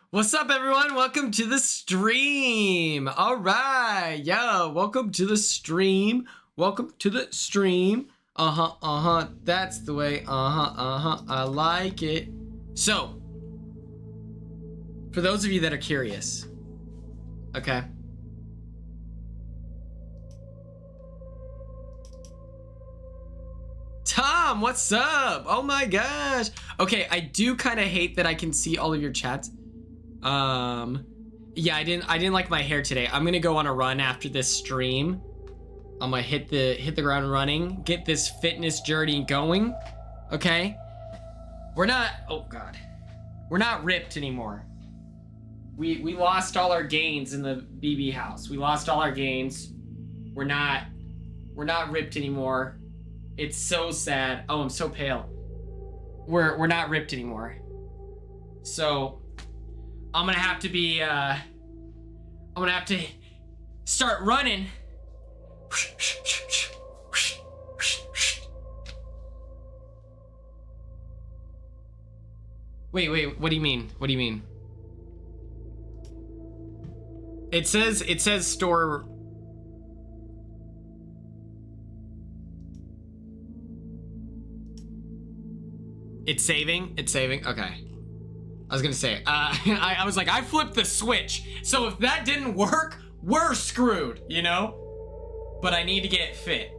What's up, everyone? Welcome to the stream. All right, yo, welcome to the stream. Welcome to the stream. That's the way. I like it. So, for those of you that are curious, okay. Tom, what's up? Oh my gosh. Okay, I do kind of hate that I can see all of your chats. Yeah, I didn't like my hair today. I'm gonna go on a run after this stream. I'm gonna hit the ground running, get this fitness journey going. Okay, we're not, oh god, we're not ripped anymore. We lost all our gains in the BB house. We lost all our gains. We're not ripped anymore. It's so sad. Oh, I'm so pale. We're not ripped anymore. So I'm gonna have to be, I'm gonna have to start running. Wait, what do you mean? What do you mean? It says store. It's saving? It's saving? Okay. I was gonna say, I was like, I flipped the switch. So if that didn't work, we're screwed, you know? But I need to get fit.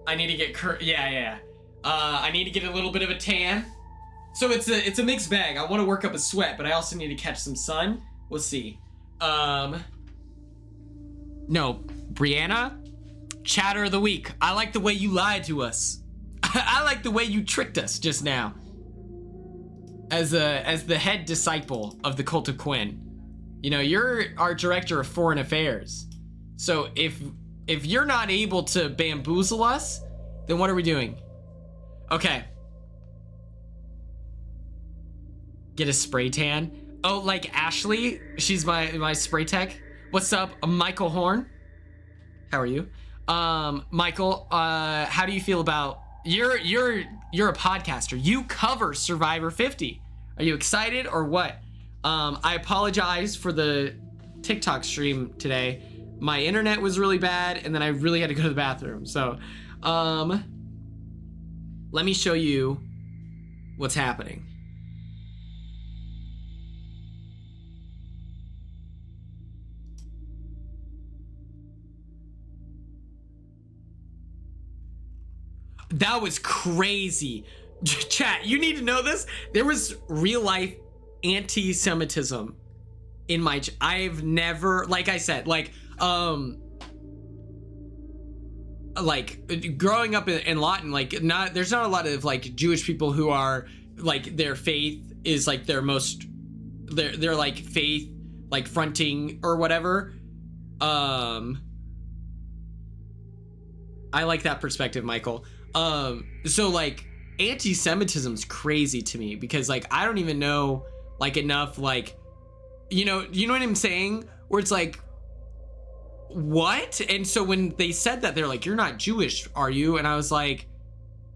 I need to get, yeah. I need to get a little bit of a tan. So it's a mixed bag. I want to work up a sweat, but I also need to catch some sun. We'll see. No, Brianna, chatter of the week. I like the way you lied to us. I like the way you tricked us just now. As the head disciple of the cult of Quinn, you know, you're our director of foreign affairs. So if you're not able to bamboozle us, then what are we doing? Okay. Get a spray tan. Oh, like Ashley? She's my spray tech. What's up, Michael Horn? How are you? Michael, how do you feel about you're a podcaster. You cover Survivor 50. Are you excited or what? I apologize for the TikTok stream today. My internet was really bad, and then I really had to go to the bathroom. So, let me show you what's happening. That was crazy. Chat, you need to know this. There was real life anti-Semitism in my, I've never, like I said, like growing up in Lawton, like there's not a lot of like Jewish people who are like their faith is like their most, they're like faith, like fronting or whatever. I like that perspective, Michael. So like anti-Semitism's crazy to me because like I don't even know like enough, like you know what I'm saying, where it's like what? And so when they said that, they're like, you're not Jewish, are you? And I was like,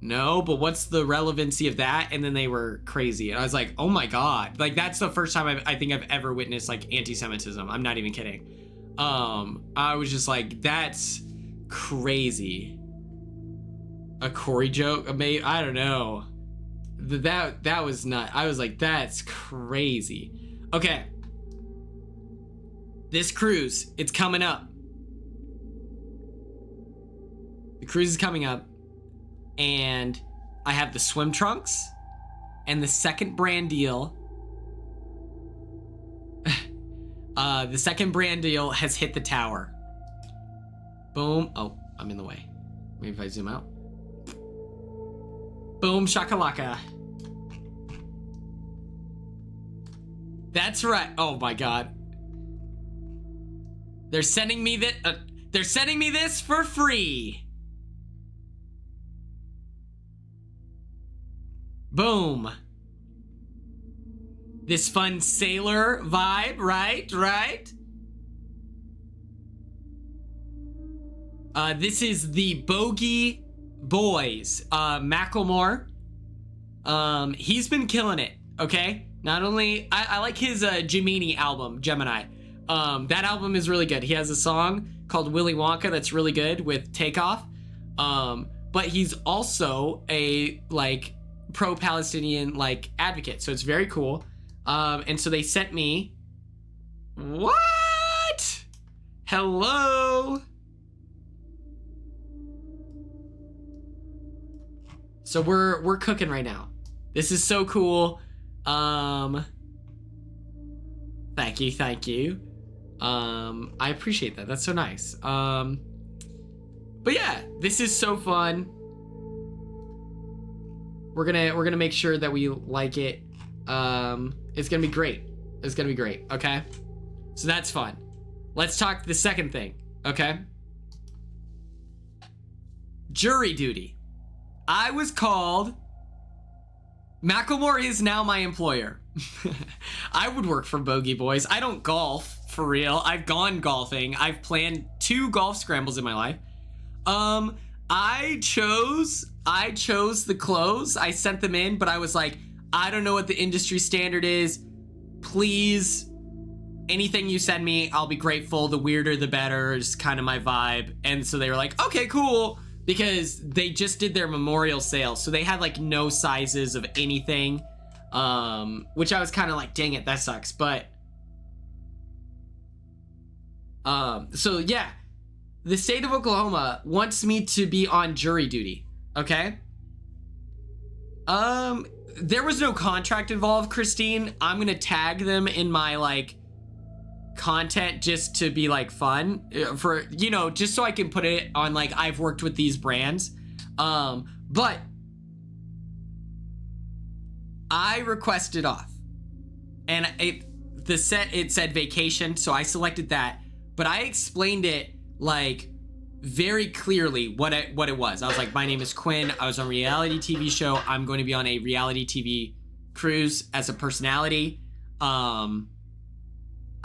no, but what's the relevancy of that? And then they were crazy and I was like, oh my god, like that's the first time I think I've ever witnessed like anti-Semitism. I'm not even kidding. I was just like, that's crazy. A Corey joke, I don't know. That was not. I was like, that's crazy. Okay, this cruise, it's coming up. The cruise is coming up, and I have the swim trunks and the second brand deal. The second brand deal has hit the tower. Boom. Oh, I'm in the way. Maybe if I zoom out. Boom shakalaka. That's right. Oh my god. They're sending me that. They're sending me this for free. Boom. This fun sailor vibe, right? This is the Bogey Boys, Macklemore. He's been killing it, okay? Not only I like his Gemini album, Gemini. That album is really good. He has a song called Willy Wonka that's really good with Takeoff. But he's also a like pro-Palestinian like advocate, so it's very cool. And so they sent me what? Hello. So we're cooking right now. This is so cool. Thank you. I appreciate that. That's so nice. But yeah, this is so fun. We're gonna make sure that we like it. It's gonna be great. It's gonna be great. Okay. So that's fun. Let's talk the second thing. Okay. Jury duty. I was called. Macklemore is now my employer. I would work for Bogey Boys. I don't golf for real. I've gone golfing. I've planned 2 golf scrambles in my life. I chose the clothes. I sent them in, but I was like, I don't know what the industry standard is. Please, anything you send me, I'll be grateful. The weirder, the better is kind of my vibe. And so they were like, okay, cool. Because they just did their memorial sale. So they had like no sizes of anything. Which I was kind of like, dang it, that sucks. But, so yeah, the state of Oklahoma wants me to be on jury duty. Okay. There was no contract involved, Christine. I'm going to tag them in my like content just to be like fun for, you know, just so I can put it on like I've worked with these brands. But I requested off and it said vacation, so I selected that, but I explained it like very clearly what it was. I was like, my name is Quinn. I was on a reality TV show. I'm going to be on a reality TV cruise as a personality.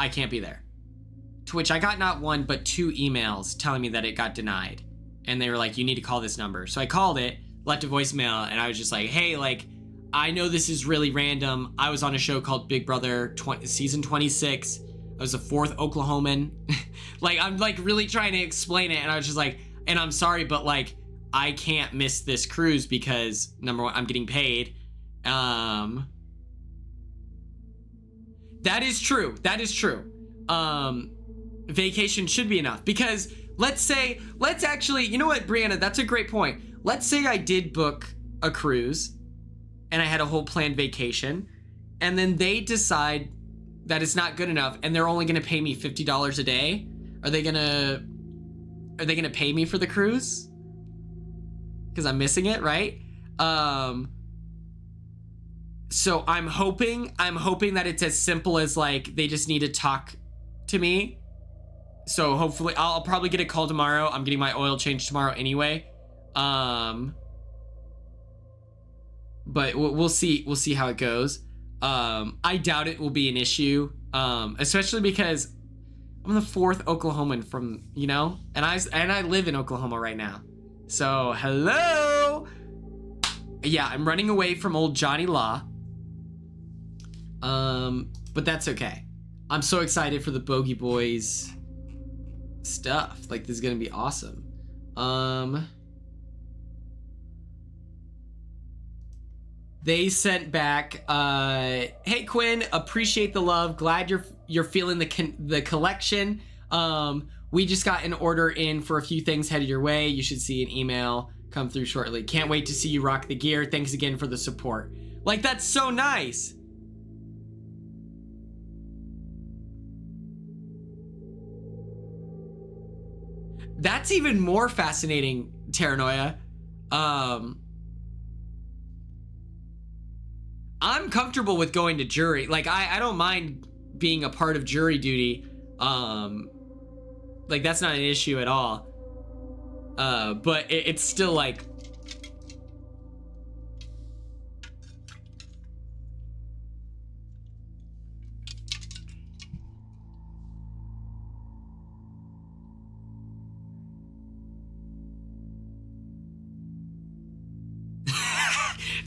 I can't be there. To which I got not 1, but 2 emails telling me that it got denied. And they were like, you need to call this number. So I called it, left a voicemail, and I was just like, hey, like, I know this is really random. I was on a show called Big Brother season 26. I was the 4th Oklahoman. Like, I'm like really trying to explain it. And I was just like, and I'm sorry, but like, I can't miss this cruise because number 1, I'm getting paid. That is true. That is true. Vacation should be enough because let's actually, you know what, Brianna, that's a great point. Let's say I did book a cruise and I had a whole planned vacation and then they decide that it's not good enough and they're only going to pay me $50 a day. Are they going to pay me for the cruise? Because I'm missing it, right? So I'm hoping that it's as simple as like they just need to talk to me. So hopefully I'll probably get a call tomorrow. I'm getting my oil changed tomorrow anyway. But we'll see how it goes. I doubt it will be an issue. Especially because I'm the 4th Oklahoman from, you know, and I live in Oklahoma right now. So hello. Yeah, I'm running away from old Johnny Law. But that's okay. I'm so excited for the Bogey Boys stuff. Like, this is gonna be awesome. They sent back, hey Quinn, appreciate the love. Glad you're feeling the collection. We just got an order in for a few things headed your way. You should see an email come through shortly. Can't wait to see you rock the gear. Thanks again for the support. Like, that's so nice. That's even more fascinating, Terranoia. I'm comfortable with going to jury. Like, I don't mind being a part of jury duty. Like, that's not an issue at all. But it's still like...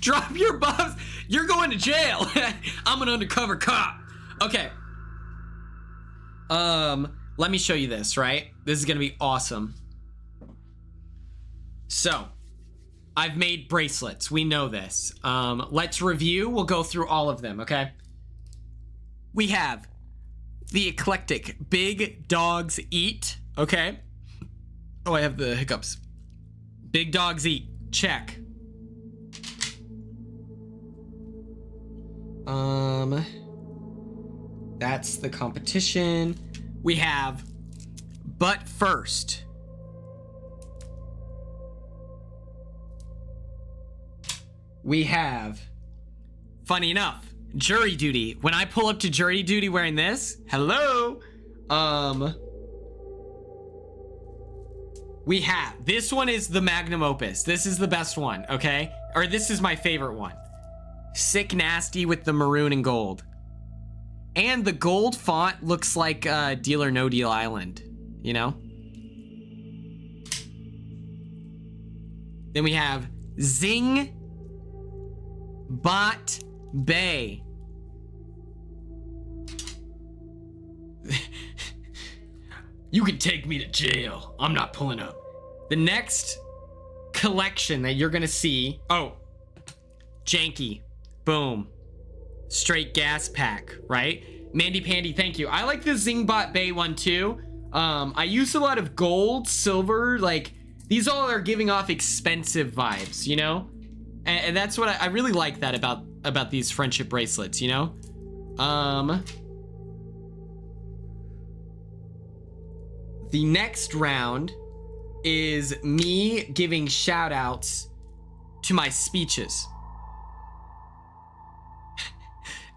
Drop your buffs. You're going to jail. I'm an undercover cop. Okay. Let me show you this, right? This is gonna be awesome. So, I've made bracelets. We know this. Let's review. We'll go through all of them, okay? We have the eclectic Big Dogs Eat, okay? Oh, I have the hiccups. Big Dogs Eat, check. That's the competition. We have But First. We have, funny enough, Jury Duty. When I pull up to Jury Duty wearing this, hello. We have, this one is the magnum opus. This is the best one, okay? Or this is my favorite one. Sick Nasty with the maroon and gold. And the gold font looks like Deal or No Deal Island, you know? Then we have Zing Bot Bay. You can take me to jail. I'm not pulling up. The next collection that you're gonna see, oh, Janky. Boom. Straight gas pack, right? Mandy Pandy, thank you. I like the Zingbot Bay one too. I use a lot of gold, silver, like these all are giving off expensive vibes, you know? And that's what I really like that about these friendship bracelets, you know? The next round is me giving shout outs to my speeches.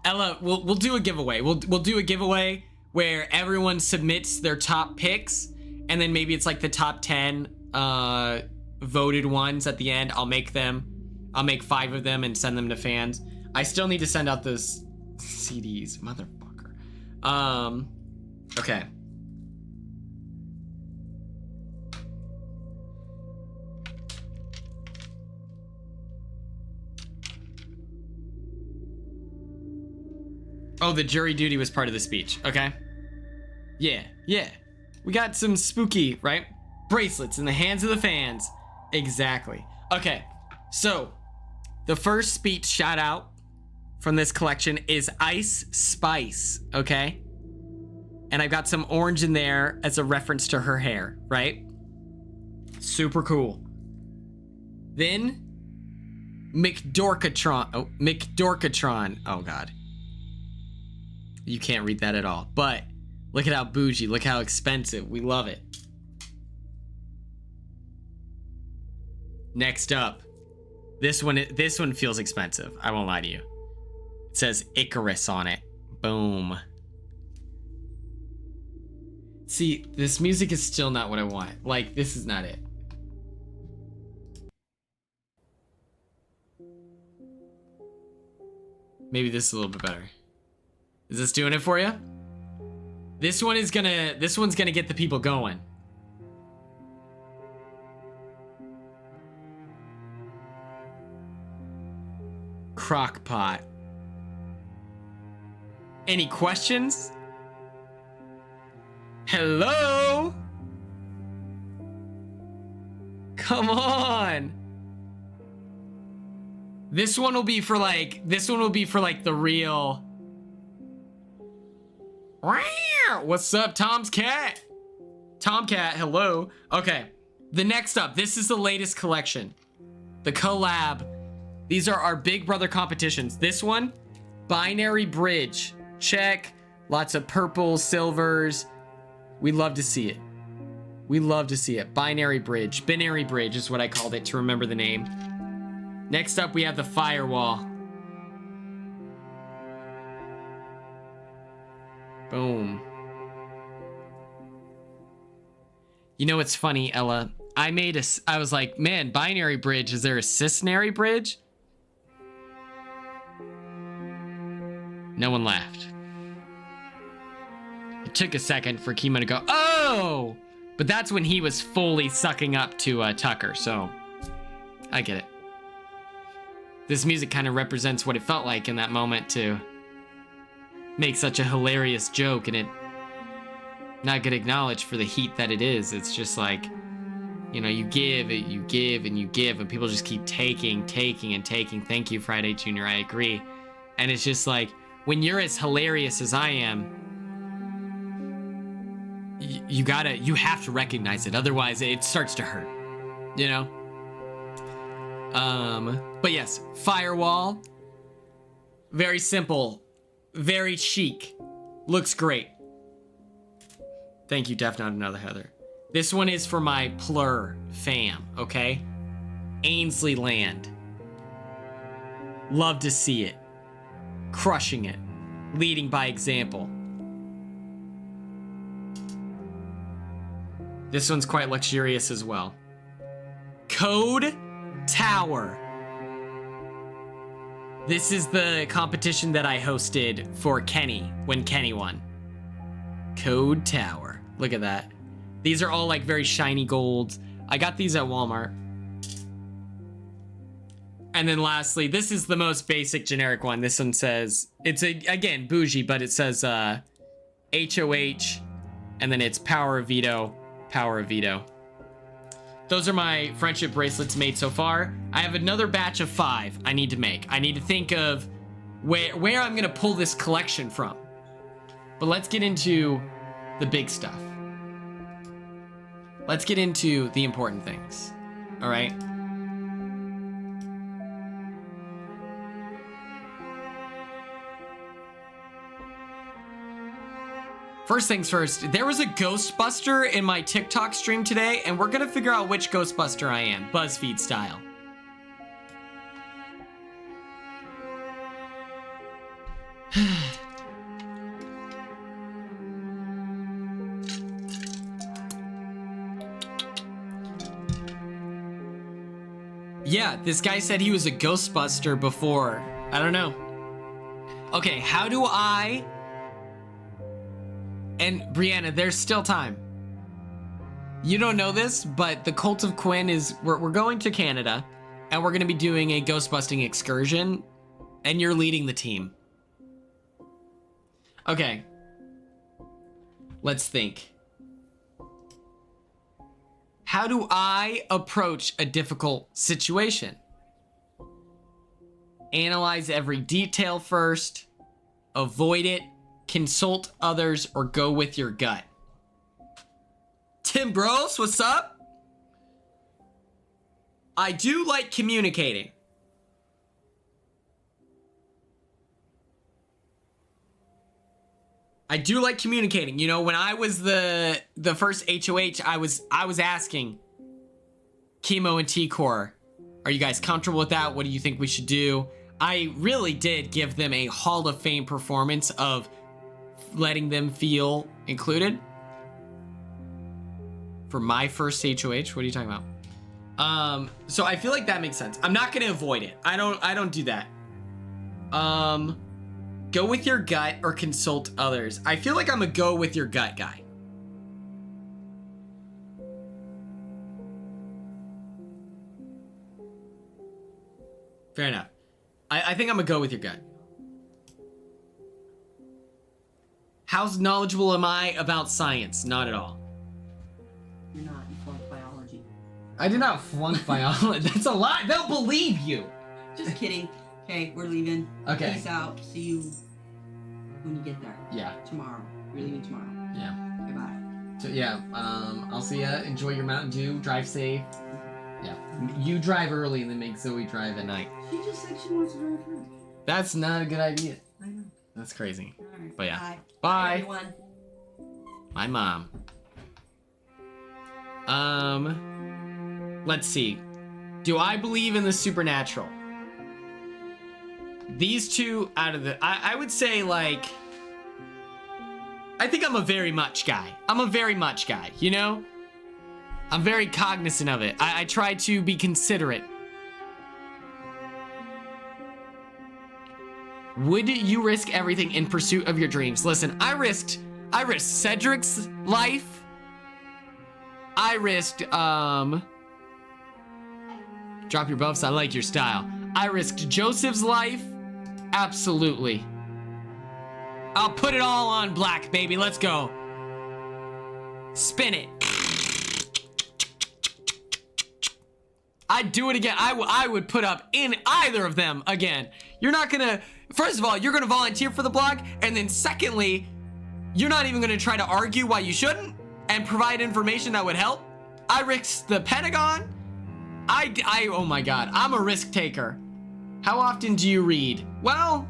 Ella, we'll do a giveaway. We'll do a giveaway where everyone submits their top picks, and then maybe it's like the top 10 voted ones at the end. I'll make 5 of them and send them to fans. I still need to send out those CDs, motherfucker. Okay. Oh, the jury duty was part of the speech. Okay. Yeah. We got some spooky, right? Bracelets in the hands of the fans. Exactly. Okay. So, the first speech shout out from this collection is Ice Spice. Okay. And I've got some orange in there as a reference to her hair, right? Super cool. Then, McDorkatron. Oh, McDorkatron. Oh, God. You can't read that at all. But look at how bougie. Look how expensive. We love it. Next up. This one feels expensive. I won't lie to you. It says Icarus on it. Boom. See, this music is still not what I want. Like, this is not it. Maybe this is a little bit better. Is this doing it for you? This one's gonna get the people going. Crockpot. Any questions? Hello? Come on. This one will be for like the real. What's up, Tom's cat? Tomcat, hello. Okay, the next up, this is the latest collection. The collab. These are our Big Brother competitions. This one, Binary Bridge. Check. Lots of purples, silvers. We love to see it. We love to see it. Binary Bridge. Binary Bridge is what I called it to remember the name. Next up, we have the Firewall. Boom. You know what's funny, Ella? I was like, man, Binary Bridge, is there a Cisnary Bridge? No one laughed. It took a second for Kimo to go, oh! But that's when he was fully sucking up to Tucker, so I get it. This music kind of represents what it felt like in that moment to make such a hilarious joke, and it not get acknowledged for the heat that it is. It's just like, you know, you give, and you give, and people just keep taking and taking. Thank you, Friday Junior, I agree. And it's just like, when you're as hilarious as I am, you have to recognize it. Otherwise, it starts to hurt, you know? But yes, Firewall. Very simple. Very chic. Looks great. Thank you, Def Not Another Heather. This one is for my Plur fam, okay? Ainsley Land. Love to see it. Crushing it. Leading by example. This one's quite luxurious as well. Code Tower. This is the competition that I hosted for Kenny when Kenny won. Code Tower. Look at that. These are all like very shiny golds. I got these at Walmart. And then lastly, this is the most basic generic one. This one says, it's again bougie, but it says HOH, and then it's Power of Veto, Power of Veto. Those are my friendship bracelets made so far. I have another batch of 5 I need to make. I need to think of where I'm gonna pull this collection from. But let's get into the big stuff. Let's get into the important things. All right. First things first, there was a Ghostbuster in my TikTok stream today, and we're gonna figure out which Ghostbuster I am, BuzzFeed style. Yeah, this guy said he was a Ghostbuster before. I don't know. Okay, how do I... And Brianna, there's still time. You don't know this, but the Cult of Quinn is... We're going to Canada, and we're going to be doing a ghost-busting excursion, and you're leading the team. Okay. Let's think. How do I approach a difficult situation? Analyze every detail first. Avoid it. Consult others, or go with your gut. Tim Bros, what's up? I do like communicating. I do like communicating. You know, when I was the first HOH, I was asking Chemo and T-Core, are you guys comfortable with that? What do you think we should do? I really did give them a Hall of Fame performance of letting them feel included. For my first HOH, what are you talking about? So I feel like that makes sense. I'm not gonna avoid it. I don't do that. Go with your gut or consult others. I feel like I'm a go with your gut guy. Fair enough. I think I'm a go with your gut. How knowledgeable am I about science? Not at all. You're not. You flunked biology. I did not flunk biology. That's a lie. They'll believe you. Just kidding. Okay, we're leaving. Okay. Peace out. See you when you get there. Yeah. Tomorrow. We're leaving tomorrow. Yeah. Okay, bye. So yeah, I'll see ya. Enjoy your Mountain Dew. Drive safe. Yeah. You drive early and then make Zoe drive at night. She just said she wants to drive first. That's not a good idea. I know. That's crazy. All right. But yeah. Bye. Bye. Everyone. My mom. Let's see. Do I believe in the supernatural? These two out of the... I would say, like... I think I'm a very much guy. I'm a very much guy, you know? I'm very cognizant of it. I try to be considerate. Would you risk everything in pursuit of your dreams? Listen, I risked Cedric's life. I risked, drop your buffs, I like your style. I risked Joseph's life. Absolutely. I'll put it all on black, baby. Let's go. Spin it. I'd do it again. I would put up in either of them again. You're not gonna, first of all, you're gonna volunteer for the block, and then secondly, you're not even gonna try to argue why you shouldn't and provide information that would help. I risked the Pentagon. Oh my God, I'm a risk taker. How often do you read? Well,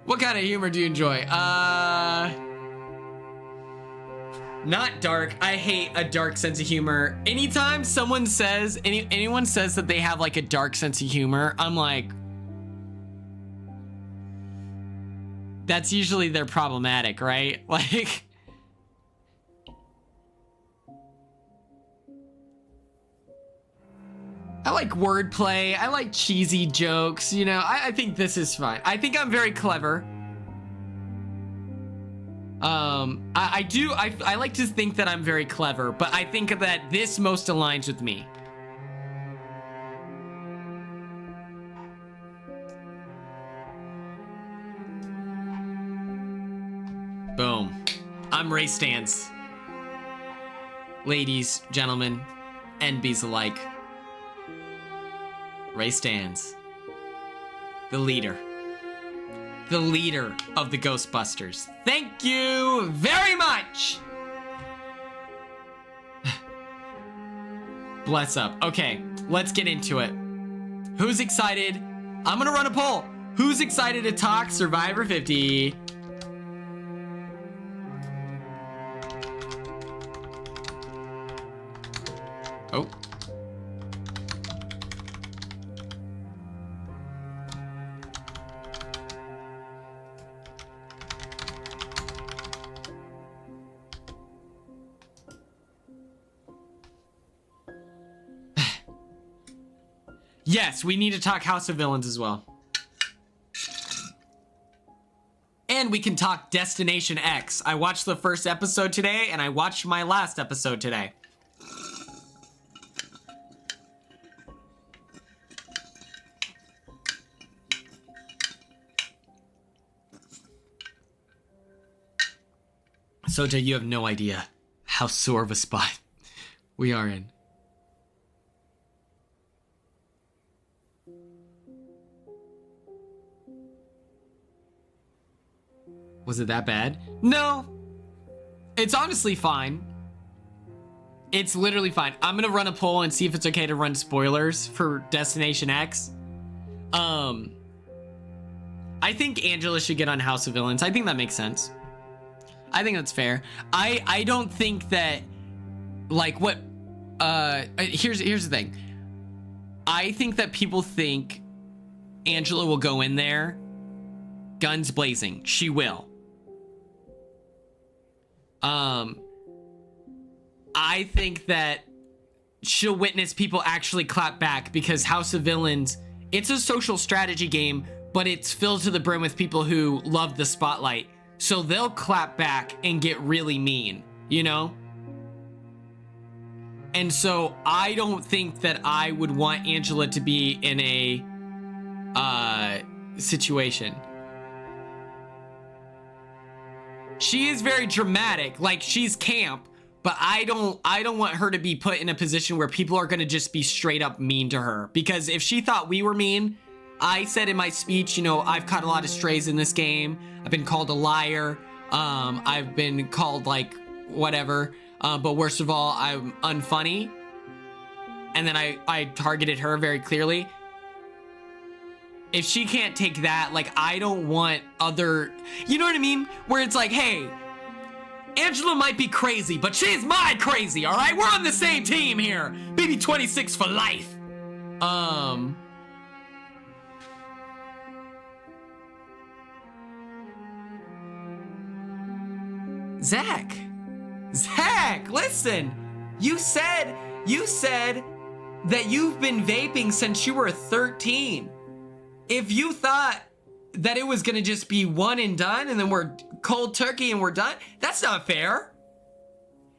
what kind of humor do you enjoy? Not dark. I hate a dark sense of humor. Anytime someone says, anyone says that they have like a dark sense of humor, I'm like, that's usually they're problematic, right? Like, I like wordplay. I like cheesy jokes. You know, I think this is fine. I think I'm very clever. I like to think that I'm very clever, but I think that this most aligns with me. Boom. I'm Ray Stans. Ladies, gentlemen, NBs alike. Ray Stans. The leader. The leader of the Ghostbusters. Thank you very much. Bless up. Okay, let's get into it. Who's excited? I'm gonna run a poll. Who's excited to talk Survivor 50? Oh. Yes, we need to talk House of Villains as well. And we can talk Destination X. I watched the first episode today, and I watched my last episode today. Soja, you have no idea how sore of a spot we are in. Was it that bad? No. It's honestly fine. It's literally fine. I'm gonna run a poll and see if it's okay to run spoilers for Destination X. I think Angela should get on House of Villains. I think that makes sense. I think that's fair. I don't think that, like, what, here's the thing. I think that people think Angela will go in there guns blazing. She will. I think that she'll witness people actually clap back because House of Villains, it's a social strategy game, but it's filled to the brim with people who love the spotlight. So they'll clap back and get really mean, you know? And so I don't think that I would want Angela to be in a situation. She is very dramatic, like she's camp, but I don't want her to be put in a position where people are gonna just be straight up mean to her. Because if she thought we were mean, I said in my speech, you know, I've caught a lot of strays in this game. I've been called a liar. I've been called like whatever. But worst of all, I'm unfunny. And then I targeted her very clearly. If she can't take that, like, I don't want other, you know what I mean? Where it's like, hey, Angela might be crazy, but she's my crazy, all right? We're on the same team here. Baby 26 for life. Zach, listen. You said that you've been vaping since you were 13. If you thought that it was gonna just be one and done and then we're cold turkey and we're done, that's not fair.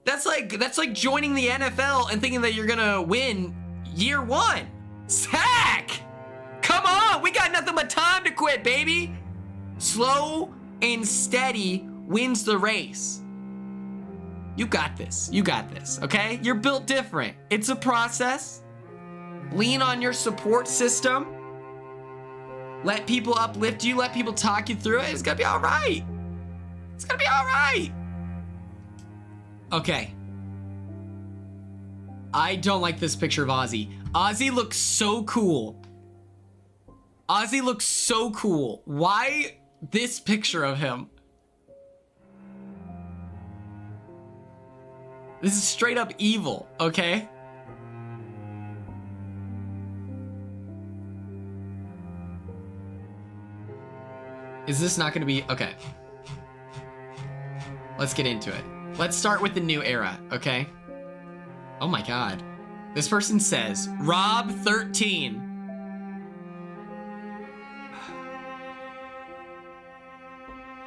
That's like joining the NFL and thinking that you're gonna win year one. Zach! Come on, we got nothing but time to quit, baby. Slow and steady wins the race. You got this. You got this, okay? You're built different. It's a process. Lean on your support system. Let people uplift you. Let people talk you through it. It's gonna be all right. It's gonna be all right. Okay. I don't like this picture of Ozzy. Ozzy looks so cool. Ozzy looks so cool. Why this picture of him? This is straight up evil, okay? Is this not gonna be, okay. Let's get into it. Let's start with the new era, okay? Oh my God. This person says, Rob 13.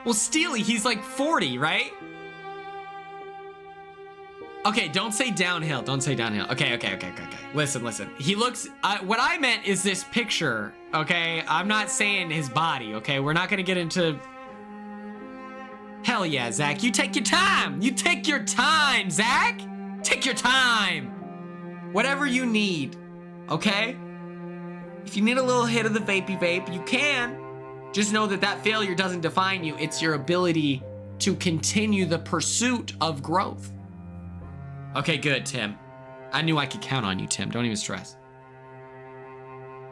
Well, Steely, he's like 40, right? Okay, don't say downhill. Don't say downhill. Okay. Listen. He looks, what I meant is this picture, okay? I'm not saying his body, okay? We're not gonna get into... Hell yeah, Zach, you take your time. You take your time, Zach. Take your time. Whatever you need, okay? If you need a little hit of the vapey vape, you can. Just know that that failure doesn't define you. It's your ability to continue the pursuit of growth. Okay, good, Tim. I knew I could count on you, Tim. Don't even stress.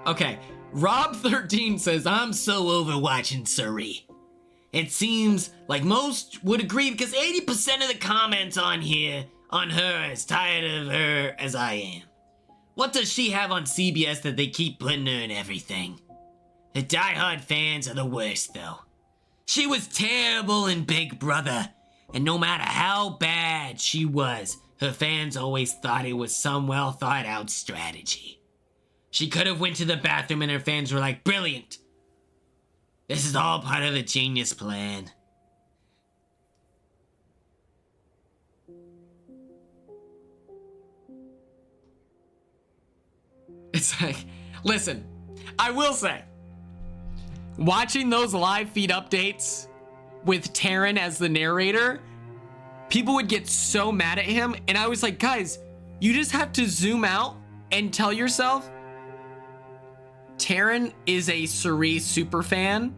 Okay, Rob 13 says, I'm so over watching Surrey. It seems like most would agree because 80% of the comments on here on her are as tired of her as I am. What does she have on CBS that they keep putting her in everything? The diehard fans are the worst, though. She was terrible in Big Brother, and no matter how bad she was, her fans always thought it was some well-thought-out strategy. She could have went to the bathroom and her fans were like, brilliant. This is all part of a genius plan. It's like, listen, I will say, watching those live feed updates with Taryn as the narrator, people would get so mad at him, and I was like, guys, you just have to zoom out and tell yourself, Taryn is a Cerise super fan,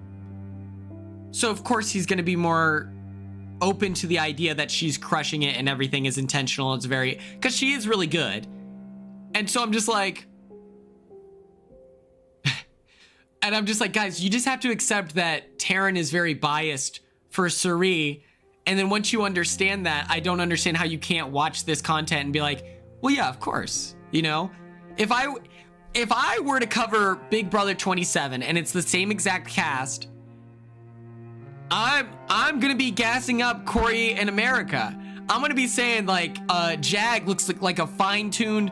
so of course he's gonna be more open to the idea that she's crushing it and everything is intentional. It's very, because she is really good. And so I'm just like, and I'm just like, guys, you just have to accept that Taryn is very biased for Cerise. And then once you understand that, I don't understand how you can't watch this content and be like, well, yeah, of course, you know? If I were to cover Big Brother 27 and it's the same exact cast, I'm gonna be gassing up Corey and America. I'm gonna be saying like, Jag looks like a fine-tuned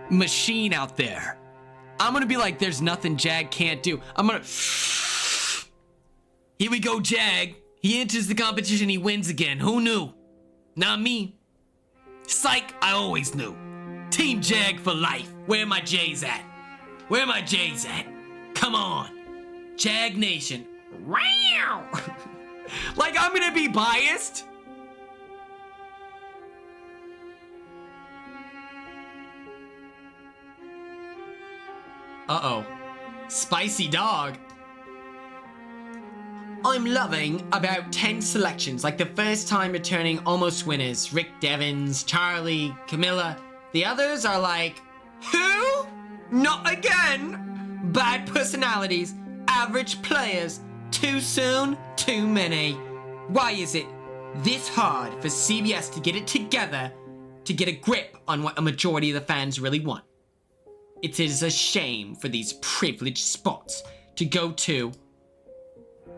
machine out there. I'm gonna be like, there's nothing Jag can't do. I'm gonna, here we go, Jag. He enters the competition, he wins again. Who knew? Not me. Psych, I always knew. Team Jag for life. Where my J's at? Where my J's at? Come on. Jag Nation. Like, I'm gonna be biased? Uh-oh. Spicy dog. I'm loving about 10 selections, like the first time returning almost winners, Rick Devens, Charlie, Camilla. The others are like, who? Not again. Bad personalities, average players, too soon, too many. Why is it this hard for CBS to get it together to get a grip on what a majority of the fans really want? It is a shame for these privileged spots to go to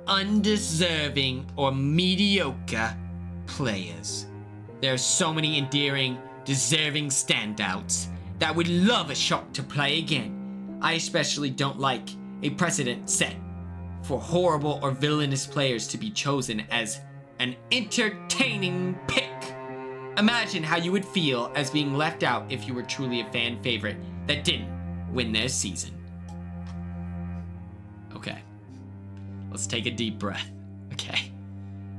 undeserving or mediocre players. There are so many endearing, deserving standouts that would love a shot to play again. I especially don't like a precedent set for horrible or villainous players to be chosen as an entertaining pick. Imagine how you would feel as being left out if you were truly a fan favorite that didn't win their season. Okay. Let's take a deep breath. Okay.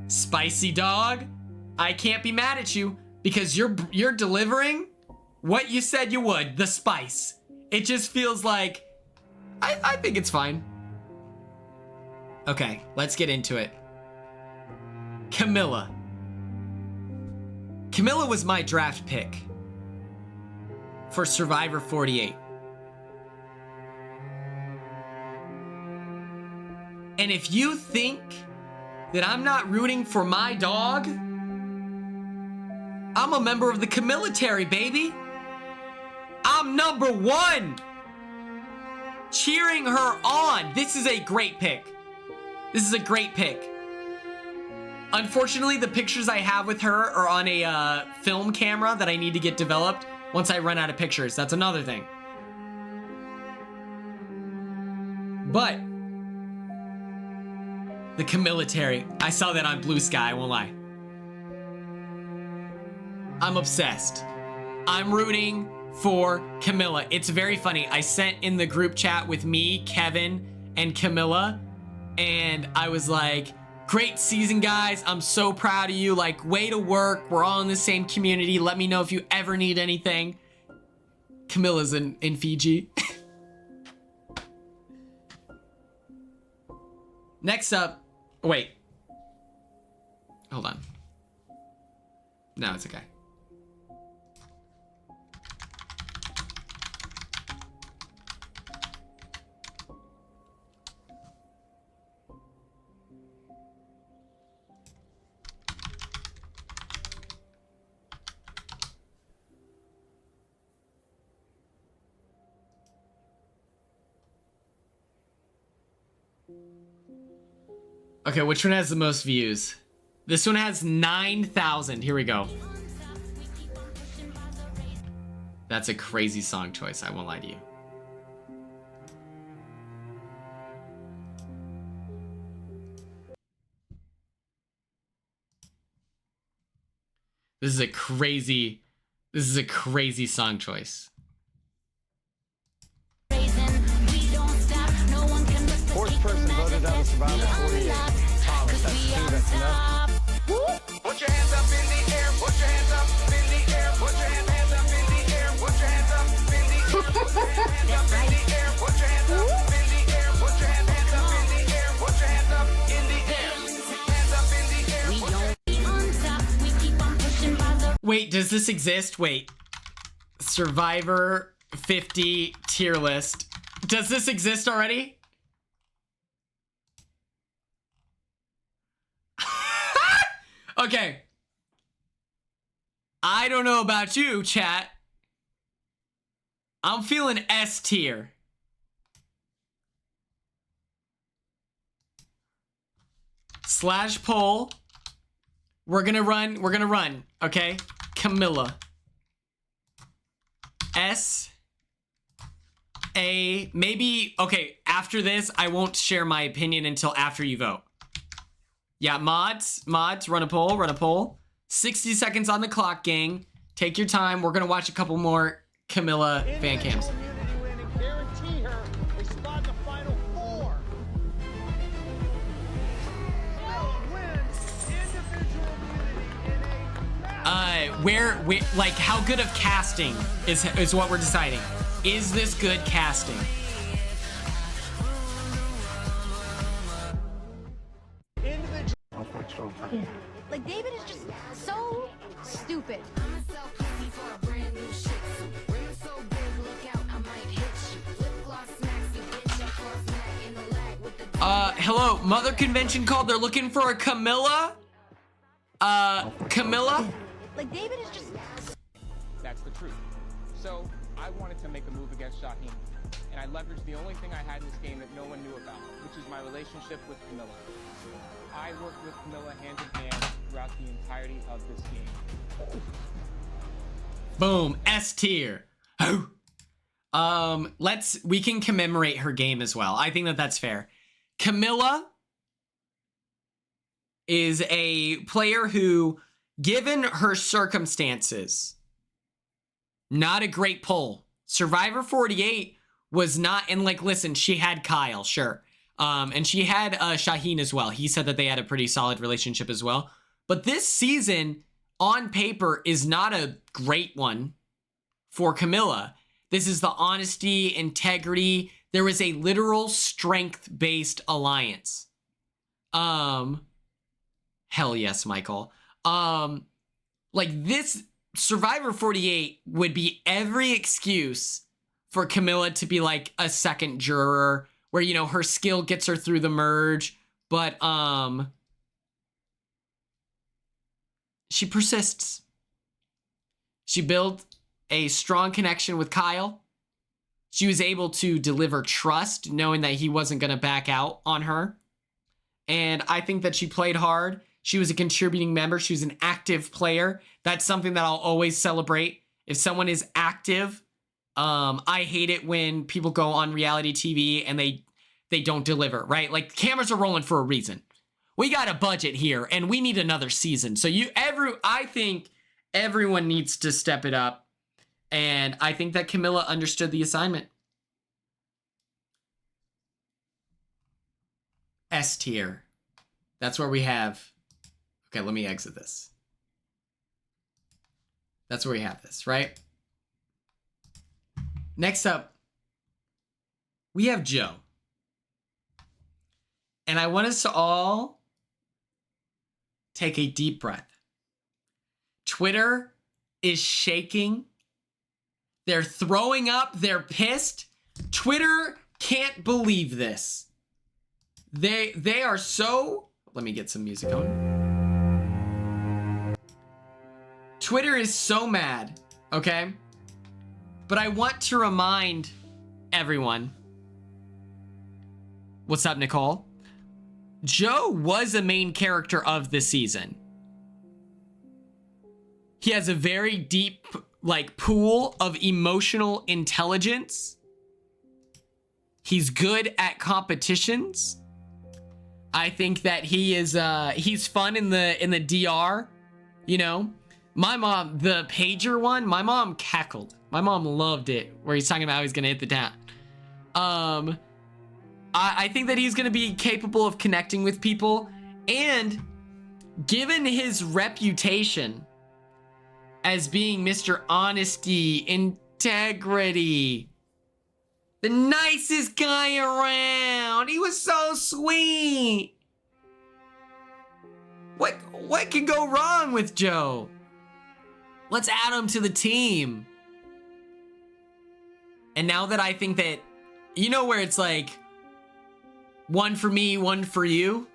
Spicy dog, I can't be mad at you because you're delivering what you said you would, the spice. It just feels like I think it's fine. Okay, let's get into it. Camilla. Camilla was my draft pick for Survivor 48. And if you think that I'm not rooting for my dog, I'm a member of the Camilitary, baby. I'm number one. Cheering her on. This is a great pick. This is a great pick. Unfortunately, the pictures I have with her are on a film camera that I need to get developed once I run out of pictures. That's another thing. But the Camilitary, I saw that on Blue Sky, I won't lie. I'm obsessed. I'm rooting for Camilla. It's very funny. I sent in the group chat with me, Kevin, and Camilla, and I was like, great season, guys. I'm so proud of you. Like, way to work. We're all in the same community. Let me know if you ever need anything. Camilla's in Fiji. Next up, wait. Hold on. No, it's okay. Okay, which one has the most views? This one has 9,000. Here we go. That's a crazy song choice, I won't lie to you. This is a crazy song choice. Fourth person voted out of Survivor 48. Thomas, that's two, that's enough. Put your hands up in the air, put your hands up in the air, put your hands up in the air, put your hands up in the air, put your hands up in the air, put your hands up in the air, put your hands up in the air, put your hands up in the air, hands up in the air. We don't be on top, we keep on pushing by the. Wait, does this exist? Wait. Survivor 50 tier list. Does this exist already? Okay. I don't know about you, chat. I'm feeling S tier. Slash poll. We're gonna run, okay? Camilla. S. A. Maybe, okay, after this, I won't share my opinion until after you vote. Yeah, mods, run a poll. 60 seconds on the clock, gang. Take your time. We're gonna watch a couple more Camilla fan cams. Where, like, how good of casting is what we're deciding. Is this good casting? Yeah. Like, David is just so stupid. Hello, Mother Convention called. They're looking for a Camilla. Camilla? Like, David is just. That's the truth. So, I wanted to make a move against Shaheen, and I leveraged the only thing I had in this game that no one knew about, which is my relationship with Camilla. I worked with Camilla hand in hand throughout the entirety of this game. Boom, S tier. We can commemorate her game as well. I think that that's fair. Camilla is a player who given her circumstances, not a great poll. Survivor 48 was not, and like, listen, she had Kyle, sure. And she had Shaheen as well. He said that they had a pretty solid relationship as well. But this season, on paper, is not a great one for Camilla. This is the honesty, integrity. There was a literal strength-based alliance. Hell yes, Michael. Like, this Survivor 48 would be every excuse for Camilla to be like a second juror where, you know, her skill gets her through the merge, but she persists. She built a strong connection with Kyle. She was able to deliver trust, knowing that he wasn't going to back out on her. And I think that she played hard. She was a contributing member. She was an active player. That's something that I'll always celebrate. If someone is active, I hate it when people go on reality TV and they don't deliver, right? Like, cameras are rolling for a reason. We got a budget here and we need another season. So I think everyone needs to step it up. And I think that Camilla understood the assignment. S tier. That's where we have... Okay, let me exit this. That's where we have this, right? Next up, we have Joe. And I want us to all take a deep breath. Twitter is shaking. They're throwing up. They're pissed. Twitter can't believe this. They are so... Let me get some music on. Twitter is so mad, okay? But I want to remind everyone. What's up, Nicole? Joe was a main character of the season. He has a very deep, like, pool of emotional intelligence. He's good at competitions. I think that he is he's fun in the DR, you know. My mom, the pager one, my mom cackled. My mom loved it, where he's talking about how he's gonna hit the town. I think that he's gonna be capable of connecting with people, and given his reputation as being Mr. Honesty, Integrity, the nicest guy around, he was so sweet. What could go wrong with Joe? Let's add him to the team. And now that I think that, you know, where it's like, one for me, one for you.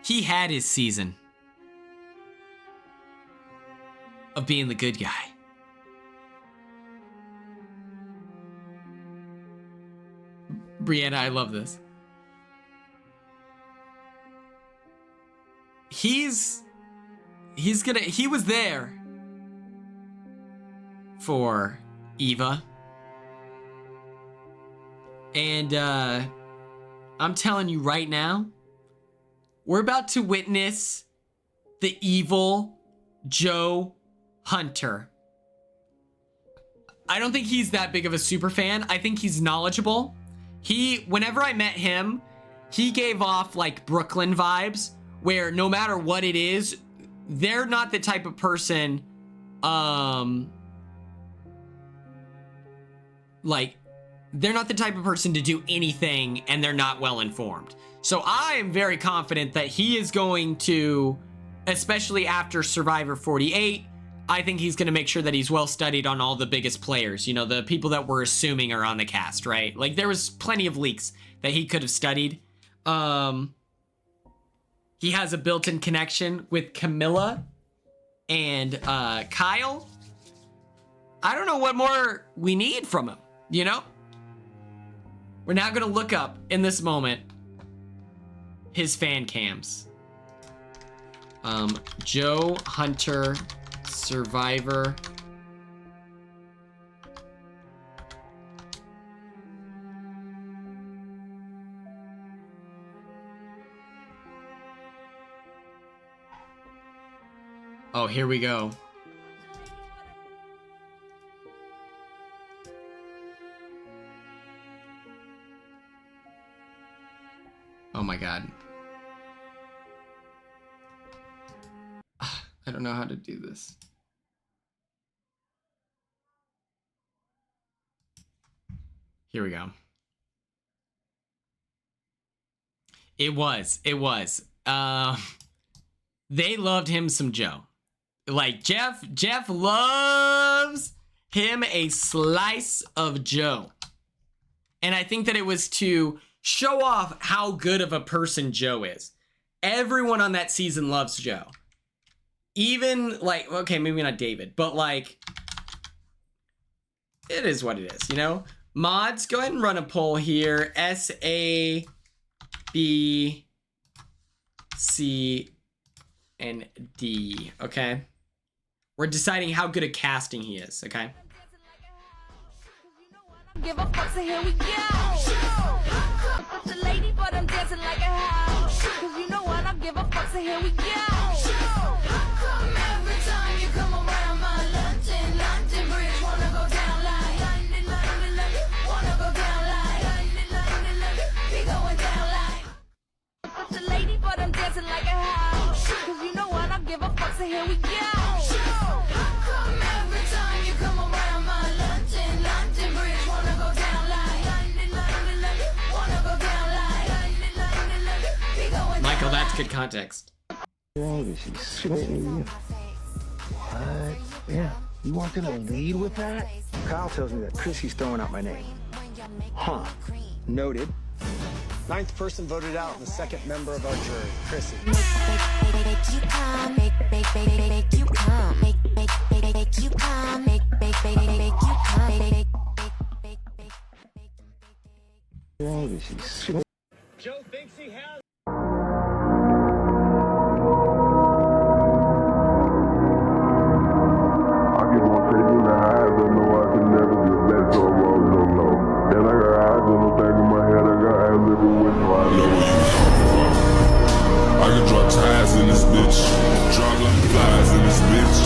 He had his season of being the good guy. Brianna, I love this. He was there for Eva. And I'm telling you right now, we're about to witness the evil Joe Hunter. I don't think he's that big of a super fan. I think he's knowledgeable. Whenever I met him, he gave off like Brooklyn vibes, where no matter what it is, they're not the type of person, they're not the type of person to do anything and they're not well informed. So I am very confident that he is going to, especially after Survivor 48, I think he's going to make sure that he's well studied on all the biggest players, you know, the people that we're assuming are on the cast, right? Like, there was plenty of leaks that he could have studied. He has a built-in connection with Camilla and Kyle. I don't know what more we need from him, you know? We're now going to look up in this moment his fan cams. Joe Hunter, Survivor. Oh, here we go. Oh my God. I don't know how to do this. Here we go. It was. They loved him some Joe. Like Jeff loves him a slice of Joe. And I think that it was to show off how good of a person Joe is. Everyone on that season loves Joe. Even like, okay, maybe not David, but like, it is what it is, you know? Mods, go ahead and run a poll here. S, A, B, C, and D, okay? We're deciding how good at casting he is, okay? Give a fuck, so here we go. I'm such a lady, but I'm dancing like a house. Cause you know what, I don't give a fuck, so here we go. Come every time you come around my London Bridge, wanna go down like London, wanna go down like London, be going down like. I'm such a lady, but I'm dancing like a house. Cause you know what, I don't give a fuck, so here we go. Come every time you come around my London Bridge, wanna go down like London, wanna go down like be going Michael, down that's like. good context. She's spitting you. What? Yeah. You weren't gonna lead with that? Kyle tells me that Chrissy's throwing out my name. Huh. Noted. 9th person voted out and the 2nd member of our jury, Chrissy. She's spitting. Joe thinks he has. I keep on taking the highs, I know I can never get back, so I'm always on low. Then I got eyes on the back of my head, I got eyes everywhere, so I know what you I can drop ties in this bitch, drop like flies in this bitch.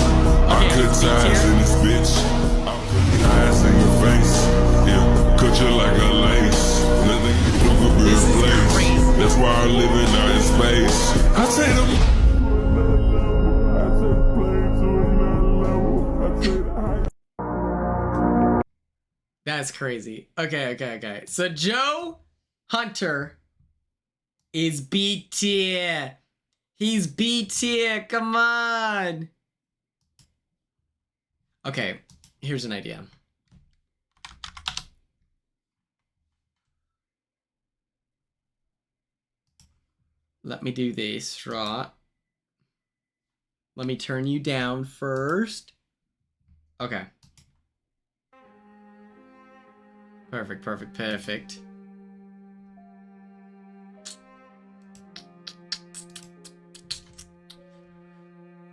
I cut ties in this bitch, I put eyes in your face, yeah, cut you like a lace. Nothing you do could be replaced. That's why I live in outer space. I say them. That's crazy. Okay. So Joe Hunter is B tier. He's B tier. Come on. Okay, here's an idea. Let me do this, right? Let me turn you down first. Okay. Perfect.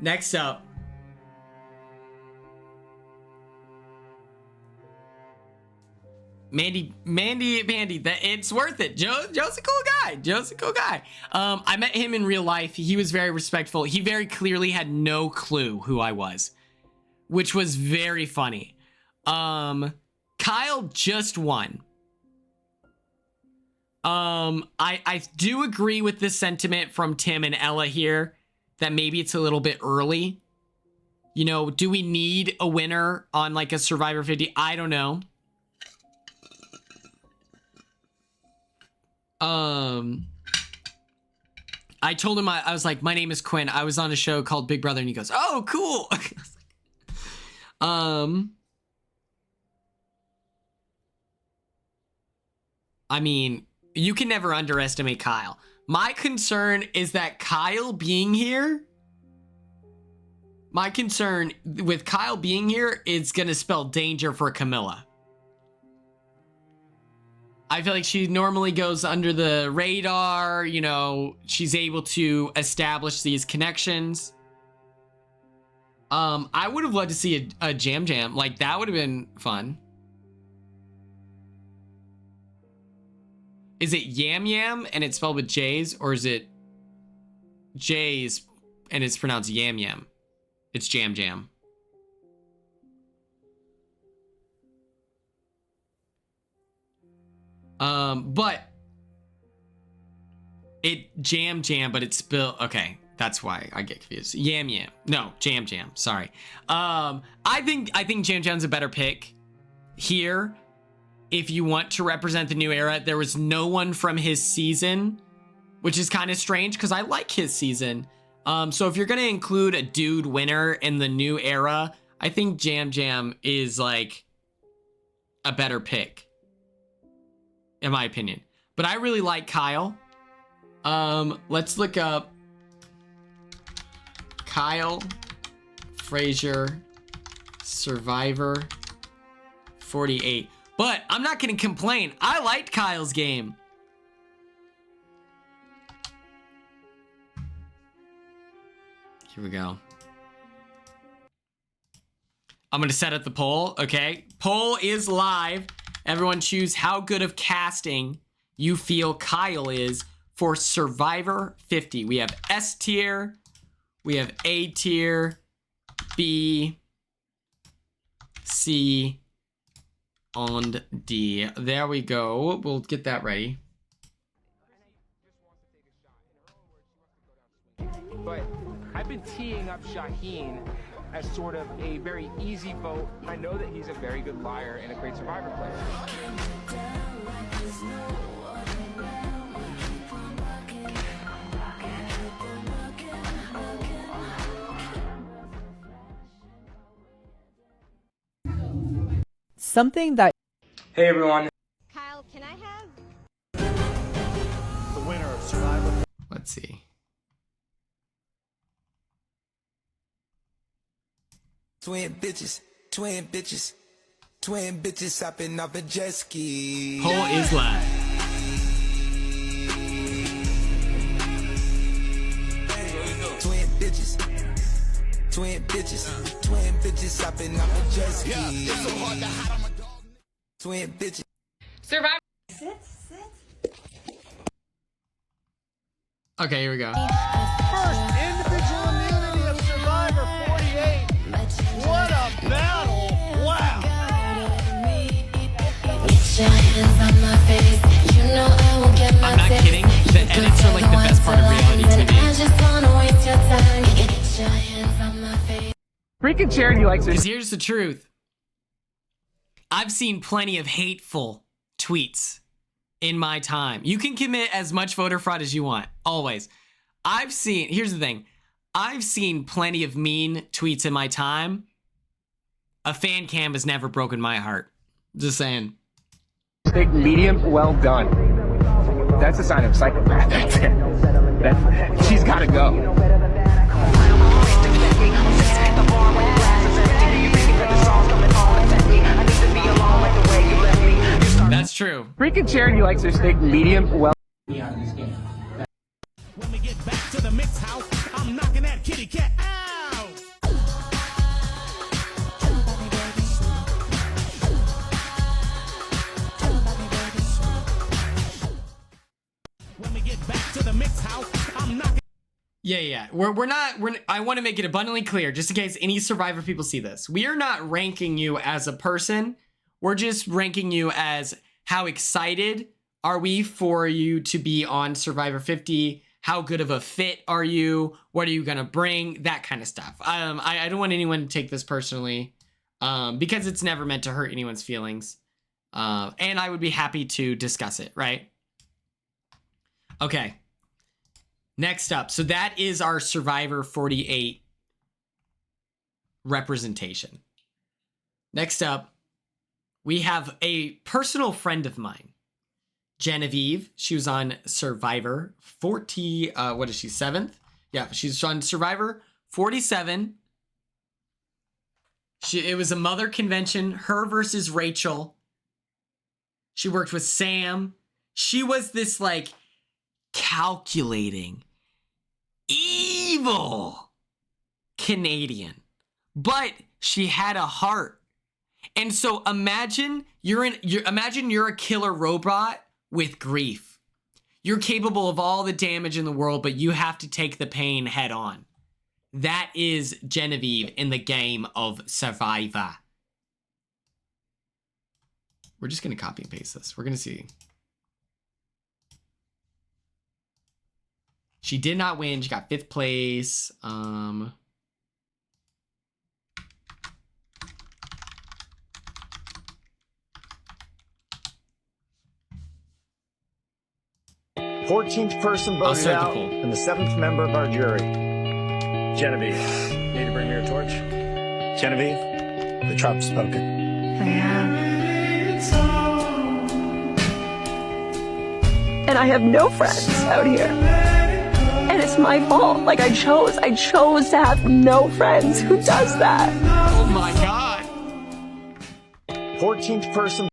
Next up. Mandy, it's worth it. Joe's a cool guy. I met him in real life. He was very respectful. He very clearly had no clue who I was, which was very funny. Kyle just won. I do agree with this sentiment from Tim and Ella here that maybe it's a little bit early. You know, do we need a winner on like a Survivor 50? I don't know. I told him, I was like, my name is Quinn. I was on a show called Big Brother, and he goes, oh, cool. I mean, you can never underestimate Kyle. My concern is that Kyle being here, my concern with Kyle being here is going to spell danger for Camilla. I feel like she normally goes under the radar, you know, she's able to establish these connections. I would have loved to see a jam, like that would have been fun. Is it Yam Yam and it's spelled with J's, or is it J's and it's pronounced Yam Yam? It's Jam Jam. But it Jam Jam, but it's spelled okay. That's why I get confused. Yam Yam. No, Jam Jam. Sorry. I think Jam Jam's a better pick here. If you want to represent the new era, there was no one from his season, which is kind of strange because I like his season. So if you're gonna include a dude winner in the new era, I think Jam Jam is like a better pick, in my opinion. But I really like Kyle. Let's look up Kyle Frazier Survivor 48. But I'm not gonna complain. I liked Kyle's game. Here we go. I'm gonna set up the poll, okay? Poll is live. Everyone choose how good of casting you feel Kyle is for Survivor 50. We have S tier, we have A tier, B, C, and D. There we go. We'll get that ready. But I've been teeing up Shaheen as sort of a very easy vote. I know that he's a very good liar and a great Survivor player. Something that Hey everyone. Kyle, can I have? The winner of Survivor. Let's see. Twin bitches, twin bitches, twin bitches hopping off a jet ski. Poll is live. Twin bitches, twin bitches, twin bitches hopping off a jet ski. It's so hard to hide on my dog. Twin bitches. Survivor. Okay, here we go. First individual immunity of Survivor 48. What a battle! Wow. I'm not kidding. The edits are like the best part of reality TV. Freaking Charity likes Because it. here's the truth. I've seen plenty of hateful tweets in my time. You can commit as much voter fraud as you want, always. Here's the thing. I've seen plenty of mean tweets in my time. A fan cam has never broken my heart. Just saying. Steak medium, well done. That's a sign of psychopath. That's it. She's got to go. That's true. Freaking Charity likes her steak medium, well. When we get back to the mix house, I'm knocking that kitty cat out. When we get back to the mix house, I'm knocking. Yeah. I want to make it abundantly clear, just in case any Survivor people see this. We are not ranking you as a person. We're just ranking you as how excited are we for you to be on Survivor 50? How good of a fit are you? What are you going to bring? That kind of stuff. I don't want anyone to take this personally because it's never meant to hurt anyone's feelings. And I would be happy to discuss it, right? Okay. Next up. So that is our Survivor 48 representation. Next up, we have a personal friend of mine, Genevieve. She was on Survivor 40, what is she, 7th? Yeah, she's on Survivor 47. It was a mother convention, her versus Rachel. She worked with Sam. She was this like calculating, evil Canadian, but she had a heart. And so imagine you're a killer robot with grief. You're capable of all the damage in the world, but you have to take the pain head on. That is Genevieve in the game of Survivor. We're just going to copy and paste this. We're going to see. She did not win. She got 5th place. 14th person voted out, and the 7th member of our jury. Genevieve, need to bring me your torch? Genevieve, the trout's spoken. I am. And I have no friends out here. And it's my fault. Like, I chose to have no friends. Who does that? Oh my God. 14th person.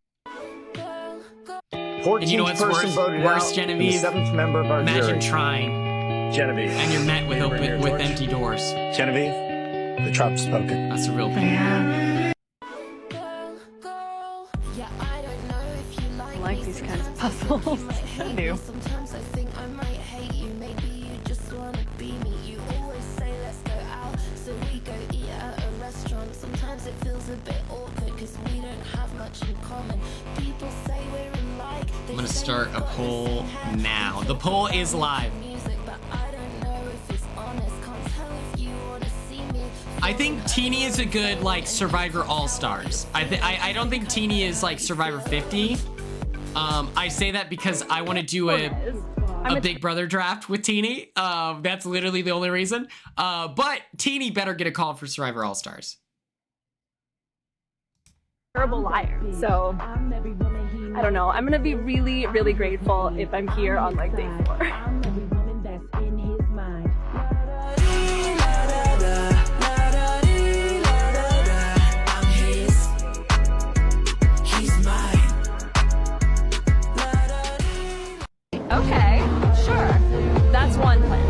14th And you know what's person voted worse, out, Genevieve? and the 7th member of our Imagine jury. trying. Genevieve. And you're met with torch? empty doors. Genevieve, the trout's spoken. That's a real I pain. am. I like these kinds of puzzles. I do. Sometimes I think I might hate you. Maybe you just wanna be me. You always say let's go out, so we go eat at a restaurant. Sometimes it feels a bit awkward because we don't have much in common. People say we're alike. I'm gonna start a poll now. The poll is live. I think Teeny is a good like Survivor All-Stars. I don't think Teeny is like Survivor 50. I say that because I want to do a Big Brother draft with Teeny. That's literally the only reason. But Teeny better get a call for Survivor All-Stars. Terrible liar. So I don't know. I'm gonna be really, really grateful if I'm here on like day 4. Okay, sure. That's one plan.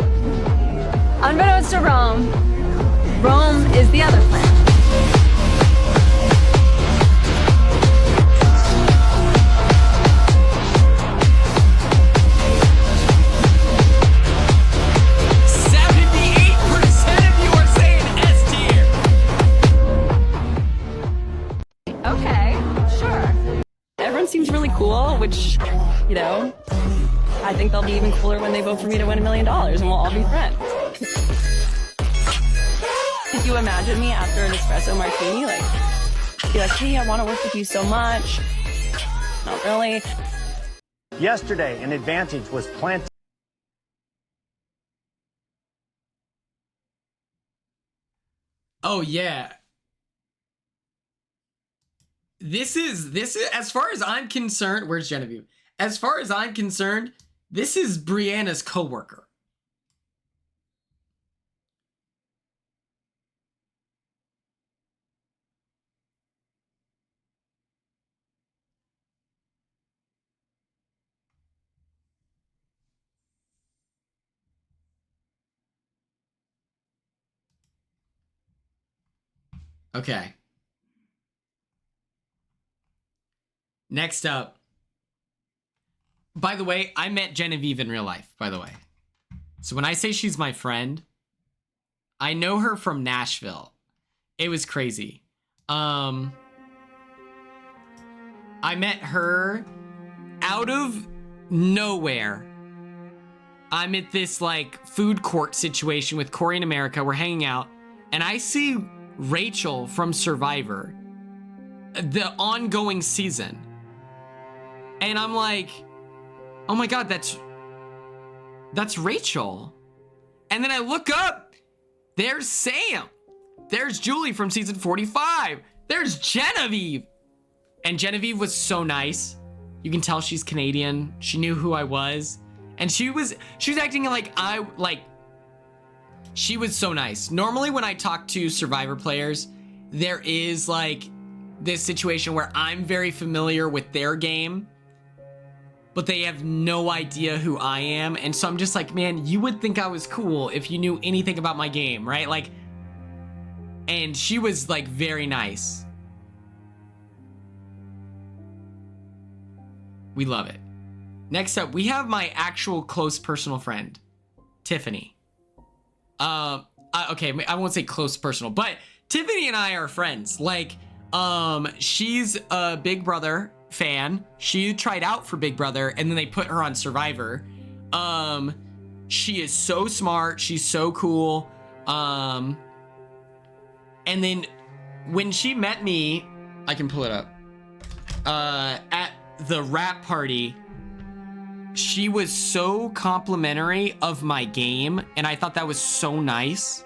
Unbeknownst to Rome, Rome is the other plan. Seems really cool, which, you know, I think they'll be even cooler when they vote for me to win $1 million and we'll all be friends. Could you imagine me after an espresso martini, like, be like, hey, I want to work with you so much? Not really. Yesterday, an advantage was planted. Oh yeah. This is as far as I'm concerned, where's Genevieve? As far as I'm concerned, this is Brianna's coworker. Okay. Next up. By the way, I met Genevieve in real life, by the way. So when I say she's my friend, I know her from Nashville. It was crazy. I met her out of nowhere. I'm at this like food court situation with Corey in America. We're hanging out and I see Rachel from Survivor, the ongoing season. And I'm like, oh my God, that's Rachel. And then I look up, there's Sam. There's Julie from season 45. There's Genevieve. And Genevieve was so nice. You can tell she's Canadian. She knew who I was. And she was acting like she was so nice. Normally when I talk to Survivor players, there is like this situation where I'm very familiar with their game, but they have no idea who I am. And so I'm just like, man, you would think I was cool if you knew anything about my game, right? Like, and she was like very nice. We love it. Next up, we have my actual close personal friend, Tiffany. I okay, I won't say close personal, but Tiffany and I are friends. Like, she's a Big Brother fan. She tried out for Big Brother and then they put her on Survivor. She is so smart. She's so cool. And then when she met me, I can pull it up, at the rap party, she was so complimentary of my game, and I thought that was so nice.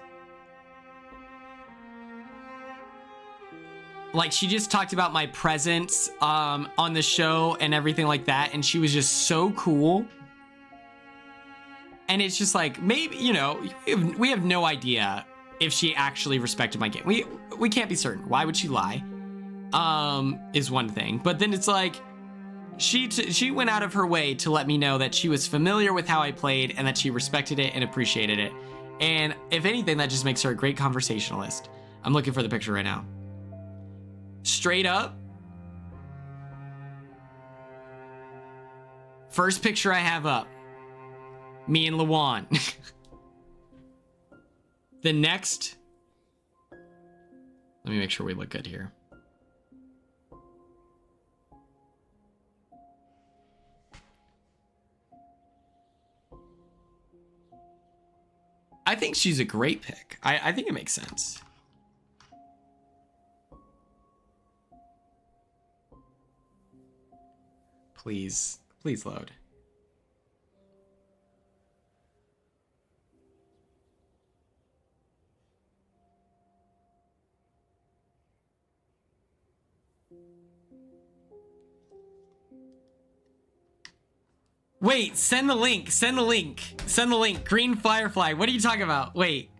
Like, she just talked about my presence on the show and everything like that, and she was just so cool. And it's just like, maybe, you know, we have no idea if she actually respected my game. We can't be certain. Why would she lie? Is one thing. But then it's like, she went out of her way to let me know that she was familiar with how I played and that she respected it and appreciated it. And if anything, that just makes her a great conversationalist. I'm looking for the picture right now. Straight up, first picture I have up, me and Lawan. The next, let me make sure we look good here. I think she's a great pick. I think it makes sense. Please load. Wait, send the link. Green Firefly. What are you talking about? Wait,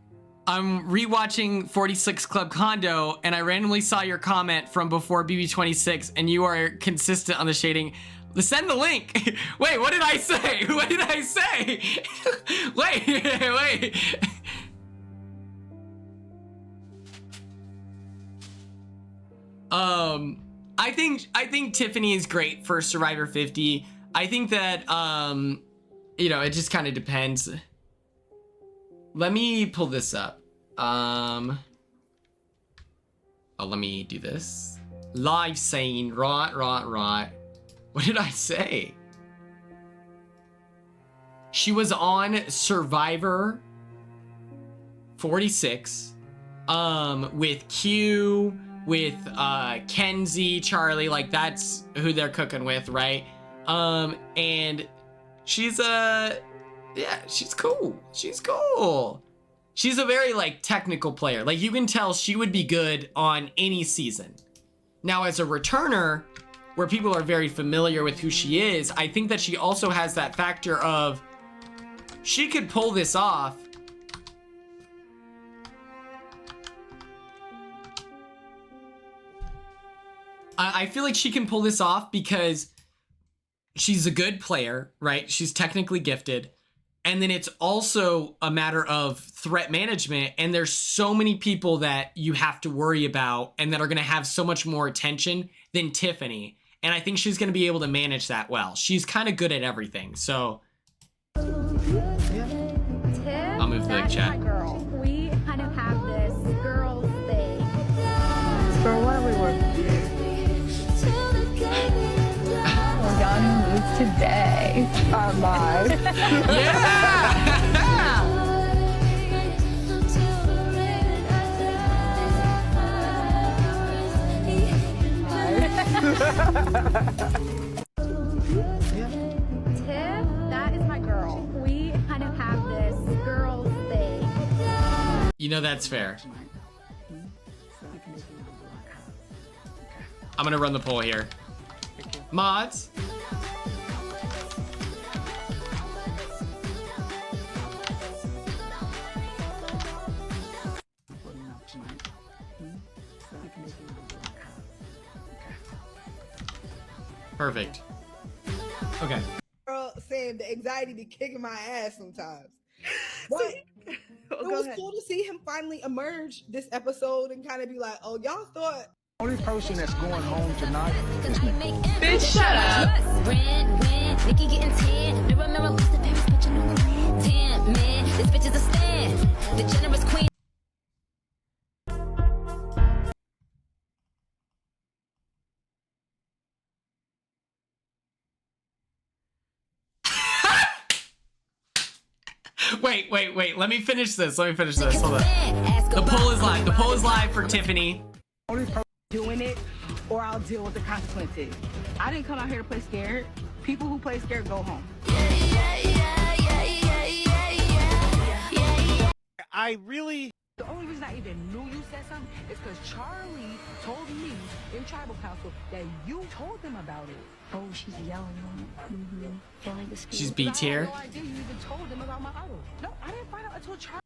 I'm rewatching 46 Club Condo and I randomly saw your comment from before BB26 and you are consistent on the shading. Send the link. Wait, what did I say? What did I say? Wait. I think Tiffany is great for Survivor 50. I think that, you know, it just kind of depends. Let me pull this up. Oh, let me do this. Live saying, right. What did I say? She was on Survivor 46, with Q, with Kenzie, Charlie, like that's who they're cooking with, right? And she's yeah, she's cool. She's a very like technical player. Like you can tell she would be good on any season. Now as a returner, where people are very familiar with who she is, I think that she also has that factor of she could pull this off. I feel like she can pull this off because she's a good player, right? She's technically gifted. And then it's also a matter of threat management. And there's so many people that you have to worry about and that are going to have so much more attention than Tiffany. And I think she's going to be able to manage that well. She's kind of good at everything. So I'll move the chat. Girl. We kind of have this girls thing. Girl, what are we working? Johnny moves today. Our lives. Tiff, that is my girl. We kind of have this girls thing. You know, that's fair. I'm going to run the poll here. Mods. Perfect. Okay. Girl saying the anxiety be kicking my ass sometimes. But it was cool to see him finally emerge this episode and kind of be like, oh, y'all thought. Only person that's going home tonight is Nicole. Bitch, shut up. Nikki getting 10. Mirror, lost the Paris, but you know I'm 10, man. This bitch is a stand. The generous queen. Wait. Let me finish this. Hold on. The poll is live. The poll is live for Tiffany. Doing it, or I'll deal with the consequences. I didn't come out here to play scared. People who play scared go home. I really... The only reason I even knew you said something is because Charlie told me in tribal council that you told them about it. Oh, she's yelling on it. She's B tier. I had no idea you even told them about my idol. No, I didn't find out until Charlie.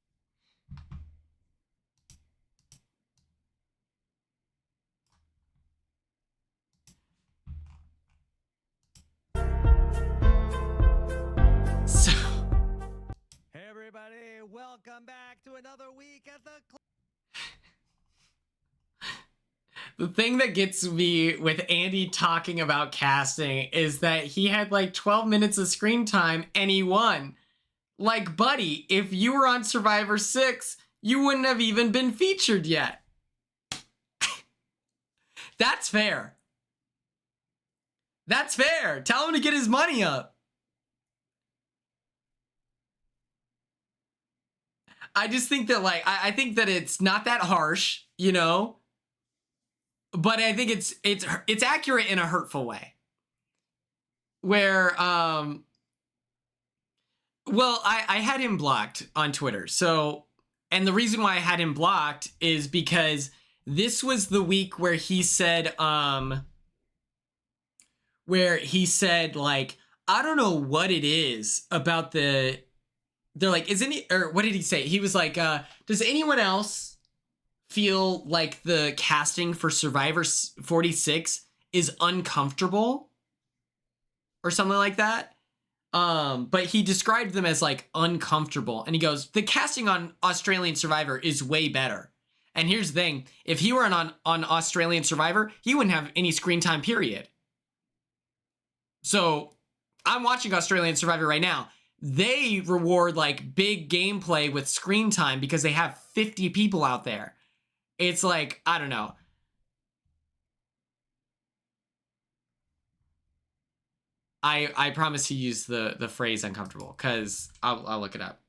So, Hey everybody, welcome back to another week at the... the thing that gets me with Andy talking about casting is that he had like 12 minutes of screen time and he won. Like, buddy, if you were on Survivor 6, you wouldn't have even been featured yet. That's fair. That's fair. Tell him to get his money up. I just think that, like, I think that it's not that harsh, you know? But I think it's accurate in a hurtful way. Where, well, I had him blocked on Twitter. So, and the reason why I had him blocked is because this was the week where he said, like, I don't know what it is about they're like, isn't he, or what did he say? He was like, does anyone else feel like the casting for Survivor 46 is uncomfortable? Or something like that. But he described them as like uncomfortable. And he goes, the casting on Australian Survivor is way better. And here's the thing, if he were on Australian Survivor, he wouldn't have any screen time, period. So I'm watching Australian Survivor right now. They reward like big gameplay with screen time because they have 50 people out there. It's like, I don't know. I promise to use the phrase uncomfortable because I'll look it up.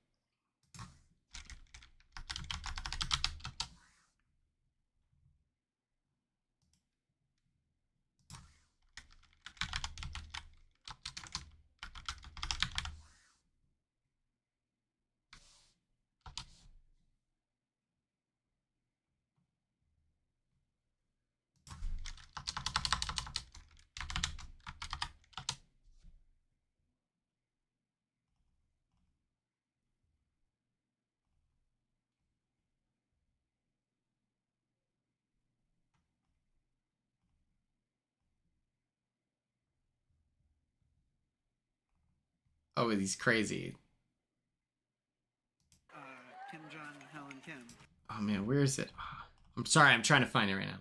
Oh, he's crazy. Kim Jong, Helen Kim. Oh man, where is it? I'm sorry, I'm trying to find it right now.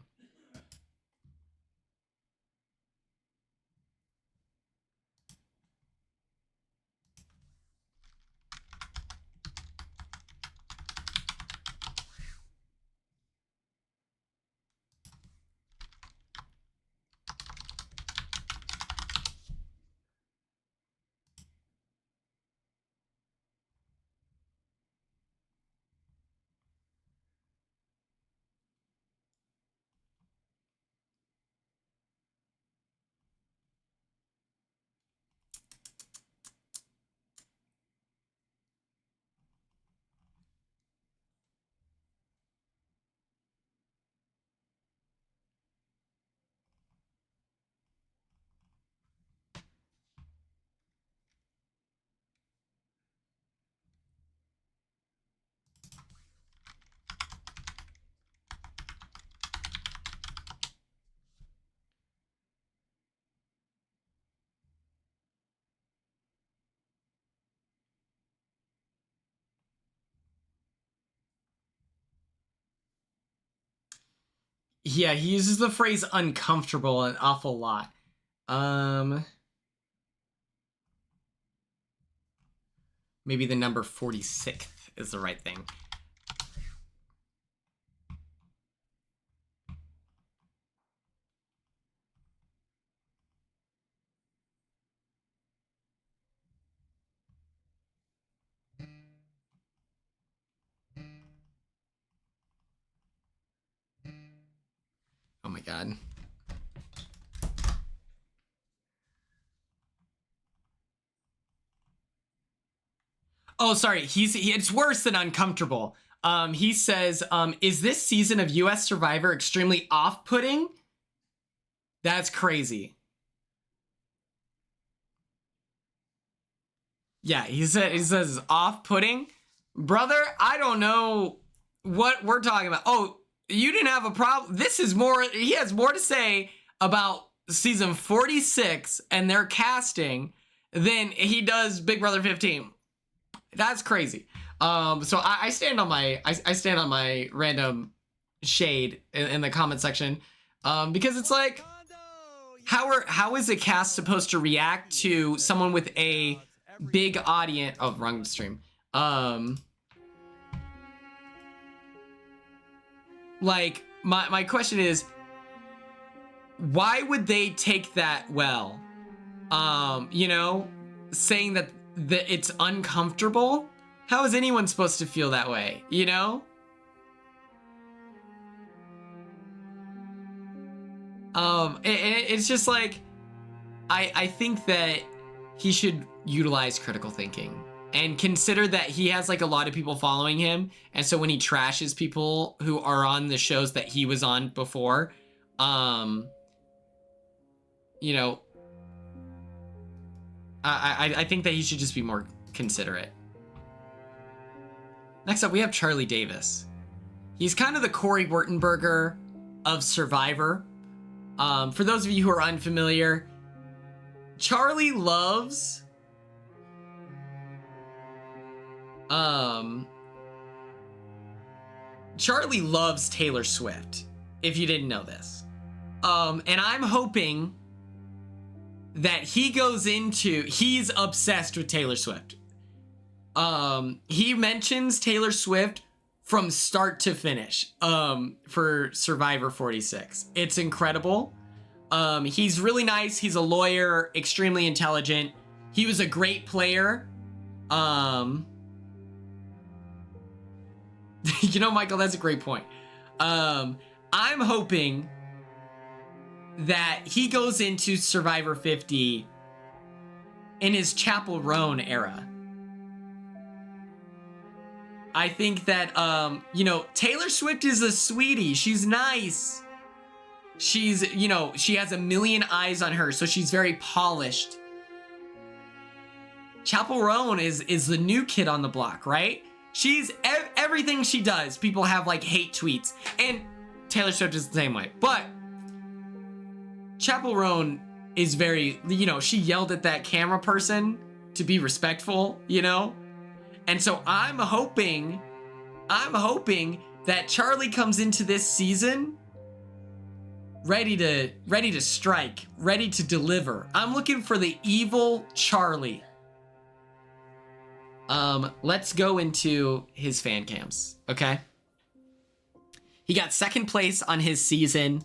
Yeah, he uses the phrase uncomfortable an awful lot. Maybe the number 46th is the right thing. God. Oh, sorry. It's worse than uncomfortable. He says, is this season of US Survivor extremely off-putting? That's crazy. Yeah, he says off-putting. Brother, I don't know what we're talking about. Oh, you didn't have a problem. This is more, he has more to say about season 46 and their casting than he does Big Brother 15. That's crazy. So I stand on my random shade in the comment section, because it's like, how is a cast supposed to react to someone with a big audience? Oh, wrong stream. Like my question is, why would they take that well? You know, saying that it's uncomfortable. How is anyone supposed to feel that way? You know? It's just like, I think that he should utilize critical thinking and consider that he has like a lot of people following him. And so when he trashes people who are on the shows that he was on before, you know, I think that he should just be more considerate. Next up, we have Charlie Davis. He's kind of the Corey Wurtenberger of Survivor. For those of you who are unfamiliar, Charlie loves Taylor Swift, if you didn't know this. And I'm hoping that he's obsessed with Taylor Swift. He mentions Taylor Swift from start to finish, for Survivor 46. It's incredible. He's really nice. He's a lawyer, extremely intelligent. He was a great player. You know, Michael, that's a great point. I'm hoping that he goes into Survivor 50 in his Chapel Roan era. I think that, you know, Taylor Swift is a sweetie. She's nice. She's, you know, she has a million eyes on her, so she's very polished. Chapel Roan is the new kid on the block, right? She's everything she does. People have like hate tweets, and Taylor Swift is the same way. But Chapel Roan is very, you know, she yelled at that camera person to be respectful, you know? And so I'm hoping that Charlie comes into this season ready to strike, ready to deliver. I'm looking for the evil Charlie. Let's go into his fan cams, okay? He got second place on his season.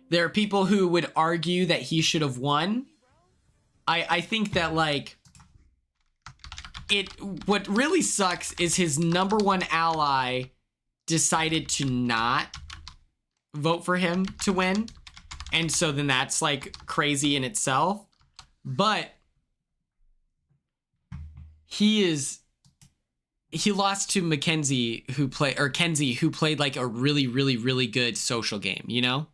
There are people who would argue that he should have won. I think that, like, what really sucks is his number one ally decided to not vote for him to win. And so then that's like crazy in itself. But he lost to Kenzie, who played like a really, really, really good social game, you know?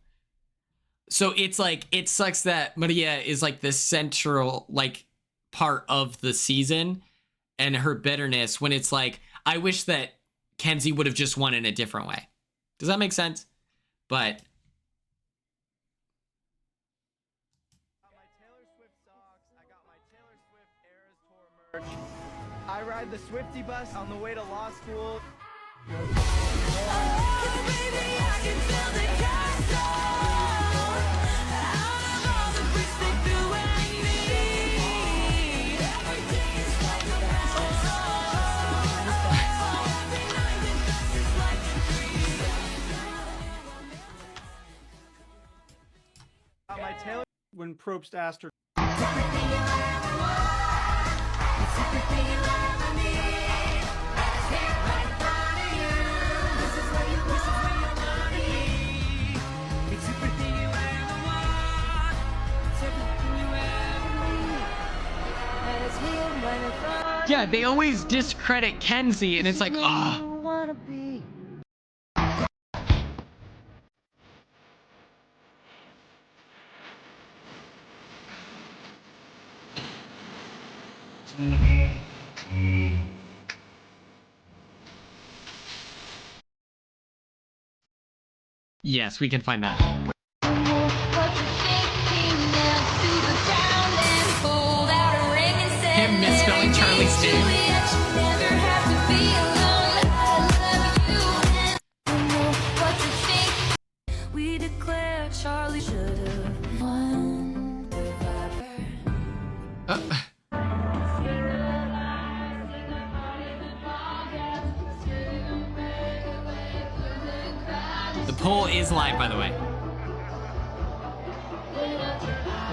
So it's like, it sucks that Maria is like the central like part of the season and her bitterness, when it's like, I wish that Kenzie would have just won in a different way. Does that make sense? But I ride the Swifty bus on the way to law school. My Taylor, when Probst asked her. Yeah, they always discredit Kenzie, and it's like, ah. Yes, we can find that. Him misspelling Charlie's name. We declare Charlie should have won. The poll is live, by the way.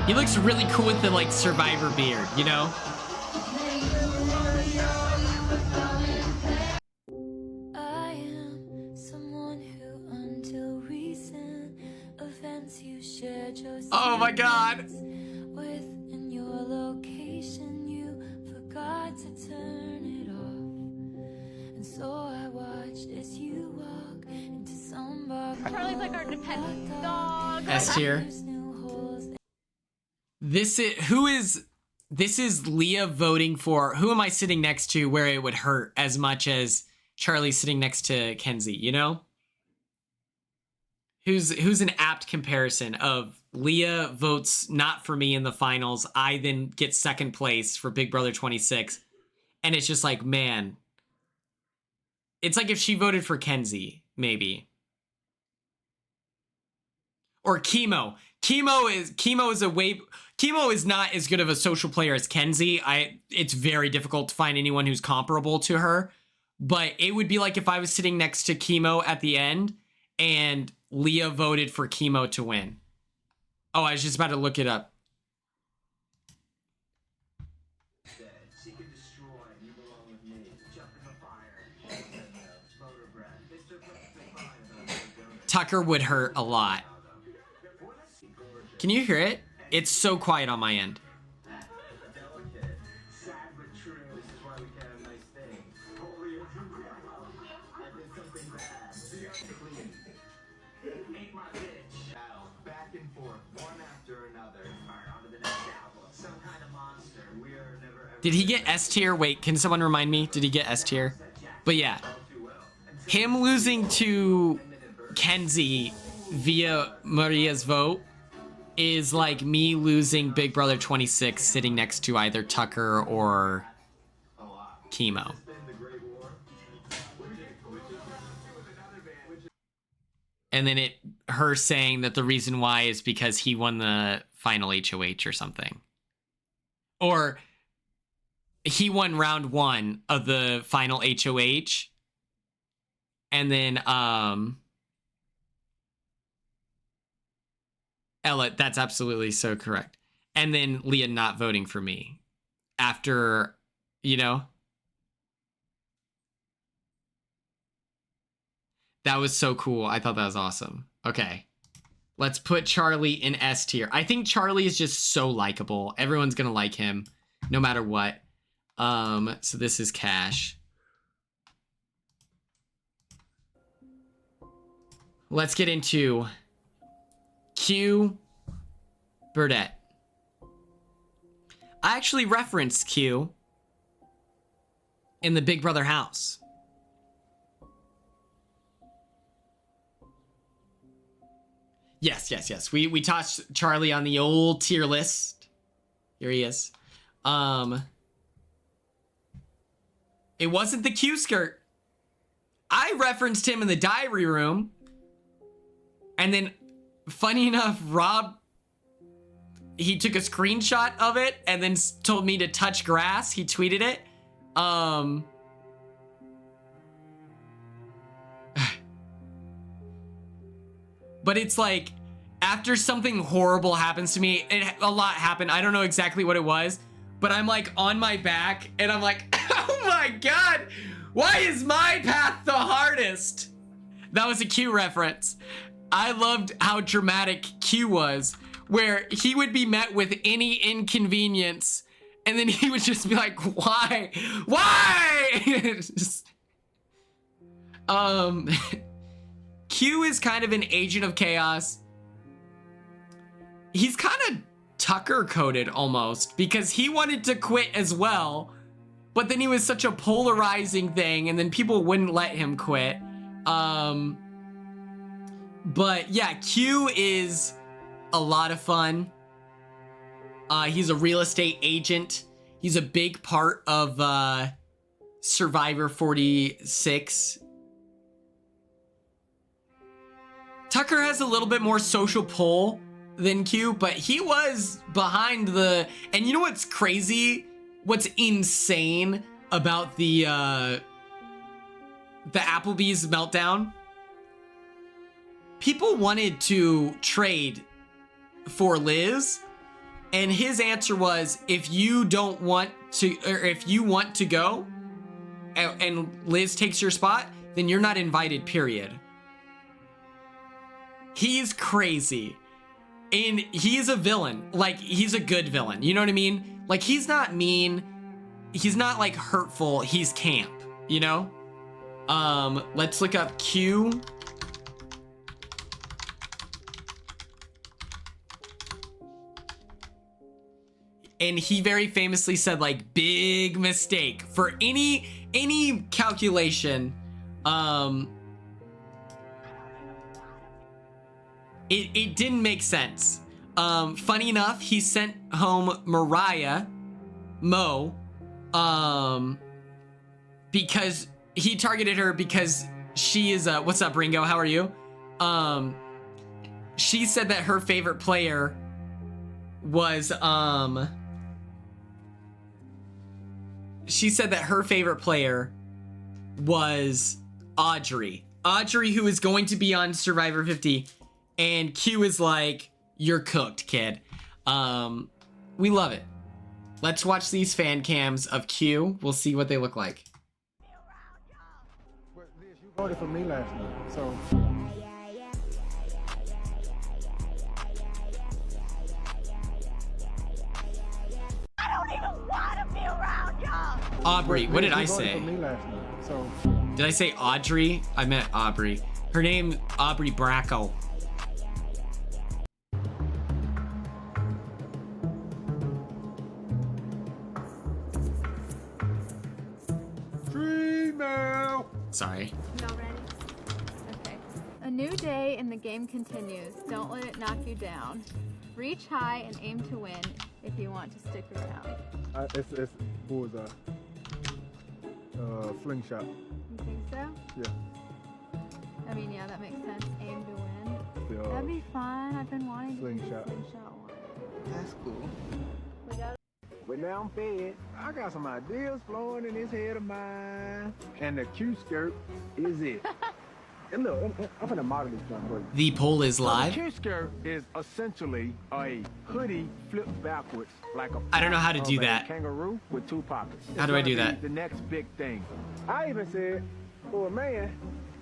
He looks really cool with the like Survivor beard, you know? I am someone who until recent events you shared your Oh my God. within your location you forgot to turn it off. And so I watched as you walk into some bar. Charlie's like our dependent dog. S tier. This is Leah voting for who am I sitting next to where it would hurt as much as Charlie sitting next to Kenzie, you know? Who's an apt comparison of Leah votes not for me in the finals, I then get second place for Big Brother 26, and it's just like, man, it's like if she voted for Kenzie, maybe. Or Chemo. Chemo is not as good of a social player as Kenzie. It's very difficult to find anyone who's comparable to her. But it would be like if I was sitting next to Chemo at the end and Leah voted for Chemo to win. Oh, I was just about to look it up. Tucker would hurt a lot. Can you hear it? It's so quiet on my end. Did he get S tier? Wait, can someone remind me? Did he get S tier? But yeah, him losing to Kenzie via Maria's vote is like me losing Big Brother 26 sitting next to either Tucker or Chemo. And then her saying that the reason why is because he won the final HOH or something. Or he won round 1 of the final HOH. And then, Ella, that's absolutely so correct. And then Leah not voting for me after, you know. That was so cool. I thought that was awesome. Okay. Let's put Charlie in S tier. I think Charlie is just so likable. Everyone's going to like him no matter what. So this is Cash. Let's get into Q, Burdette. I actually referenced Q in the Big Brother house. Yes. We tossed Charlie on the old tier list. Here he is. It wasn't the Q skirt. I referenced him in the diary room. And then, funny enough, Rob, he took a screenshot of it and then told me to touch grass. He tweeted it. But it's like, after something horrible happens to me, a lot happened. I don't know exactly what it was, but I'm like on my back and I'm like, oh my God, why is my path the hardest? That was a Q reference. I loved how dramatic Q was, where he would be met with any inconvenience And then he would just be like, why? Just, Q is kind of an agent of chaos. He's kind of Tucker coded almost, because he wanted to quit as well, but then he was such a polarizing thing, and then people wouldn't let him quit. But yeah, Q is a lot of fun. He's a real estate agent. He's a big part of Survivor 46. Tucker has a little bit more social pull than Q, but he was behind the... And you know what's crazy? What's insane about the Applebee's meltdown? People wanted to trade for Liz, and his answer was, if you don't want to, or if you want to go and Liz takes your spot, then you're not invited, period. He's crazy. And he's a villain. Like, he's a good villain. You know what I mean? Like, he's not mean. He's not, like, hurtful. He's camp, you know? Let's look up Q. And he very famously said, like, big mistake for any calculation. It didn't make sense. Funny enough, he sent home Mo, because he targeted her because she is what's up, Ringo? How are you? She said that her favorite player was Audrey. Audrey, who is going to be on Survivor 50. And Q is like, you're cooked, kid. We love it. Let's watch these fan cams of Q. We'll see what they look like. You voted for me last night, so... I don't even want to be around y'all. Aubrey, what did I say? For me last night, so... Did I say Audrey? I meant Aubrey. Her name, Aubrey Bracco. Sorry. Y'all ready? Okay. A new day and the game continues. Don't let it knock you down. Reach high and aim to win if you want to stick around. It's bullseye. Fling shot. You think so? Yeah. I mean, yeah, that makes sense. Aim to win. The, That'd be fun. I've been wanting to do slingshot. the slingshot one. That's cool. We got But now I'm fed. I got some ideas flowing in this head of mine. And the Q skirt is it. And look, I'm gonna model this one for you. The poll is live. The Q skirt is essentially a hoodie flipped backwards like a... I don't know how to do that. Kangaroo with two pockets. How do I do that? The next big thing. I even said, for a man,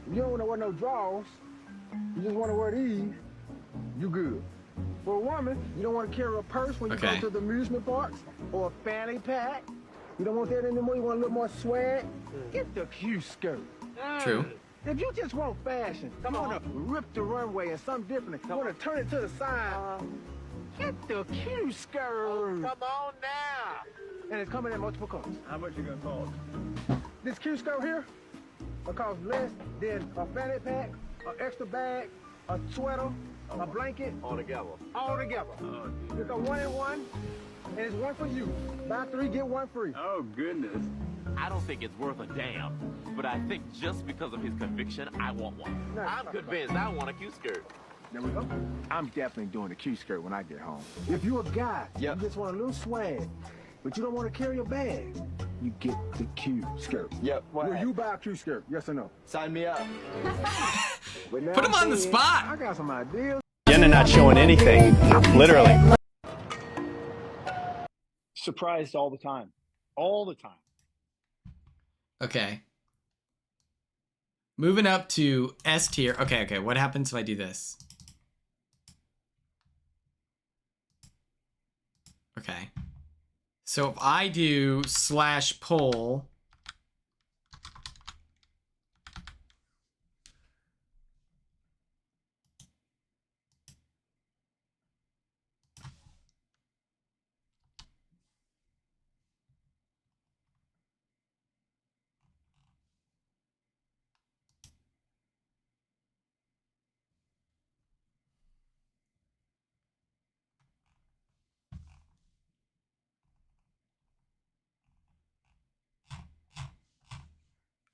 if you don't want to wear no drawers, you just want to wear these, you good. For a woman, you don't want to carry a purse when you go to the amusement parks or a fanny pack. You don't want that anymore. You want a little more swag. Get the Q skirt. True. If you just want fashion, you want to rip the runway and something different, you want to turn it to the side, get the Q skirt. Come on now. And it's coming in multiple colors. How much you gonna cost? This Q skirt here will cost less than a fanny pack, an extra bag, a sweater, a blanket. All together. All together. It's a 1-in-1, and it's one for you. Buy 3, get 1 free. Oh, goodness. I don't think it's worth a damn, but I think just because of his conviction, I want one. I'm convinced I want a Q skirt. There we go. I'm definitely doing the Q skirt when I get home. If you're a guy, you just want a little swag, but you don't want to carry a bag, you get the Q skirt. Yep. Will you buy a Q skirt? Yes or no? Sign me up. Put him on the spot. I got some ideas. Jenna not showing anything, literally. Surprised all the time. All the time. Okay. Moving up to S tier. Okay. What happens if I do this? Okay. So if I do /poll.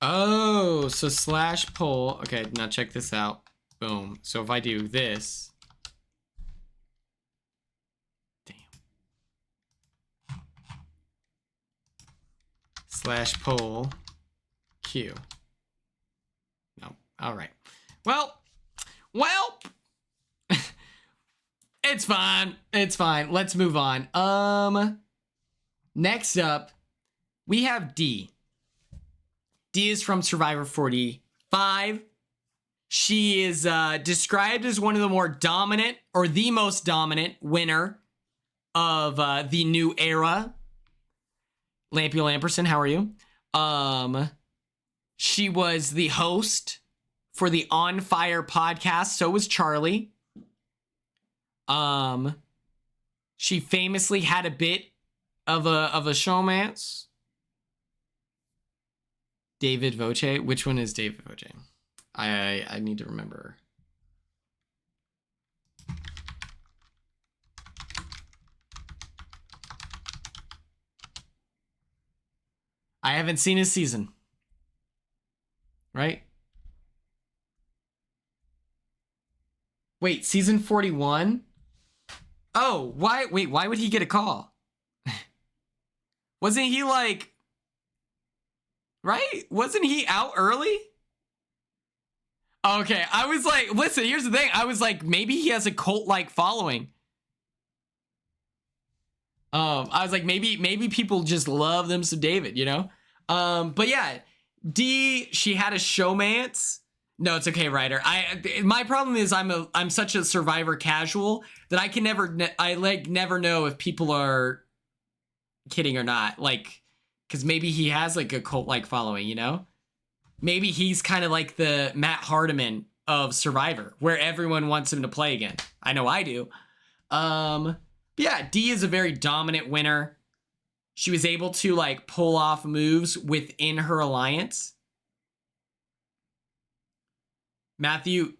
Oh, so /poll. Okay, now check this out. Boom. So if I do this. Damn. /poll Q. No. All right. Well. It's fine. It's fine. Let's move on. Next up, we have D. D is from Survivor 45. She is described as one of the more dominant, or the most dominant winner of the new era. Lampy Lamperson, how are you? She was the host for the On Fire podcast. So was Charlie. She famously had a bit of a showmance. David Voce. Which one is David Voce? I need to remember. I haven't seen his season. Right? Wait, season 41? Oh, why? Wait, why would he get a call? Wasn't he like... Right? Wasn't he out early? Okay, I was like, listen, here's the thing. I was like, maybe he has a cult-like following. I was like, maybe people just love them some David, you know? But yeah, D, she had a showmance. No, it's okay, Ryder. My problem is I'm such a Survivor casual that I can never know if people are kidding or not. Like, because maybe he has like a cult-like following, you know? Maybe he's kind of like the Matt Hardiman of Survivor, where everyone wants him to play again. I know I do. Yeah, D is a very dominant winner. She was able to like pull off moves within her alliance. Matthew,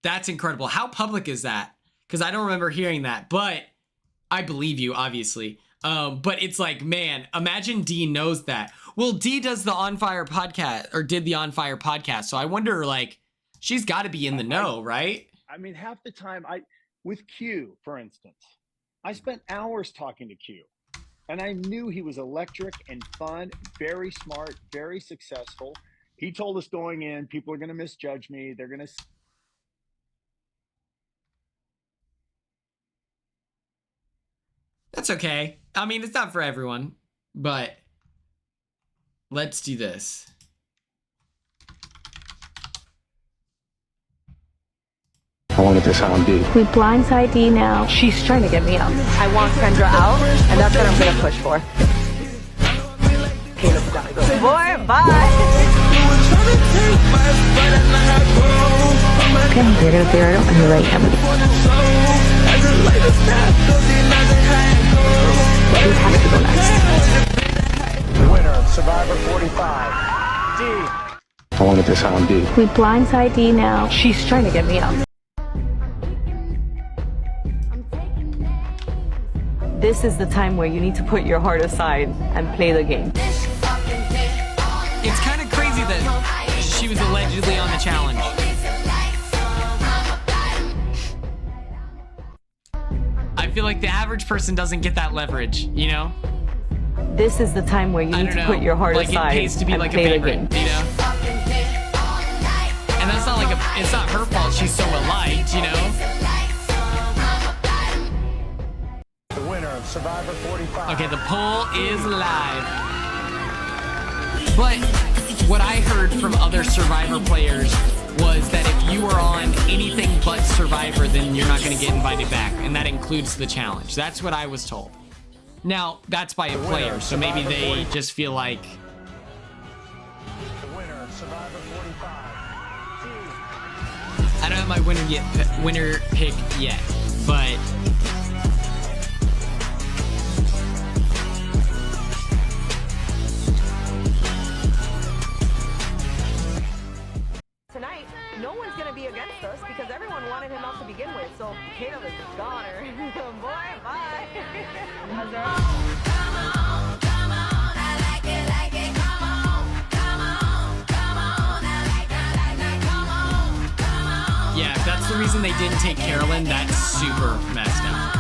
that's incredible. How public is that? Because I don't remember hearing that, but I believe you, obviously. But it's like, man, imagine D knows that. Well, D does the On Fire podcast, or did the On Fire podcast. So I wonder, like, she's got to be in the know, right? I mean, half the time, with Q, for instance, I spent hours talking to Q, and I knew he was electric and fun, very smart, very successful. He told us going in, people are going to misjudge me. They're going to... That's okay. I mean, it's not for everyone, but let's do this. I want to disarm D. We blindside D now. She's trying to get me out. I want Kendra out, and that's what I'm going to push for. Caleb's got to go. Boy, bye. Okay, you're going to figure it out when you're ready, Emily. Who has to go next? The winner of Survivor 45, D. I want to disarm D. We blindside D now. She's trying to get me out. This is the time where you need to put your heart aside and play the game. It's kind of crazy that she was allegedly on the challenge. I feel like the average person doesn't get that leverage, you know? This is the time where you need to put your heart aside it pays to be and like a play the favorite, game. you know? And that's not like it's not her fault she's so well-liked, you know? The winner of Survivor 45. Okay, the poll is live. But what I heard from other Survivor players was that if you are on anything but Survivor, then you're not going to get invited back. And that includes the challenge. That's what I was told. Now, that's by a player, so maybe they just feel like... The winner of Survivor 45. I don't have my winner pick yet, but... Tonight, no one's gonna be against us because everyone wanted him out to begin with, so Caleb is a goner. Boy, bye. Yeah, if that's the reason they didn't take Carolyn, that's super messed up.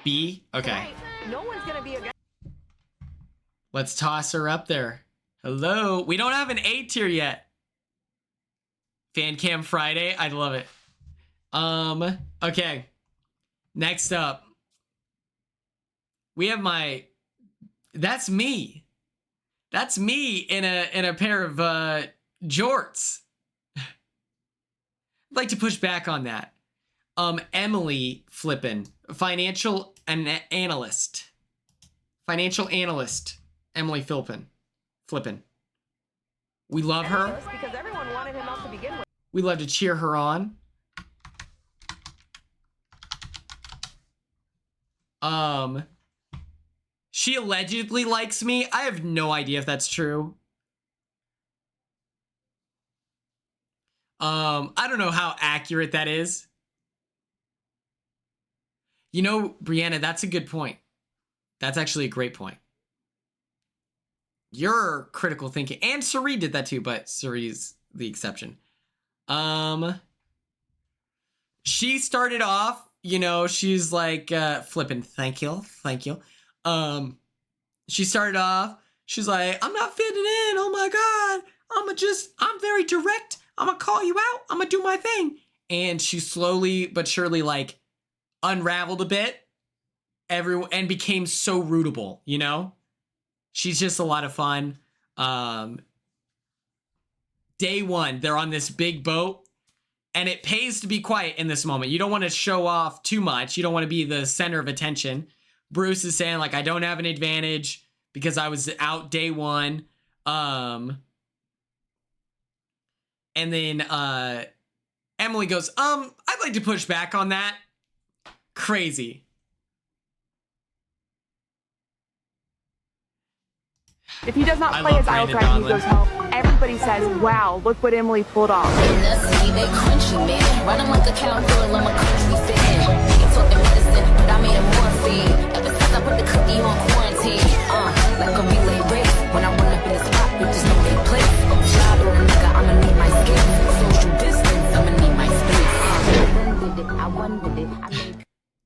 B? Okay. Tonight, no one's gonna be against. Let's toss her up there. Hello. We don't have an A tier yet. Fan Cam Friday. I love it. Okay. Next up. We have my... That's me. That's me in a pair of jorts. I'd like to push back on that. Emily Flippin, financial analyst. Financial analyst. Emily Flippin. We love her. Because everyone wanted him out to begin with. We love to cheer her on. She allegedly likes me. I have no idea if that's true. I don't know how accurate that is. You know, Brianna, that's a good point. That's actually a great point. You're critical thinking. And Suri did that too, but Suri's the exception. She started off, you know, she's like, Flippin', thank you. She started off, she's like, I'm not fitting in, oh my God. I'm very direct. I'm gonna call you out. I'm gonna do my thing. And she slowly but surely like unraveled a bit and became so rootable, you know? She's just a lot of fun. Day one, they're on this big boat, and it pays to be quiet in this moment. You don't want to show off too much. You don't want to be the center of attention. Bruce is saying, like, I don't have an advantage because I was out day one. And then Emily goes, I'd like to push back on that. Crazy. If he does not play his idol track and he goes home, everybody says, wow, look what Emily pulled off.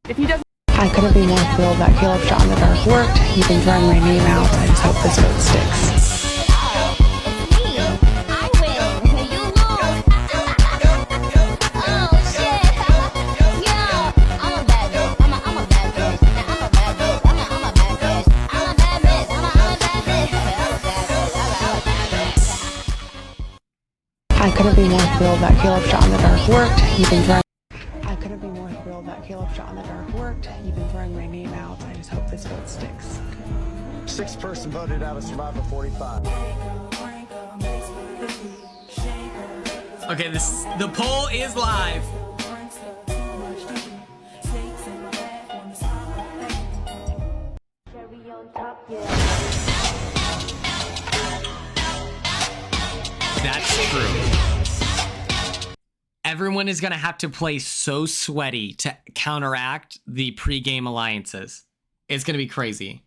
If he doesn't, I couldn't be more thrilled that Caleb Shot in the Dark worked. You've been throwing my name out. I just hope this vote sticks. I couldn't be more thrilled that Caleb Shot in the Dark worked. You've been throwing. I couldn't be more thrilled that Caleb Shot in the Dark worked. You've been throwing my name out. I just hope this vote sticks. 6th person voted out of Survivor 45. Okay, the poll is live. That's true. Everyone is going to have to play so sweaty to counteract the pre-game alliances. It's going to be crazy.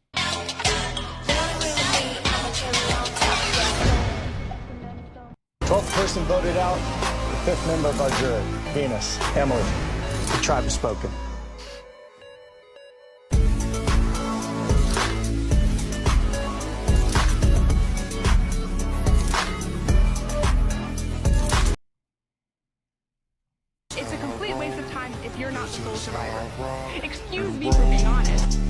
12th person voted out. The 5th member of our jury, Venus, Emily. The tribe has spoken. it's a complete waste of time if you're not the sole survivor. Excuse me for being honest.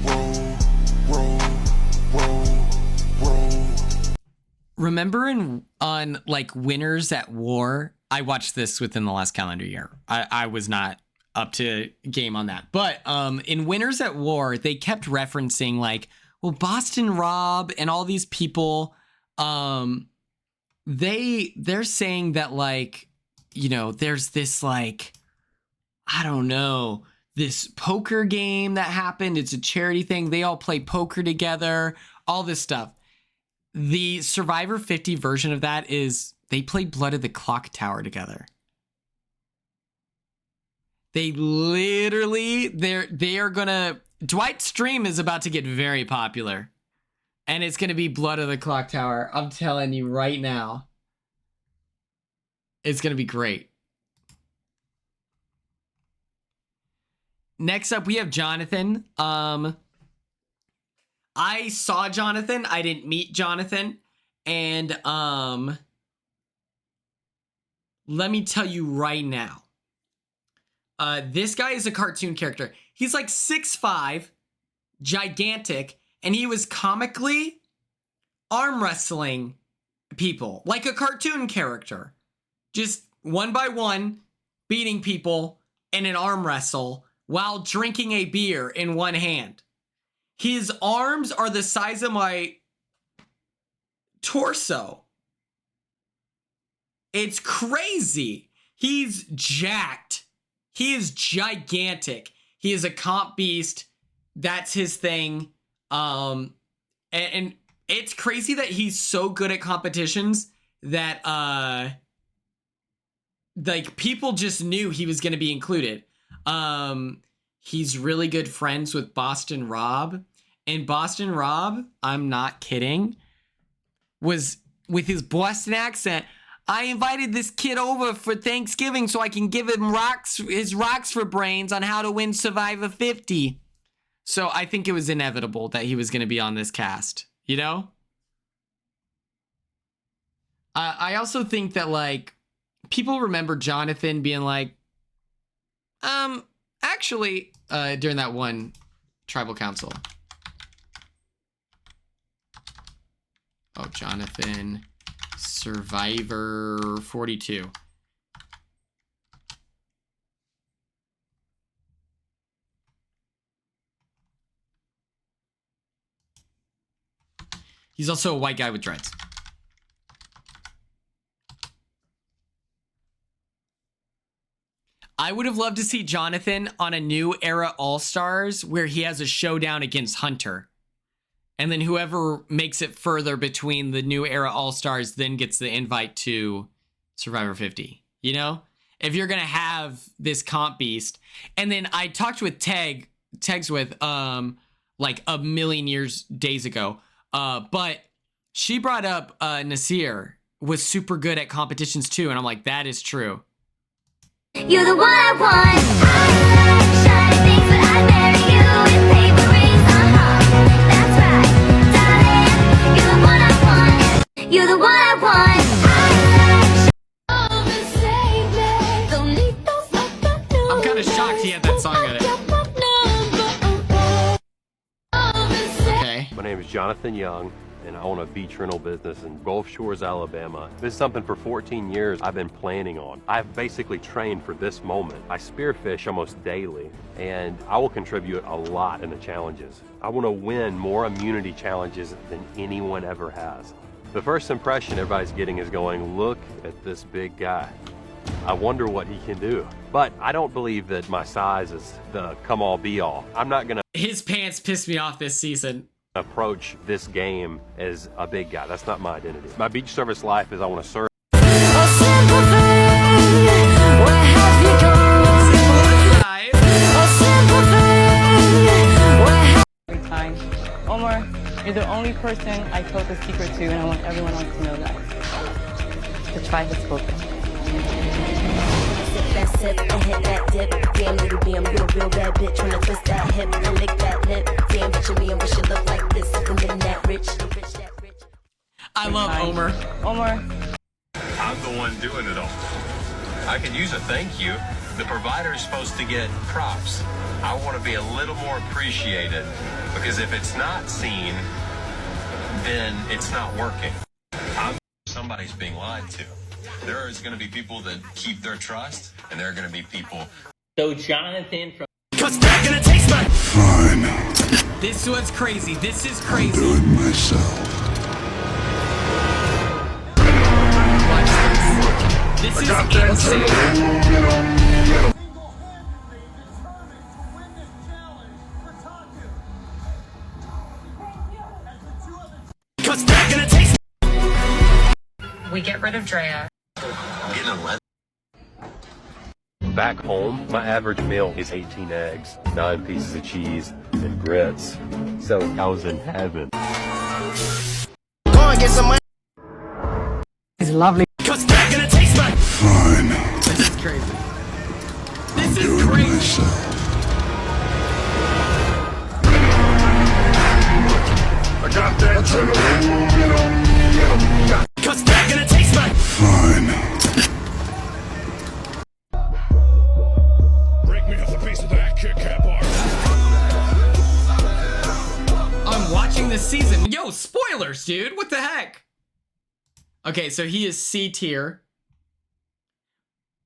Remember on like Winners at War I watched this within the last calendar year. I was not up to game on that. But in Winners at War, they kept referencing like, well, Boston Rob and all these people, they're saying that like, you know, there's this like, I don't know, this poker game that happened. It's a charity thing. They all play poker together, all this stuff. The Survivor 50 version of that is they play Blood of the Clock Tower together. They literally, they are gonna, Dwight's stream is about to get very popular. And it's gonna be Blood of the Clock Tower. I'm telling you right now. It's gonna be great. Next up, we have Jonathan. I saw Jonathan. I didn't meet Jonathan. And let me tell you right now. This guy is a cartoon character. He's like 6'5", gigantic, and he was comically arm wrestling people like a cartoon character. Just one by one, beating people in an arm wrestle while drinking a beer in one hand. His arms are the size of my torso. It's crazy. He's jacked. He is gigantic. He is a comp beast. That's his thing. And it's crazy that he's so good at competitions that like people just knew he was going to be included. He's really good friends with Boston Rob, and Boston Rob, I'm not kidding, was with his Boston accent. I invited this kid over for Thanksgiving so I can give him his rocks for brains on how to win Survivor 50. So I think it was inevitable that he was going to be on this cast, you know? I also think that like people remember Jonathan being like, actually, during that one tribal council. Oh, Jonathan, Survivor 42. He's also a white guy with dreads. I would have loved to see Jonathan on a New Era All-Stars where he has a showdown against Hunter. And then whoever makes it further between the New Era All-Stars then gets the invite to Survivor 50. You know? If you're going to have this comp beast. And then I talked with Tegs with like a million days ago. But she brought up Nasir was super good at competitions too. And I'm like, that is true. You're the one I want. I like shiny things, but I'd marry you with paper rings. That's right, darling. You're the one I want. You're the one I want. I'm kind of shocked he had that song in it. Okay. My name is Jonathan Young, and I own a beach rental business in Gulf Shores, Alabama. This is something for 14 years I've been planning on. I've basically trained for this moment. I spearfish almost daily, and I will contribute a lot in the challenges. I want to win more immunity challenges than anyone ever has. The first impression everybody's getting is going, look at this big guy. I wonder what he can do. But I don't believe that my size is the come-all be-all. I'm not gonna... His pants pissed me off this season. Approach this game as a big guy. That's not my identity. My beach service life is I want to serve. Every time. Omar, you're the only person I told the secret to, and I want everyone else to know that. The tribe has spoken. That sip and hit that dip. Damn little BM, you a real bad bitch. Wanna twist that hip and lick that lip. Damn bitch, and BM, we should look like this. And then that rich, that rich. I love Omar. Omar. I'm the one doing it all. I could use a thank you. The provider is supposed to get props. I want to be a little more appreciated because if it's not seen, then it's not working. Somebody's being lied to. There is going to be people that keep their trust, and there are going to be people. So Jonathan from. Fine. This was crazy. This is crazy. Do it myself. Watch this. This is insane. We get rid of Drea. Getting a lead. Back home, my average meal is 18 eggs, 9 pieces of cheese, and grits. So I was in heaven. Go and get some money. It's lovely. Fine. This is crazy. This Do is it crazy. myself. I got that Fine. Break me up a piece of that Kit Kat bar. I'm watching this season. Yo, spoilers, dude. What the heck? Okay, so he is C tier.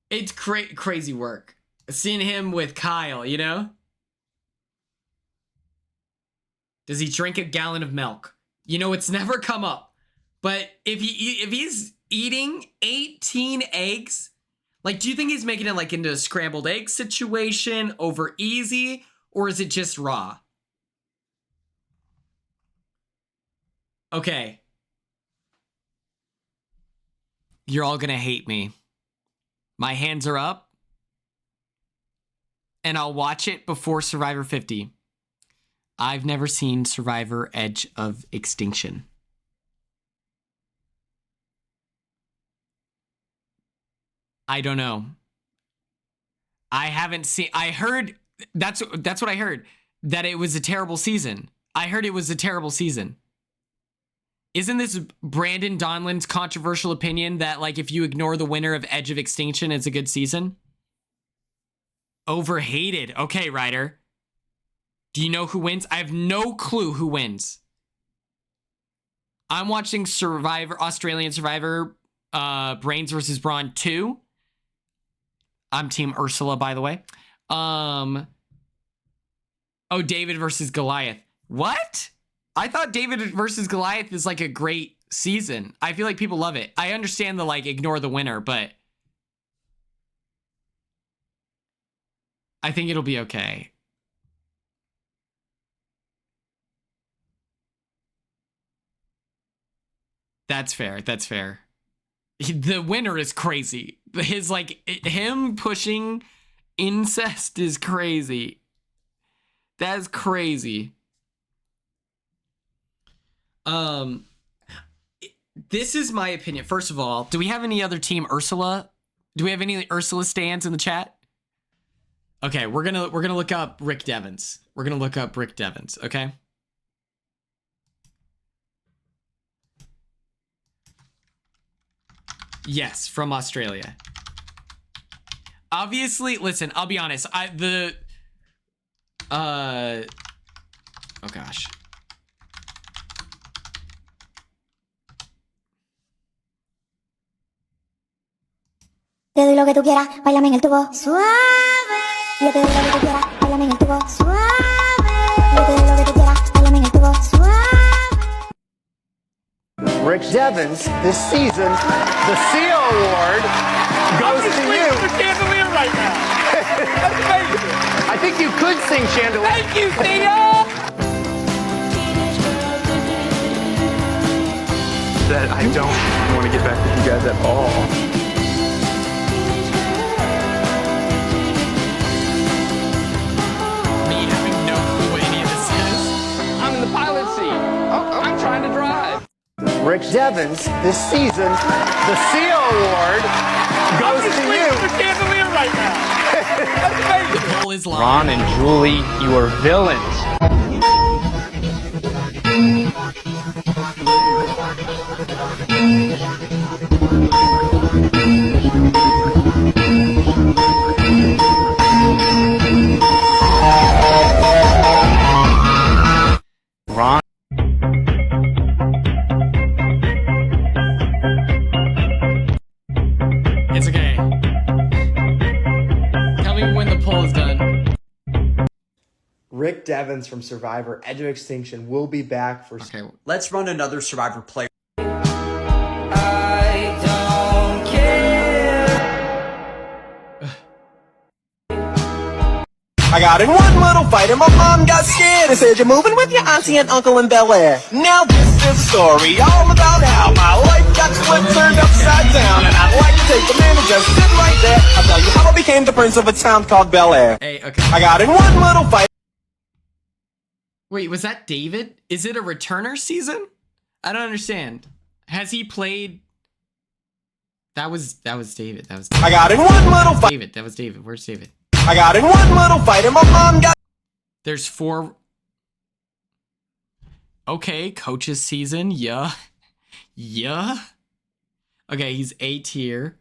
It's crazy work. Seeing him with Kyle, you know? Does he drink a gallon of milk? You know, it's never come up. But if he's eating 18 eggs, like, do you think he's making it like into a scrambled egg situation over easy, or is it just raw? Okay. You're all gonna hate me. My hands are up. And I'll watch it before Survivor 50. I've never seen Survivor Edge of Extinction. I don't know. I haven't seen. I heard that's what I heard, that it was a terrible season. I heard it was a terrible season. Isn't this Brandon Donlan's controversial opinion that, like, if you ignore the winner of Edge of Extinction, it's a good season? Overhated. Okay, Ryder. Do you know who wins? I have no clue who wins. I'm watching Australian Survivor, Brains versus Brawn 2. I'm Team Ursula, by the way. Oh, David versus Goliath. What? I thought David versus Goliath is like a great season. I feel like people love it. I understand the, like, ignore the winner, but I think it'll be okay. That's fair. That's fair. The winner is crazy. His, like, him pushing incest is crazy. That's crazy. This is my opinion. First of all, do we have any other Team Ursula? Do we have any Ursula stands in the chat? Okay, we're gonna look up Rick Devens. We're gonna look up Rick Devens, okay? Yes, from Australia. Obviously, listen, I'll be honest. Oh gosh. Te doy lo que tú quieras, bailame en el tubo suave. Yo te doy lo que tú quieras, bailame en el tubo suave. Yo te doy lo que tú quieras, bailame en el tubo suave. Rick Devens, this season, the CO award goes to you. I'm Chandelier right now. That's amazing. I think you could sing Chandelier. Thank you, Theo. That I don't want to get back with you guys at all. Me having no clue what any of this is. I'm in the pilot seat. I'm trying to drive. Rick Devens, this season, the CO award goes to you. I'm Chandelier right now. That's amazing. The poll is live. Ron and Julie, you are villains. Ron. Rick Devens from Survivor Edge of Extinction will be back for... Okay. Let's run another Survivor player. I don't care. I got in one little fight and my mom got scared and said, you're moving with your auntie and uncle in Bel Air. Now this is a story all about how my life got flipped, turned upside down, and I'd like to take the minute just sit right there. I'll tell you how I became the prince of a town called Bel Air. Hey, okay. I got in one little fight. Wait, was that David? Is it a returner season? I don't understand. Has he played? That was David. That was David. I got in one little fight. David, that was David. Where's David? I got in one little fight and my mom got... There's 4. Okay, coaches season. Yeah. Yeah. Okay, he's A tier.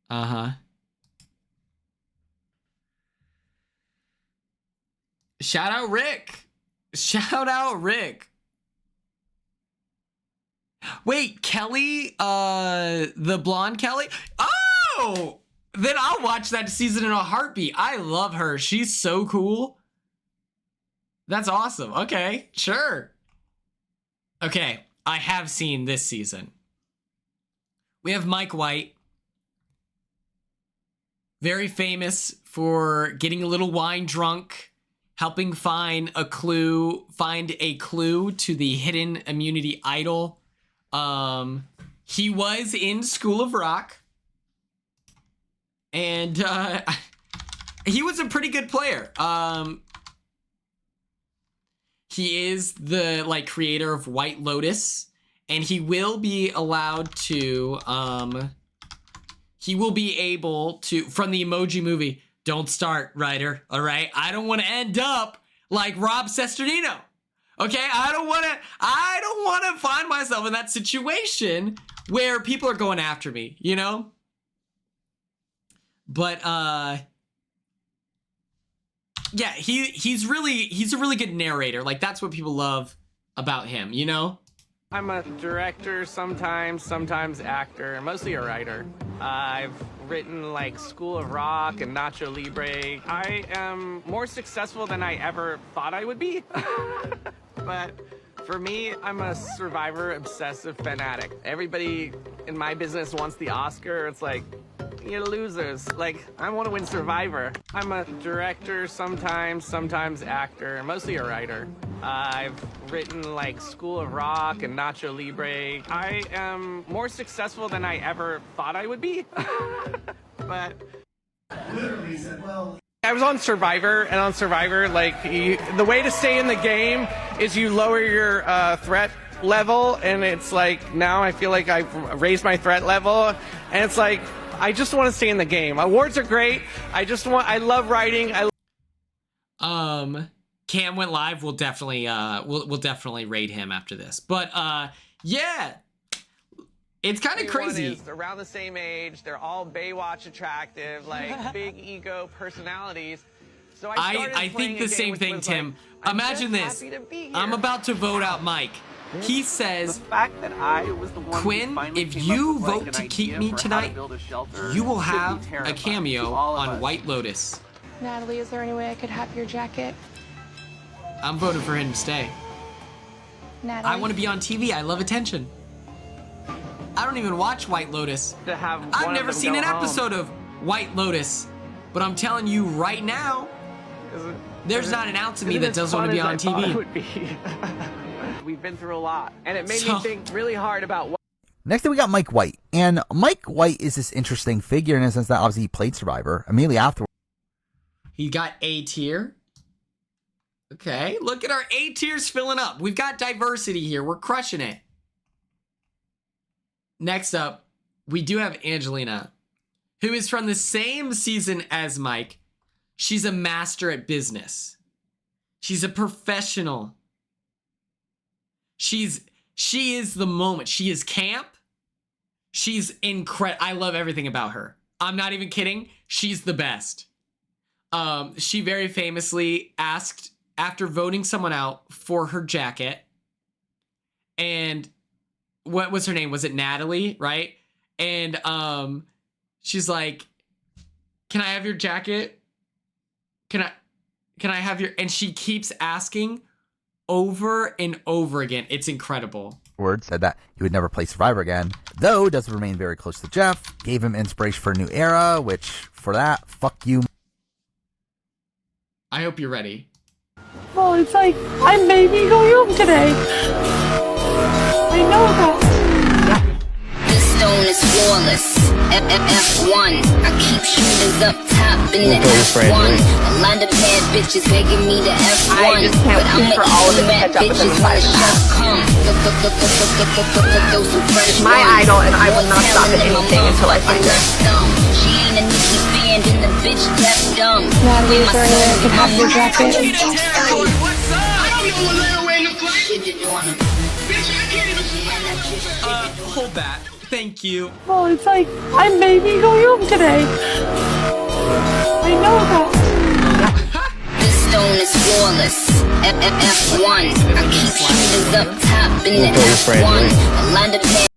Uh-huh. Shout out Rick. Shout out Rick. Wait, Kelly, the blonde Kelly? Oh! Then I'll watch that season in a heartbeat. I love her. She's so cool. That's awesome. Okay, sure. Okay, I have seen this season. We have Mike White. Very famous for getting a little wine drunk, helping find a clue to the hidden immunity idol. He was in School of Rock. And he was a pretty good player. He is the creator of White Lotus, and he will be allowed to he will be able to, from the Emoji Movie, don't start, writer, all right? I don't want to end up like Rob Sesternino. Okay? I don't want to find myself in that situation where people are going after me, you know? But yeah, he's a really good narrator. Like, that's what people love about him, you know? I'm a director, sometimes actor, mostly a writer. I've written like School of Rock and Nacho Libre. I am more successful than I ever thought I would be. But for me, I'm a Survivor obsessive fanatic. Everybody in my business wants the Oscar. It's like, you're losers. Like, I want to win Survivor. I'm a director, sometimes actor, mostly a writer. I've written like School of Rock and Nacho Libre. I am more successful than I ever thought I would be. But I was on Survivor, and on Survivor, like, the way to stay in the game is you lower your threat level, and it's like, now I feel like I've raised my threat level, and it's like, I just want to stay in the game. Awards are great. I love writing. Cam went live. We'll definitely we'll definitely raid him after this. But yeah, it's kind of crazy. Is around the same age. They're all Baywatch attractive, like big ego personalities. So I think the same thing, Tim. Like, imagine this. I'm about to vote out Mike. He says, the fact that I was the one Quinn, if you vote to keep me tonight, you will have a cameo on White Lotus. Natalie, is there any way I could have your jacket? I'm voting for him to stay. Natalie. I want to be on TV. I love attention. I don't even watch White Lotus. I've never seen an episode of White Lotus. But I'm telling you right now, there's not an ounce of me that doesn't want to be on TV. We've been through a lot, and it made me think really hard about what. Next thing we got Mike White. And Mike White is this interesting figure in the sense that obviously he played Survivor. Immediately afterwards, he got A tier. Okay, look at our A tiers filling up. We've got diversity here. We're crushing it. Next up, we do have Angelina, who is from the same season as Mike. She's a master at business. She's a professional. She is the moment. She is camp. She's incredible. I love everything about her. I'm not even kidding. She's the best. She very famously asked, after voting someone out, for her jacket. And what was her name? Was it Natalie, right? And she's like, can I have your jacket? Can I have your, and she keeps asking over and over again. It's incredible. Word said that he would never play Survivor again, though does remain very close to Jeff, gave him inspiration for a new era, which, for that, fuck you. I hope you're ready. Well, it's like, I may be going home today. I know that. This stone is flawless. F1. I keep shooters up top in the F1. A lot of bad bitches begging me to F1. I just can't wait for all of it to catch up within 5 minutes. My idol, and I will not stop at anything until I find her. She ain't a Nicki fan, and the bitch left dumb. Natalie, is there any way I can have your jacket? Hold that. Thank you. Well, it's like, I may be going home today. I know that. This stone is flawless. F1. I keep shooters up top in the F1. A lot of bad.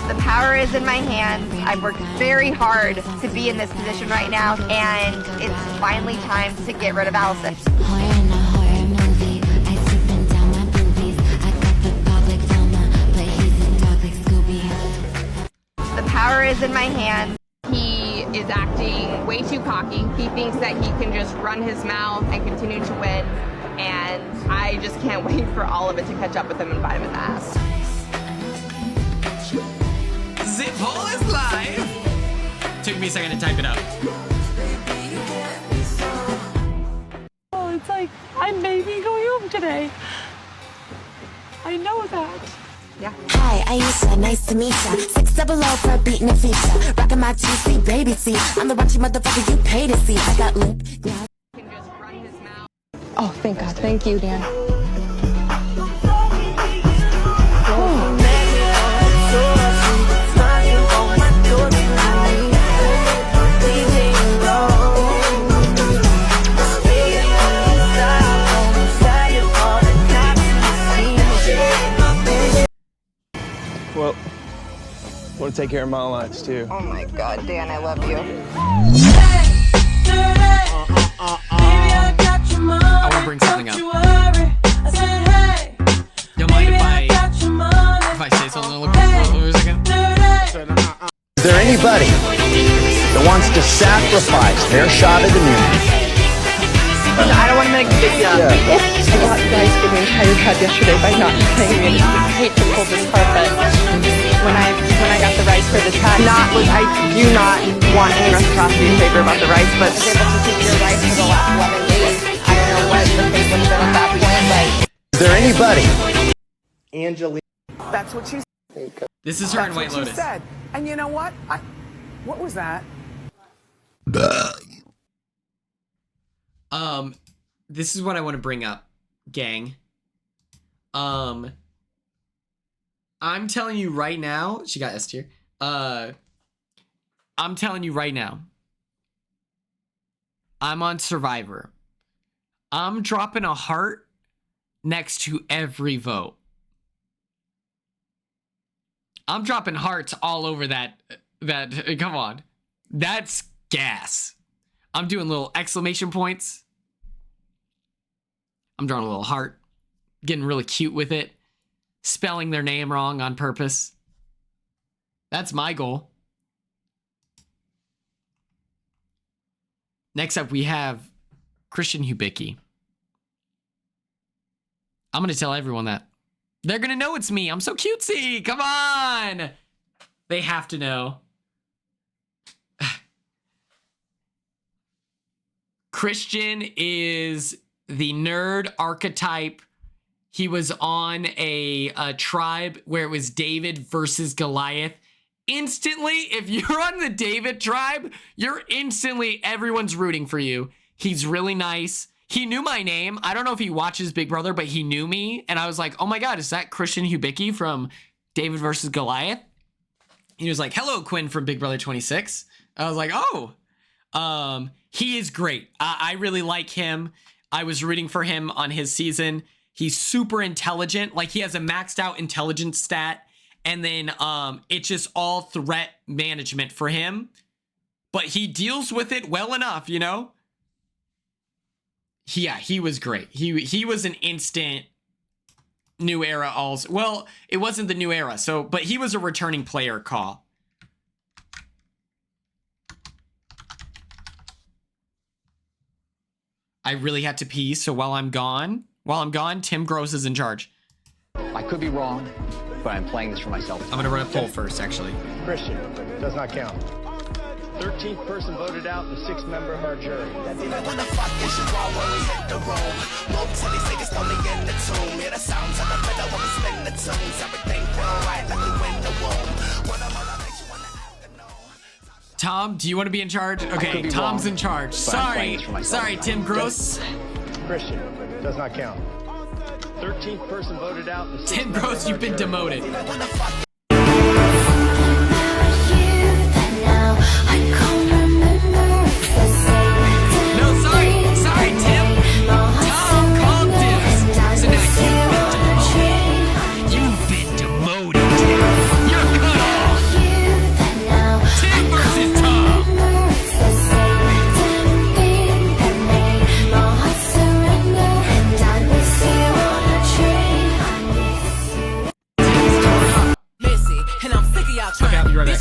The power is in my hands. I've worked very hard to be in this position right now, and it's finally time to get rid of Allison. The power is in my hands. He is acting way too cocky. He thinks that he can just run his mouth and continue to win. And I just can't wait for all of it to catch up with him and bite him in the ass. Zip hole is live. Took me a second to type it up. Well, it's like, I may be going home today. I know that. Yeah. Hi, Aisha, nice to meet ya. 600 for beating a feature. Rockin' my juicy baby tee. I'm the raunchy motherfucker you pay to see. I got lip gloss. Oh, thank God. Thank you, Dan. Well, want to take care of my lines too. Oh my God, Dan, I love you. I want to bring something up. You'll mind if I say something a second? Is there anybody that wants to sacrifice their shot at immunity? I don't want to make a big deal. I got you guys for the entire cut yesterday by not paying me. I hate to pull this card, but when I got the rights for the tag, I do not want any reciprocity in favor about the rights, but I was able to keep your rights for the last 11 days. I don't know what the thing would have been at that point, but Is there anybody? Angelina. That's what she said. This is her in White Lotus. She said. And you know what? What was that? This is what I want to bring up, gang. I'm telling you right now, she got S tier. I'm telling you right now, I'm on Survivor. I'm dropping a heart next to every vote. I'm dropping hearts all over that, come on. That's gas. I'm doing little exclamation points. I'm drawing a little heart. Getting really cute with it. Spelling their name wrong on purpose. That's my goal. Next up, we have Christian Hubicki. I'm going to tell everyone that. They're going to know it's me. I'm so cutesy. Come on. They have to know. Christian is the nerd archetype. He was on a tribe where it was David versus Goliath. Instantly, if you're on the David tribe, everyone's rooting for you. He's really nice. He knew my name. I don't know if he watches Big Brother, but he knew me. And I was like, oh my God, is that Christian Hubicki from David versus Goliath? He was like, hello, Quinn from Big Brother 26. I was like, oh, he is great. I really like him. I was rooting for him on his season. He's super intelligent. Like, he has a maxed out intelligence stat. And then it's just all threat management for him. But he deals with it well enough, you know? he was great. He was an instant new era alls. Well, it wasn't the new era, but he was a returning player call. I really had to pee, so while I'm gone, Tim Gross is in charge. I could be wrong, but I'm playing this for myself. I'm gonna run a poll first, actually. Christian, does not count. 13th person voted out, the 6th-member of our jury. When the fuck is you all when we hit the room? Won't tell these niggas only in the tomb. Yeah, the sounds of the middle when we spin the tunes. Everything feel right like we win the womb. When I'm on, I make you wanna afternoon. Tom, do you want to be in charge? Okay, Tom's in charge. Sorry, Tim Gross. Christian, does not count. 13th person voted out, the 6th Tim Gross, you've been demoted. No, sorry, Tim. Tom called dibs. So now you've been demoted, Tim. You're cut off. Tim versus Tom. Okay, I'll be right back.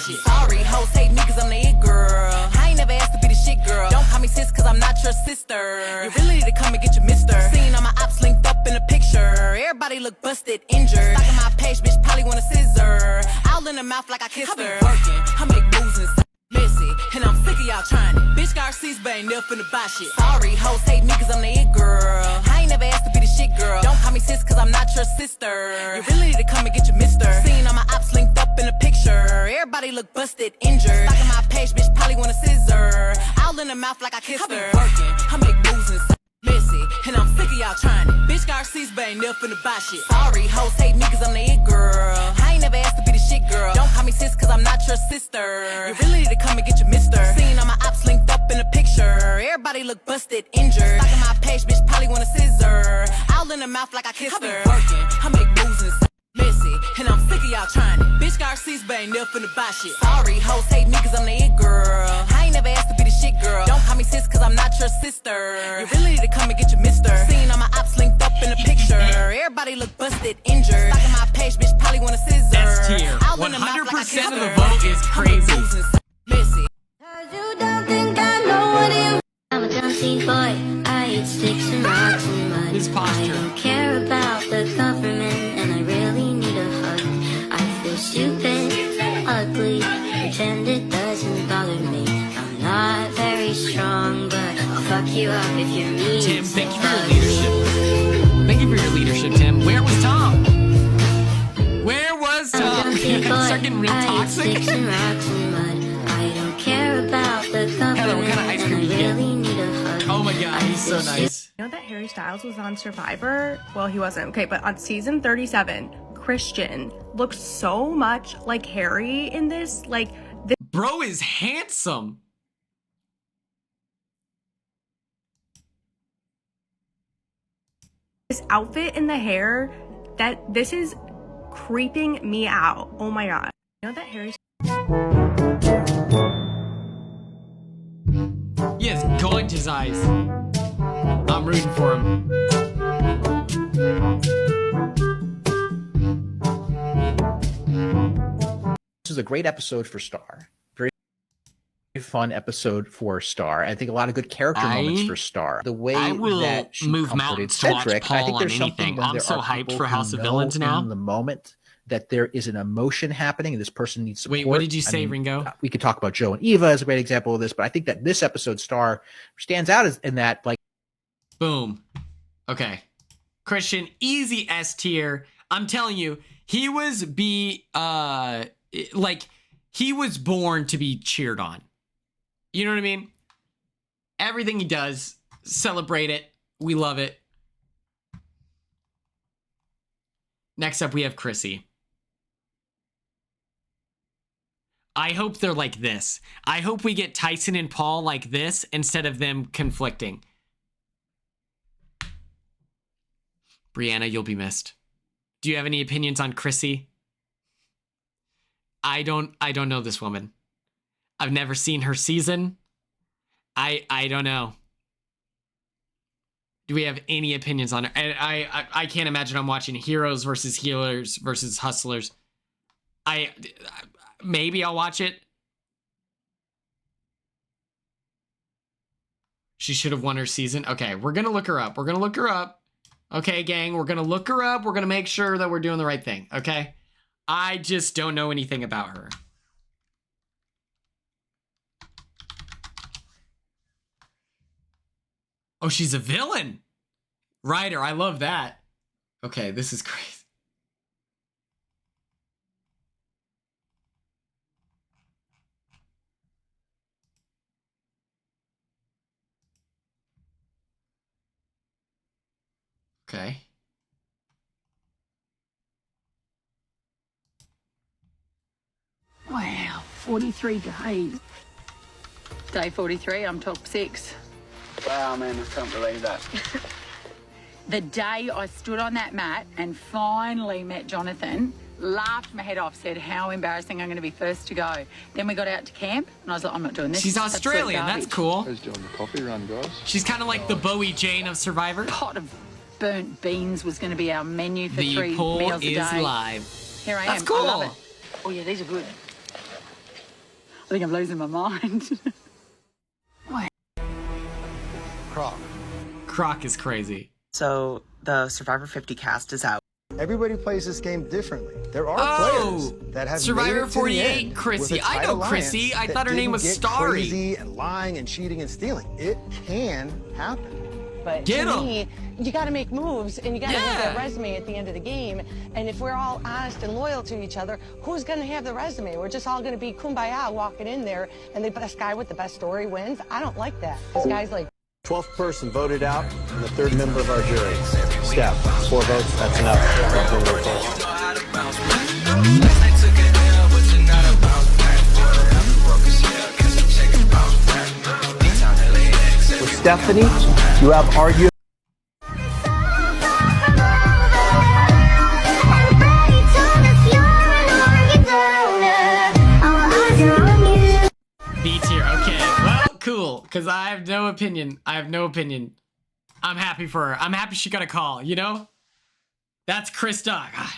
Sorry, hoes hate me cause I'm the it girl. I ain't never asked to be the shit girl. Don't call me sis cause I'm not your sister. You really need to come and get your mister. Seen all my ops linked up in a picture. Everybody look busted, injured. Stalking my page, bitch probably want a scissor. Owl in the mouth like I kissed her. Working, I make moves and messy, and I'm sick of y'all trying it. Bitch Garcia's ain't never finna buy shit. Sorry, hoes hate me cause I'm the it girl. I ain't never asked to be the shit girl. Don't call me sis cause I'm not your sister. You really need to come and get your mister. Seen all my ops linked up in a picture. Everybody look busted, injured. Stalking my page, bitch probably want a scissor. Owl in the mouth like I kissed her. Working, I make moves and messy, and I'm sick of y'all trying it. Bitch Garcia's ain't never finna buy shit. Sorry, hoes hate me cause I'm the it girl. I ain't never asked to be the shit girl. Don't call me sis cause I'm not your sister. You really need to come and get your mister. Seen all my ops linked up in a picture. Everybody look busted, injured. Stalking my page, bitch probably want a scissor. Owl in the mouth like I kissed her. Working, I make moves and messy, and I'm sick of y'all trying it. Bitch Garcia's ain't never finna buy shit. Sorry, hoes hate me cause I'm the it girl. I ain't never asked to be the shit girl. Don't call me sis cause I'm not your sister. You really need to come and get your mister. Seen all my ops linked up in a picture. Everybody look busted, injured. Stalking my page, bitch probably want a scissor. S tier. 100% of the vote is crazy. Messy. You don't think I know what you. I'm a dancing boy. I eat sticks and rocks and mud. His posture. I don't care about the government, and I really need a hug. I feel stupid, ugly, pretend it doesn't bother me. I'm not very strong, but I'll fuck you up if you're mean. Tim, thank you for your leadership. Thank you for your leadership, Tim. Where was Tom? Where was Tom? Start getting real toxic. I don't care about the government. Heather, what kind of ice cream did you get? Really need a hug. Oh my god, he's so nice. You know that Harry Styles was on Survivor? Well, he wasn't. Okay, but on season 37, Christian looks so much like Harry in this. Like, Bro is handsome. this outfit and the hair, this is creeping me out. Oh my god. You know that Harry He has gorgeous eyes. I'm rooting for him. This is a great episode for Star. Very fun episode for Star. I think a lot of good character moments for Star. The way that she move comforted mountains to watch Cedric, I Paul think on there's something anything. when I'm there so are hyped people for who House of know Villains now. in the moment that there is an emotion happening and this person needs support. Wait, what did you say, I mean, Ringo? We could talk about Joe and Eva as a great example of this, but I think that this episode Star stands out as in that, like, boom. Okay. Christian, easy S tier. I'm telling you, he was he was born to be cheered on. You know what I mean? Everything he does, celebrate it. We love it. Next up, we have Chrissy. I hope they're like this. I hope we get Tyson and Paul like this instead of them conflicting. Brianna, you'll be missed. Do you have any opinions on Chrissy? I don't know this woman. I've never seen her season. I don't know. Do we have any opinions on it? I can't imagine I'm watching heroes versus healers versus hustlers. Maybe I'll watch it. She should have won her season. Okay, we're gonna look her up. We're gonna look her up. Okay, gang, we're gonna look her up. We're gonna make sure that we're doing the right thing. Okay, I just don't know anything about her. Oh, she's a villain. Ryder, I love that. Okay, this is crazy. Okay. Wow, 43 days. Day 43, I'm top 6. Wow, man, I can't believe that. The day I stood on that mat and finally met Jonathan, laughed my head off, said how embarrassing, I'm going to be first to go. Then we got out to camp and I was like, I'm not doing this. She's Australian, that's cool. Who's doing the coffee run, guys? She's kind of like the Bowie Jane of Survivor. Pot of burnt beans was going to be our menu for 3 The poll meals a day. is live. Here I That's am. cool. I love it. Oh yeah, these are good. I think I'm losing my mind. Croc is crazy. So the Survivor 50 cast is out. Everybody plays this game differently. There are players that have Survivor made it to 48, the end Chrissy. with a I tight know alliance Chrissy. I that thought her name didn't was get Starry. Crazy and lying and cheating and stealing. It can happen. But Get to 'em. me, you got to make moves and you got to have Yeah. that resume at the end of the game. And if we're all honest and loyal to each other, who's going to have the resume? We're just all going to be kumbaya walking in there, and the best guy with the best story wins. I don't like that. This guy's like 12th person voted out, and the 3rd member of our jury. Steph, 4 votes, that's enough. With Stephanie, you have argued. B tier. Okay. Well, cool. Because I have no opinion. I'm happy for her. I'm happy she got a call, you know? That's Krista. God.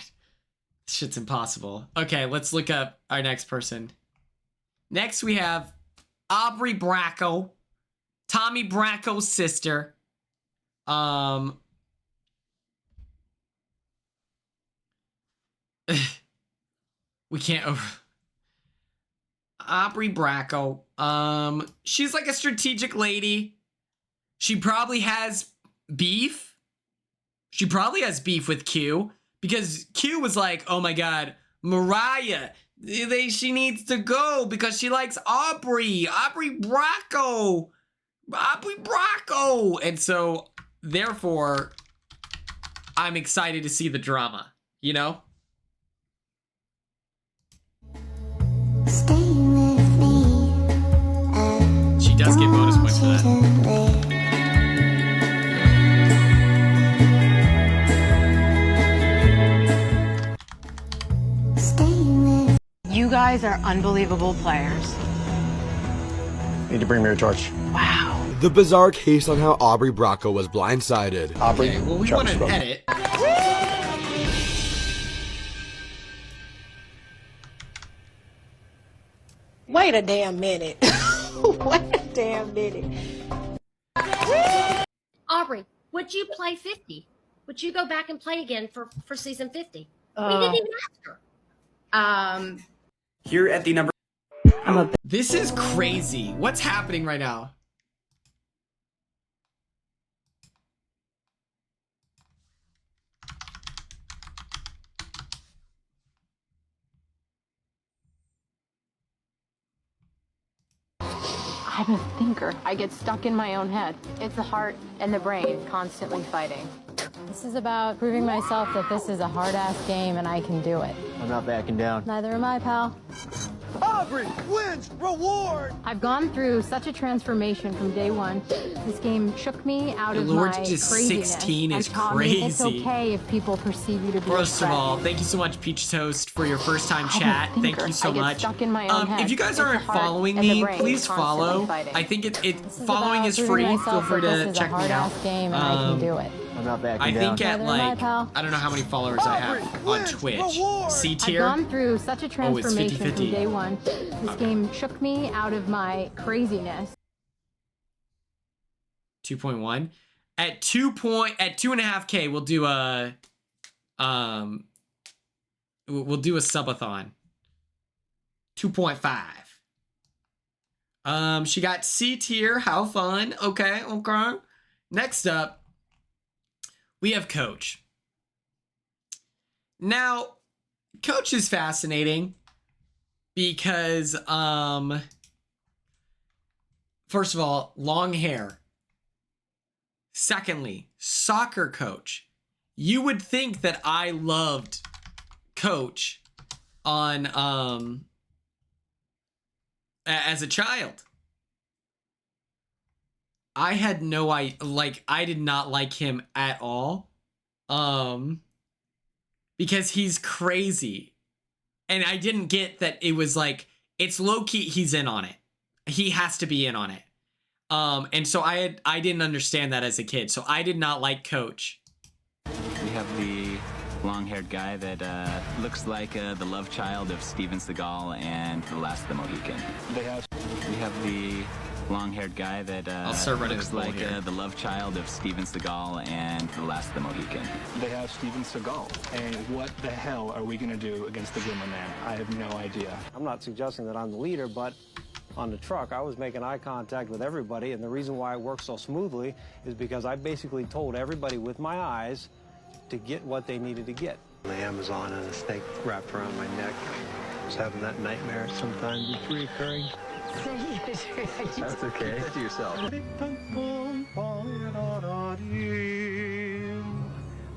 This shit's impossible. Okay, let's look up our next person. Next, we have Aubrey Bracco. Tommy Bracco's sister. We can't over... Aubrey Bracco. She's like a strategic lady. She probably has beef. She probably has beef with Q because Q was like, "Oh my God, Mariah, she needs to go because she likes Aubrey. Aubrey Bracco. And so, therefore, I'm excited to see the drama. You know. She does get bonus points for that. You guys are unbelievable players. Need to bring me your torch. Wow. The bizarre case on how Aubrey Bracco was blindsided. Aubrey, Okay, well, we want to edit. wait a damn minute. Wait a damn minute. Aubrey, would you play 50? Would you go back and play again for season 50? We Uh, didn't even ask her. Here at the number. This is crazy. What's happening right now? I'm a thinker. I get stuck in my own head. It's the heart and the brain constantly fighting. This is about proving myself that this is a hard-ass game and I can do it. I'm not backing down. Neither am I, pal. Aubrey wins reward. I've gone through such a transformation from day one. This game shook me out of Lord, my just craziness 16 is and taught me it's crazy. okay if people perceive you to be First a of threat. all, thank you so much, Peach Toast, for your first time I'm a chat. Thank thinker. you so I get much. stuck in my own head. If you guys It's the aren't heart following and the me, brain please constantly follow. fighting. I think it This following about is proving free. Feel myself free that to this is a check me out. hard-ass game and I can do it. I'm not backing I think down. at Neither am I, like, pal. I don't know how many followers I have on Twitch. C I've tier. gone through such a Oh, it's transformation 50-50. from day one. This game shook me out of my craziness. 2.1. At 2.5K, we'll do a we'll do a subathon. 2.5. She got C tier. How fun. Okay. Next up, we have Coach. Now, Coach is fascinating because first of all, long hair. Secondly, soccer coach. You would think that I loved Coach on as a child. I had no I did not like him at all. Because he's crazy. And I didn't get that it was like, it's low-key, he's in on it. He has to be in on it. And so I didn't understand that as a kid. So I did not like Coach. We have the long-haired guy that looks like the love child of Steven Seagal and The Last of the Mohican. We have the long-haired guy that I'll start running looks the poll like here. the love child of Steven Seagal and The Last of the Mohican. They have Steven Seagal. And what the hell are we going to do against the Glimmer Man? I have no idea. I'm not suggesting that I'm the leader, but on the truck, I was making eye contact with everybody, and the reason why it worked so smoothly is because I basically told everybody with my eyes to get what they needed to get. The Amazon and a snake wrapped around my neck. I was having that nightmare sometimes. It's reoccurring. That's okay. Keep that to yourself.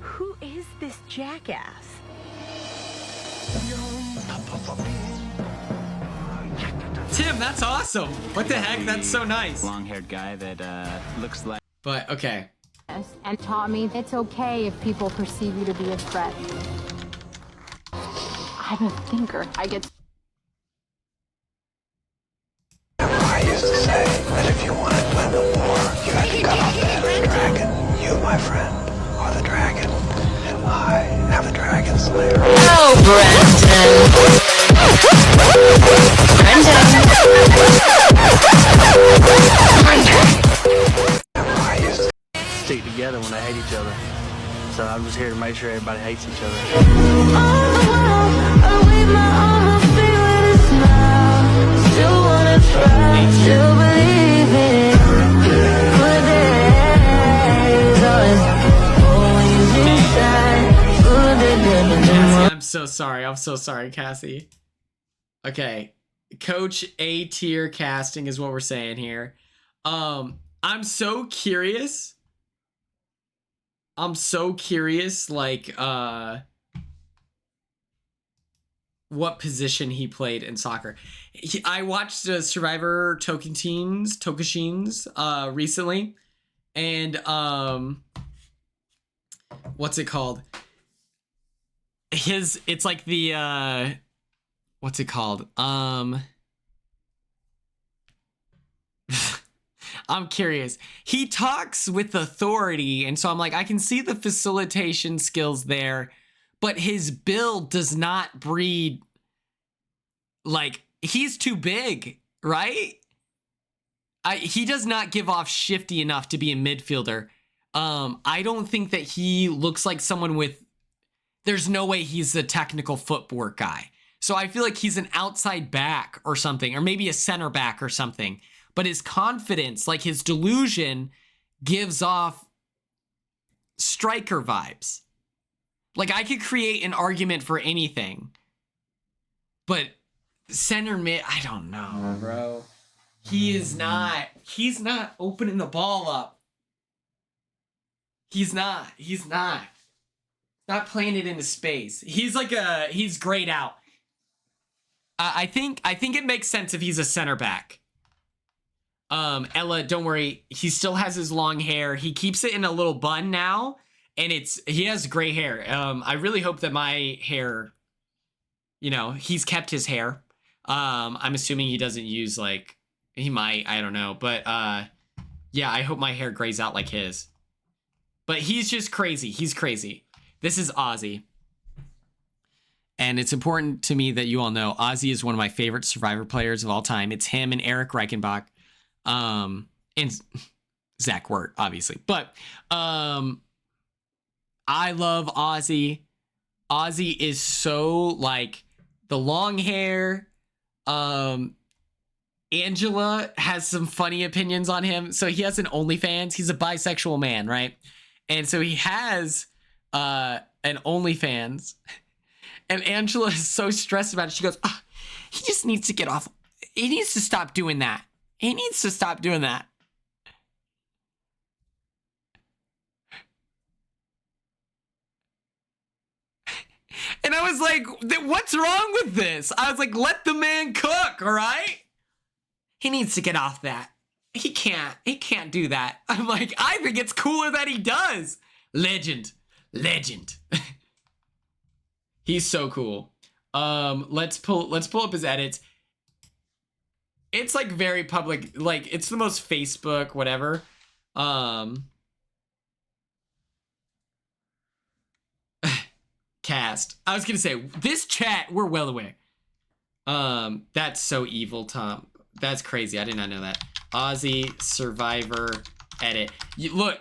Who is this jackass? Tim, that's awesome. What the heck? That's so nice. Long-haired guy that looks like... But, okay. And taught me it's okay if people perceive you to be a threat. I'm a thinker. I get... I used to say that if you wanted to win the war, you had to cut off the head of the dragon. You, my friend, are the dragon, and I am the dragon slayer. Oh, I used to stick together when they hate each other. So I'm just here to make sure everybody hates each other. Cassie, I'm so sorry. I'm so sorry, Cassie. Okay. Coach A tier casting is what we're saying here. I'm so curious. Like, what position he played in soccer. I watched Survivor Tokashins recently, and what's it called? It's like the what's it called? I'm curious. He talks with authority, and so I'm like, I can see the facilitation skills there, but his build does not breed, like, he's too big, right? He does not give off shifty enough to be a midfielder. I don't think that he looks like someone with, there's no way he's a technical footwork guy. So I feel like he's an outside back or something, or maybe a center back or something. But his confidence, like his delusion, gives off striker vibes. Like, I could create an argument for anything. But center mid, I don't know, bro. He's not opening the ball up. He's not playing it into space. He's grayed out. I think it makes sense if he's a center back. Ella, don't worry. He still has his long hair. He keeps it in a little bun now, and he has gray hair. I really hope that my hair, you know, he's kept his hair. I'm assuming he doesn't use like, he might, I don't know. But yeah, I hope my hair grays out like his. But he's just crazy. He's crazy. This is Ozzy. And it's important to me that you all know Ozzy is one of my favorite Survivor players of all time. It's him and Eric Reichenbach. And Zach Wirt, obviously. But I love Ozzy. Ozzy is so like the long hair. Angela has some funny opinions on him. So he has an OnlyFans. He's a bisexual man, right? And so he has an OnlyFans. And Angela is so stressed about it. She goes, oh, he just needs to get off. He needs to stop doing that. He needs to stop doing that. And I was like, what's wrong with this? I was like, let the man cook, all right? He needs to get off that. He can't do that. I'm like, I think it's cooler that he does. Legend. He's so cool. Let's pull up his edits. It's like very public, like it's the most Facebook, whatever. Cast. I was gonna say this chat, we're well aware. That's so evil, Tom. That's crazy. I did not know that. Ozzy Survivor edit. Look,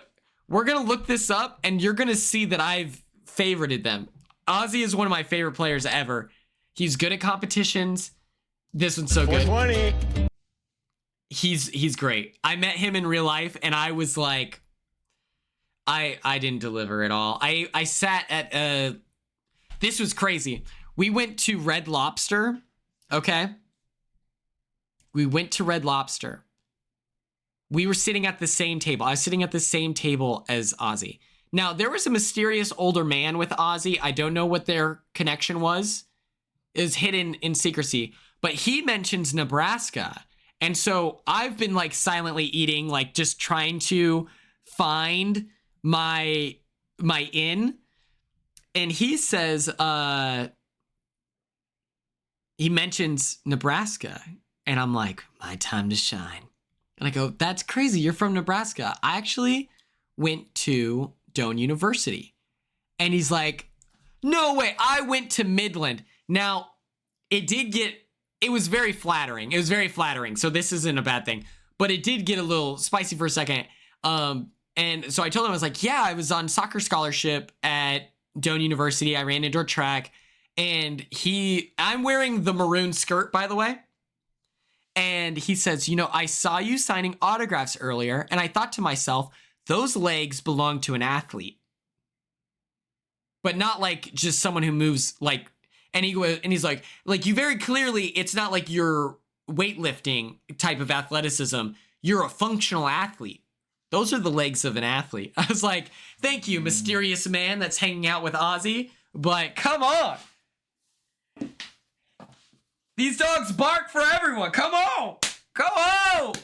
we're gonna look this up and you're gonna see that I've favorited them. Ozzy is one of my favorite players ever. He's good at competitions. This one's so good. 420. He's great. I met him in real life and I was like, I didn't deliver at all. I sat at this was crazy. We went to Red Lobster, okay? We went to Red Lobster. We were sitting at the same table. I was sitting at the same table as Ozzy. Now, there was a mysterious older man with Ozzy. I don't know what their connection was. It was hidden in secrecy. But he mentions Nebraska. And so I've been like silently eating, like just trying to find my in. And he says, he mentions Nebraska. And I'm like, my time to shine. And I go, that's crazy. You're from Nebraska. I actually went to Doane University. And he's like, no way. I went to Midland. Now, it was very flattering. It was very flattering. So this isn't a bad thing. But it did get a little spicy for a second. And so I told him, I was like, yeah, I was on soccer scholarship at Doane University. I ran indoor track. And I'm wearing the maroon skirt, by the way. And he says, you know, I saw you signing autographs earlier. And I thought to myself, those legs belong to an athlete. But not like just someone who moves like, and he's like you very clearly, it's not like you're weightlifting type of athleticism. You're a functional athlete. Those are the legs of an athlete. I was like, thank you, mysterious man that's hanging out with Ozzy. But come on. These dogs bark for everyone. Come on. Come on.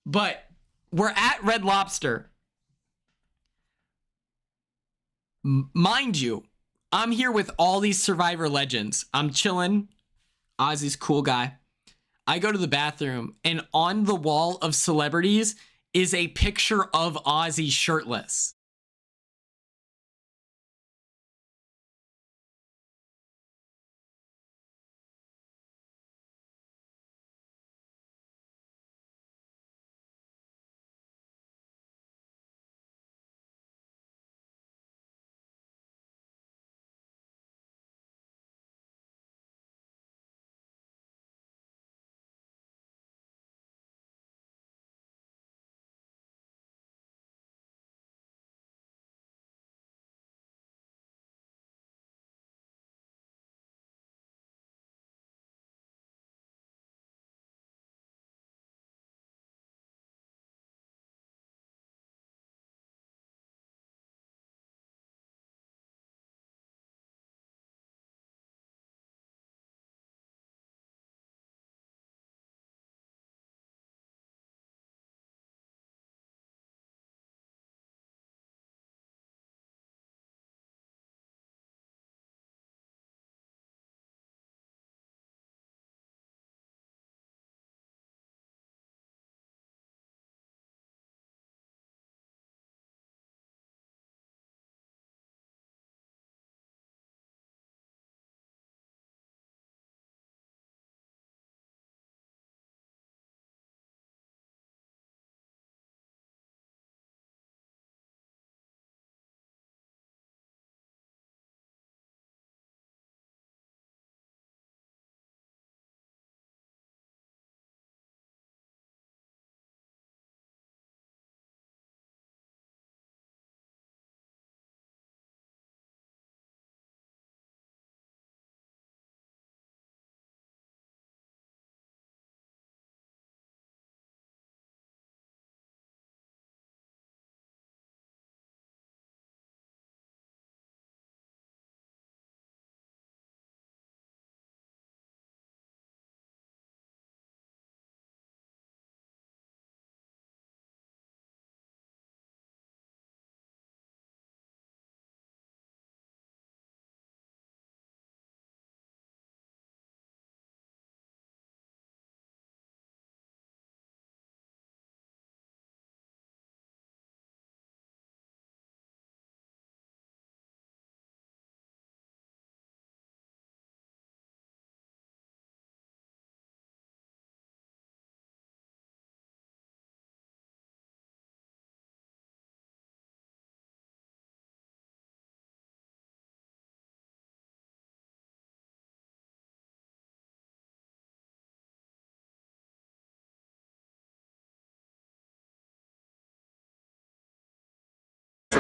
But we're at Red Lobster. Mind you, I'm here with all these Survivor legends. I'm chilling. Ozzy's cool guy. I go to the bathroom, and on the wall of celebrities is a picture of Ozzy shirtless.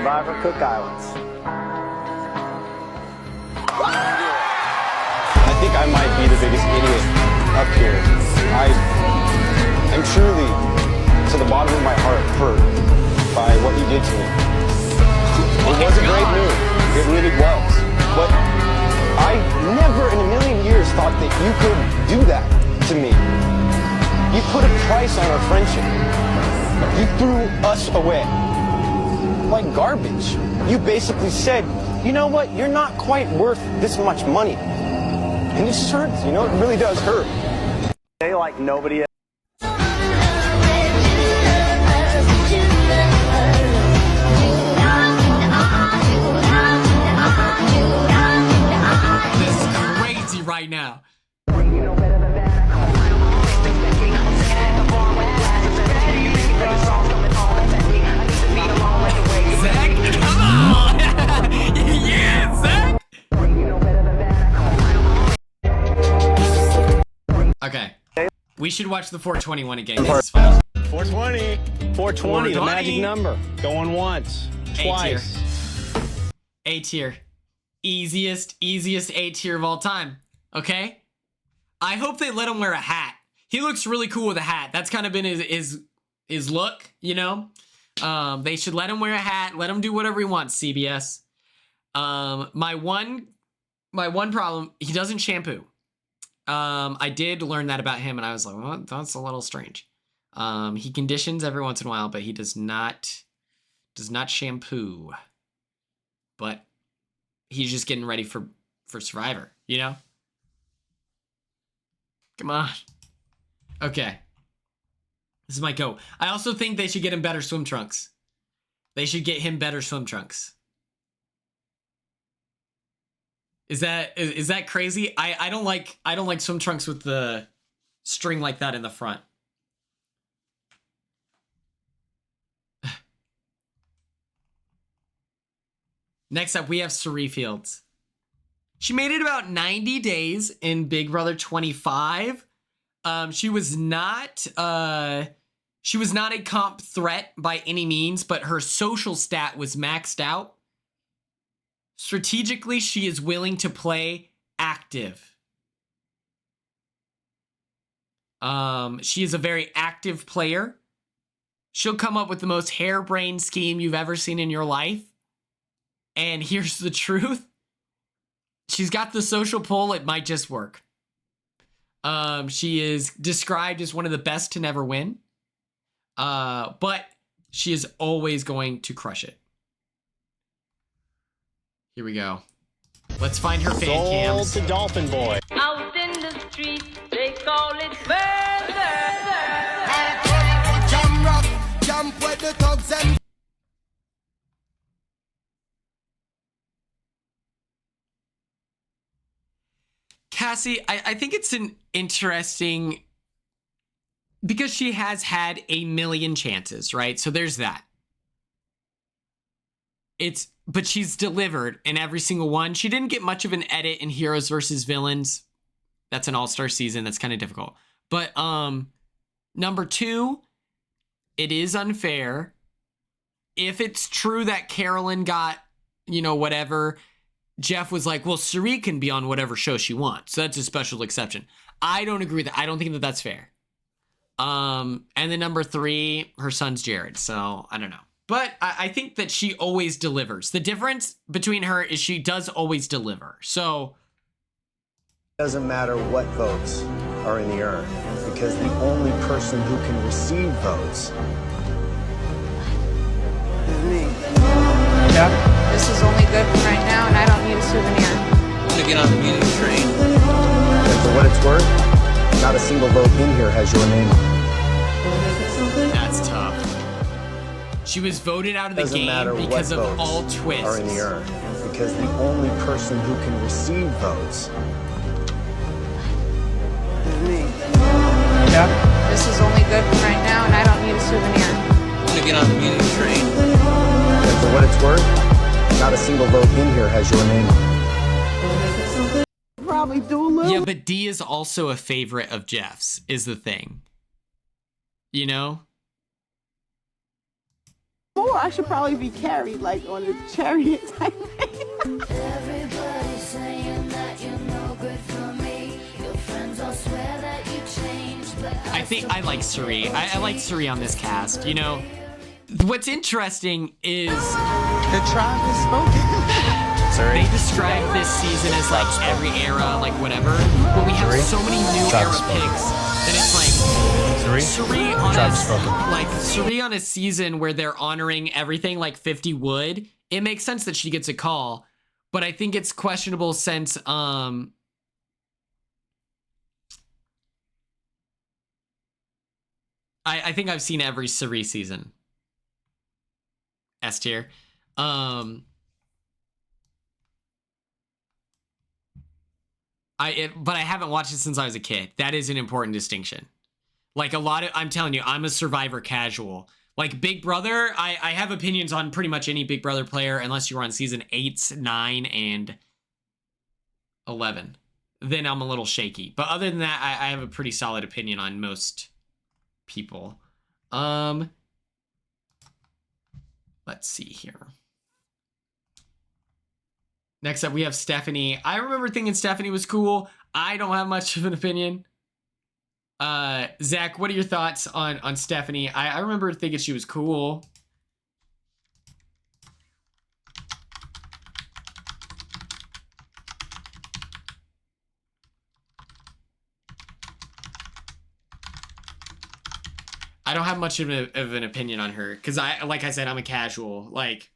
Survivor Cook Islands. I think I might be the biggest idiot up here. I'm truly, to the bottom of my heart, hurt by what you did to me. It was a great move. It really was. But I never in a million years thought that you could do that to me. You put a price on our friendship. You threw us away like garbage. You basically said, you know what, you're not quite worth this much money. And it just hurts, you know, it really does hurt. They like nobody else. This is crazy right now. Zach, come on! Yeah, Zach! Okay. We should watch the 421 again. This is fun. 420. 420, the magic number. Going once, twice. A tier. Easiest A tier of all time. Okay? I hope they let him wear a hat. He looks really cool with a hat. That's kind of been his look, you know? They should let him wear a hat. Let him do whatever he wants, CBS. My one problem, he doesn't shampoo. I did learn that about him, and I was like, well, that's a little strange. He conditions every once in a while, but he does not shampoo. But he's just getting ready for Survivor, you know? Come on. Okay. This is my go. I also think they should get him better swim trunks. They should get him better swim trunks. Is that crazy? I don't like swim trunks with the string like that in the front. Next up, we have Suri Fields. She made it about 90 days in Big Brother 25. She was not a comp threat by any means, but her social stat was maxed out. Strategically, she is willing to play active. She is a very active player. She'll come up with the most harebrained scheme you've ever seen in your life. And here's the truth. She's got the social pull. It might just work. She is described as one of the best to never win. But she is always going to crush it. Here we go. Let's find her fan cams. Sold to Dolphin Boy. Out in the street, they call it murder. Jump with the thugs and Cassie, I think it's an interesting, because she has had a million chances, right? So there's that. But she's delivered in every single one. She didn't get much of an edit in Heroes versus Villains. That's an all-star season. That's kind of difficult. But number two, it is unfair. If it's true that Carolyn got, whatever, Jeff was like, well, Suri can be on whatever show she wants. So that's a special exception. I don't agree with that. I don't think that that's fair. And then number three, her son's Jared. So I don't know. But I think that she always delivers. The difference between her is she does always deliver. So Doesn't matter what votes are in the urn, because the only person who can receive votes is me. Yeah. This is only good for right now, and I don't need a souvenir. I'm gonna get on the meeting train. And for what it's worth, not a single vote in here has your name on it. That's tough. She was voted out of the Doesn't matter game what because of votes all twists. are in the urn, because the only person who can receive votes is me. Yeah. This is only good for right now, and I don't need a souvenir. I'm gonna get on the meeting train. And for what it's worth, not a single vote in here has your name on it. Probably do a little. Yeah, but D is also a favorite of Jeff's, is the thing. You know? Or I should probably be carried like on a chariot type thing. Everybody's saying that you're no good for me. Your friends all swear that you changed, but I think I like Suri. I like Suri on this cast. You know, what's interesting is The tribe has spoken. they describe this season as like every era, like whatever, but we have so many new era picks that it's like Suri on a season where they're honoring everything like 50 would. It makes sense that she gets a call, but I think it's questionable since I think I've seen every Suri season. S tier. But I haven't watched it since I was a kid. That is an important distinction. Like I'm telling you, I'm a Survivor casual. Like Big Brother, I have opinions on pretty much any Big Brother player unless you're on season 8, 9, and 11. Then I'm a little shaky. But other than that, I have a pretty solid opinion on most people. Let's see here. Next up, we have Stephanie. I remember thinking Stephanie was cool. I don't have much of an opinion. Zach, what are your thoughts on Stephanie? I remember thinking she was cool. I don't have much of an opinion on her because like I said, I'm a casual. Like,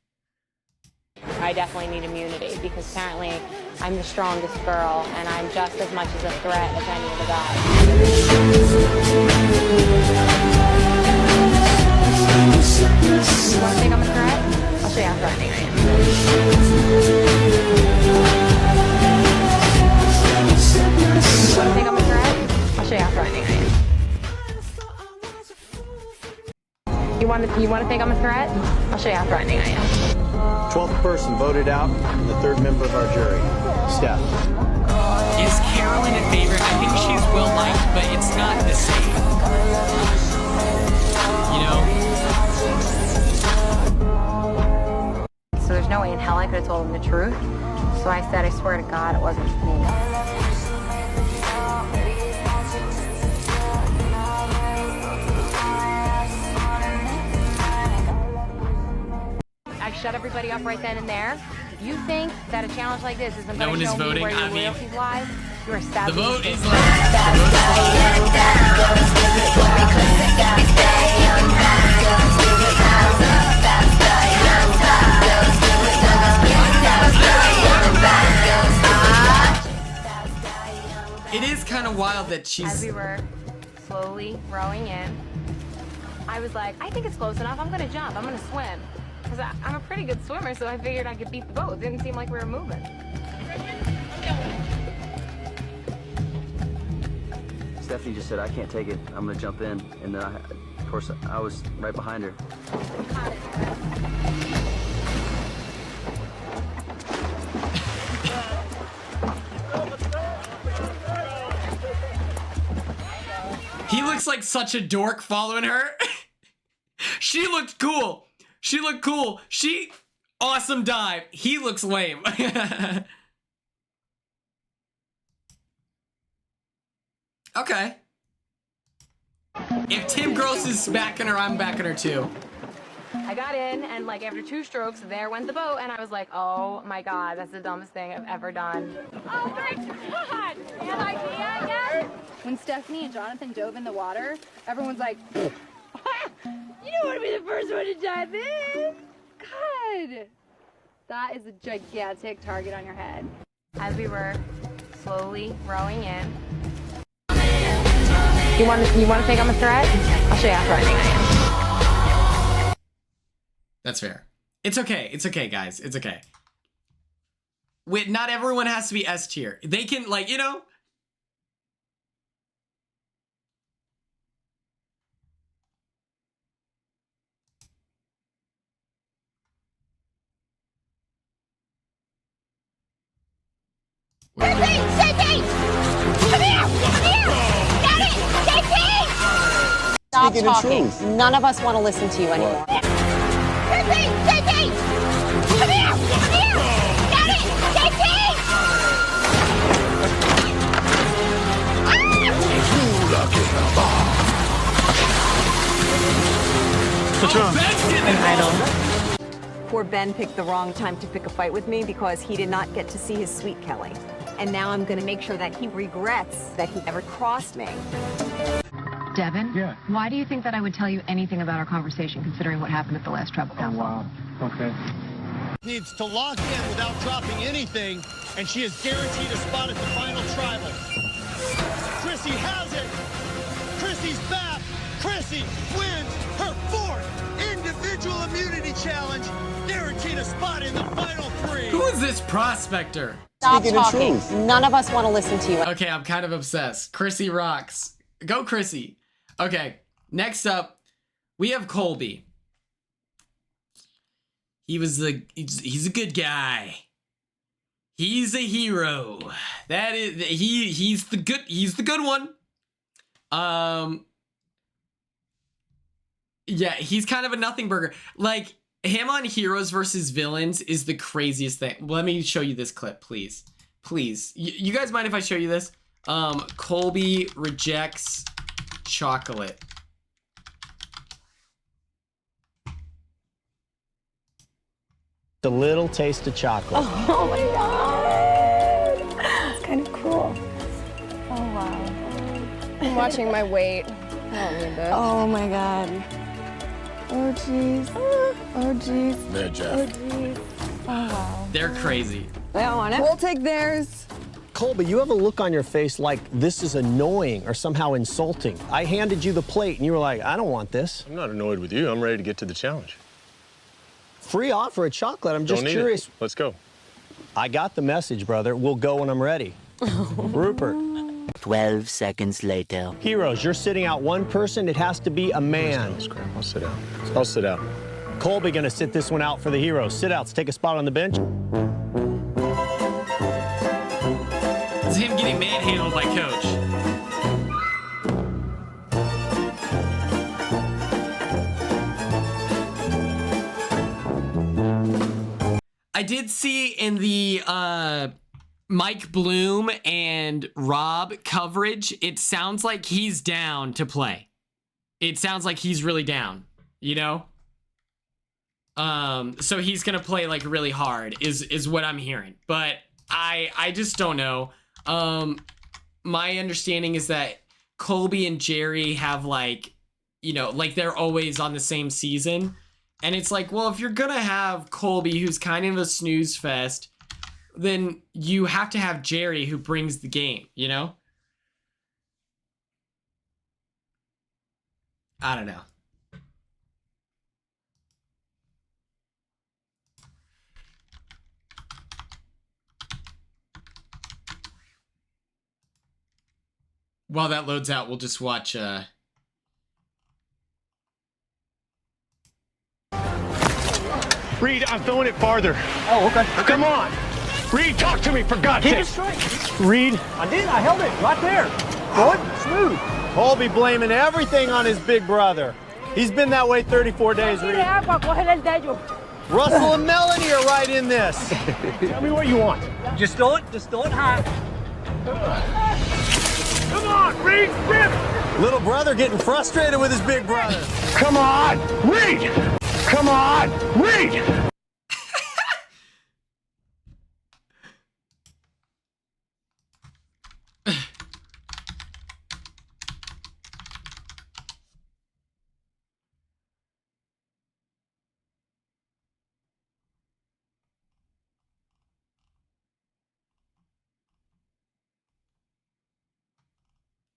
I definitely need immunity because apparently I'm the strongest girl and I'm just as much as a threat as any of the guys. You want to think I'm a threat? I'll show you how threatening I am. You want to think I'm a threat? I'll show you how threatening I am. You want to think I'm a threat? I'll show you how threatening I am. 12th person voted out, the 3rd member of our jury, Steph. Is Carolyn a favorite? I think she's well liked, but it's not the same. You know? So there's no way in hell I could have told him the truth. So I said, I swear to God, it wasn't me. I shut everybody up right then and there. If you think that a challenge like this isn't going to show me where your loyalties lie, you're a savage. The vote is It is kind of wild that she's... As we were slowly rowing in, I was like, I think it's close enough. I'm going to jump. I'm going to swim. Because I'm a pretty good swimmer, so I figured I could beat the boat. It didn't seem like we were moving. Stephanie just said, I can't take it. I'm going to jump in. And then, of course, I was right behind her. He looks like such a dork following her. She looked cool. She looked cool. Awesome dive. He looks lame. Okay. If Tim Gross is backing her, I'm backing her too. I got in, and like after 2 strokes, there went the boat, and I was like, oh my God, that's the dumbest thing I've ever done. Oh my God! An idea again? When Stephanie and Jonathan dove in the water, everyone's like, you don't want to be the first one to dive in. God, that is a gigantic target on your head. As we were slowly rowing in. You want to think I'm a threat? I'll show you how threatening I am. That's fair. It's okay. It's okay, guys. It's okay. Wait, not everyone has to be S tier. They can, like, you know. JP! Come here! Come here! Get it! JP! Stop talking. None of us want to listen to you anymore. JP! Come here! Come here! Get it! JP! What's wrong? Poor Ben picked the wrong time to pick a fight with me because he did not get to see his sweet Kelly. And now I'm going to make sure that he regrets that he ever crossed me. Devin? Yeah. Why do you think that I would tell you anything about our conversation, considering what happened at the last Tribal Council? Wow. Okay. Needs to lock in without dropping anything, and she is guaranteed a spot at the final tribal. Chrissy has it. Chrissy's back. Chrissy wins her 4th individual immunity challenge, guaranteed a spot in the final 3. Who is this prospector? Stop talking. None of us want to listen to you. Okay, I'm kind of obsessed. Chrissy rocks. Go Chrissy. Okay, next up, we have Colby. He's a good guy. He's a hero. That is he's the good one. Yeah, he's kind of a nothing burger. Like him on heroes versus villains is the craziest thing. Let me show you this clip, please. Please. You guys mind if I show you this? Colby rejects chocolate. A little taste of chocolate. Oh my God. That's kind of cool. Oh, wow. I'm watching my weight. I don't need this. Oh my God. Oh, jeez. Oh, jeez. There, Jeff. Oh, jeez. Oh, wow. They're crazy. I don't want it. We'll take theirs. Colby, you have a look on your face like this is annoying or somehow insulting. I handed you the plate and you were like, I don't want this. I'm not annoyed with you. I'm ready to get to the challenge. Free offer of chocolate. I'm just Don't need curious. it. Let's go. I got the message, brother. We'll go when I'm ready. Rupert. 12 seconds later. Heroes, you're sitting out one person. It has to be a man. I'll sit down. I'll sit down. Colby gonna sit this one out for the heroes. Sit outs. Take a spot on the bench. It's him getting manhandled by Coach. I did see in the Mike Bloom and Rob coverage, it sounds like he's down to play. It sounds like he's really down, you know? So he's gonna play like really hard is what I'm hearing. But I just don't know. My understanding is that Colby and Jerry have like, you know, like they're always on the same season. And it's like, well, if you're gonna have Colby, who's kind of a snooze fest, then you have to have Jerry, who brings the game, you know? I don't know. While that loads out, we'll just watch Reed, I'm throwing it farther. Oh, okay. Come on. Reed, talk to me, for God's sake. Reed. I did. I held it right there. Throw it smooth. Colby blaming everything on his big brother. He's been that way 34 days, Reed. Russell and Melanie are right in this. Tell me what you want. Just throw it high. Come on, Reed, grip. Little brother getting frustrated with his big brother. Come on, Reed. Come on, Reed.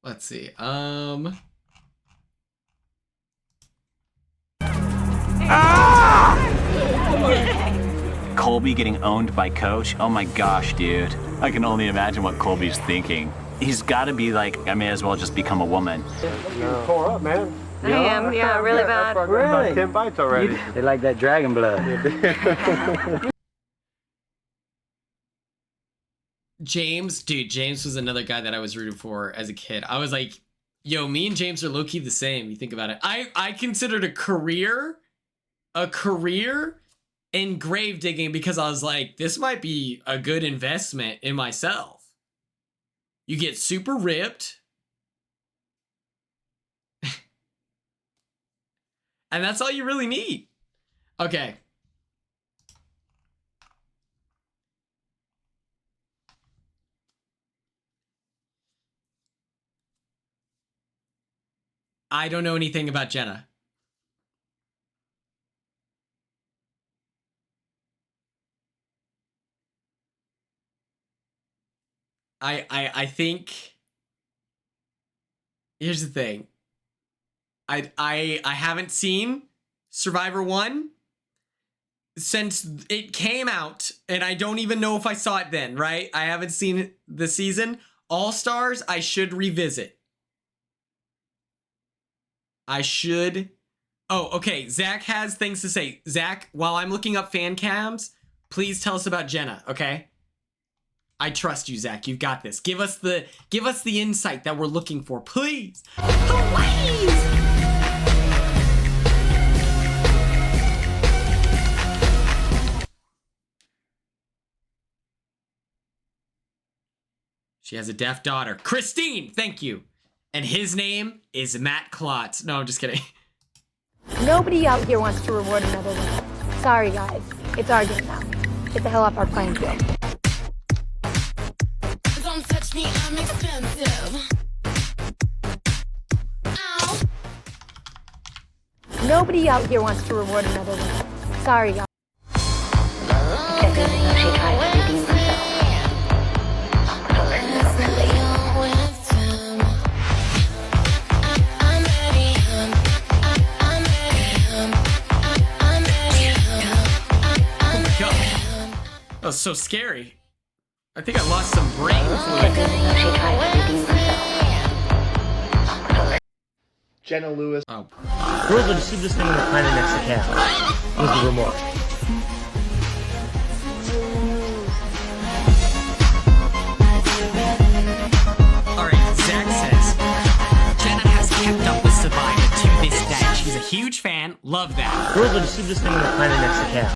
Let's see. Colby getting owned by Coach? Oh my gosh, dude. I can only imagine what Colby's thinking. He's got to be like, I may as well just become a woman. You tore up, man. I am, yeah, really bad. Really? 10 bites already. They like that dragon blood. James was another guy that I was rooting for as a kid. I was like, yo, me and James are low-key the same. You think about it. I considered a career in grave digging because I was like, this might be a good investment in myself. You get super ripped. And that's all you really need. Okay. I don't know anything about Jenna. I think here's the thing. I haven't seen Survivor 1 since it came out, and I don't even know if I saw it then, right? I haven't seen the season. All Stars, I should revisit. I should. Oh, okay. Zach has things to say. Zach, while I'm looking up fan cams, please tell us about Jenna, okay? I trust you, Zach. You've got this. Give us the insight that we're looking for, please. Please. She has a deaf daughter. Christine, thank you. And his name is Matt Klotz. No, I'm just kidding. Nobody out here wants to reward another winner. Sorry, guys. It's our game now. Get the hell off our playing field. Don't touch me, I'm expensive. Ow. Nobody out here wants to reward another winner. Sorry, guys. She tried to redeem herself. That was so scary. I think I lost some brain fluid. Jenna Lewis. Oh. Girls are the stupidest thing on the planet next to Cal. Was the remark. Alright, Zach says, Jenna has kept up with Survivor to this day. She's a huge fan. Love that. Girls are the stupidest thing on the planet next to Cal.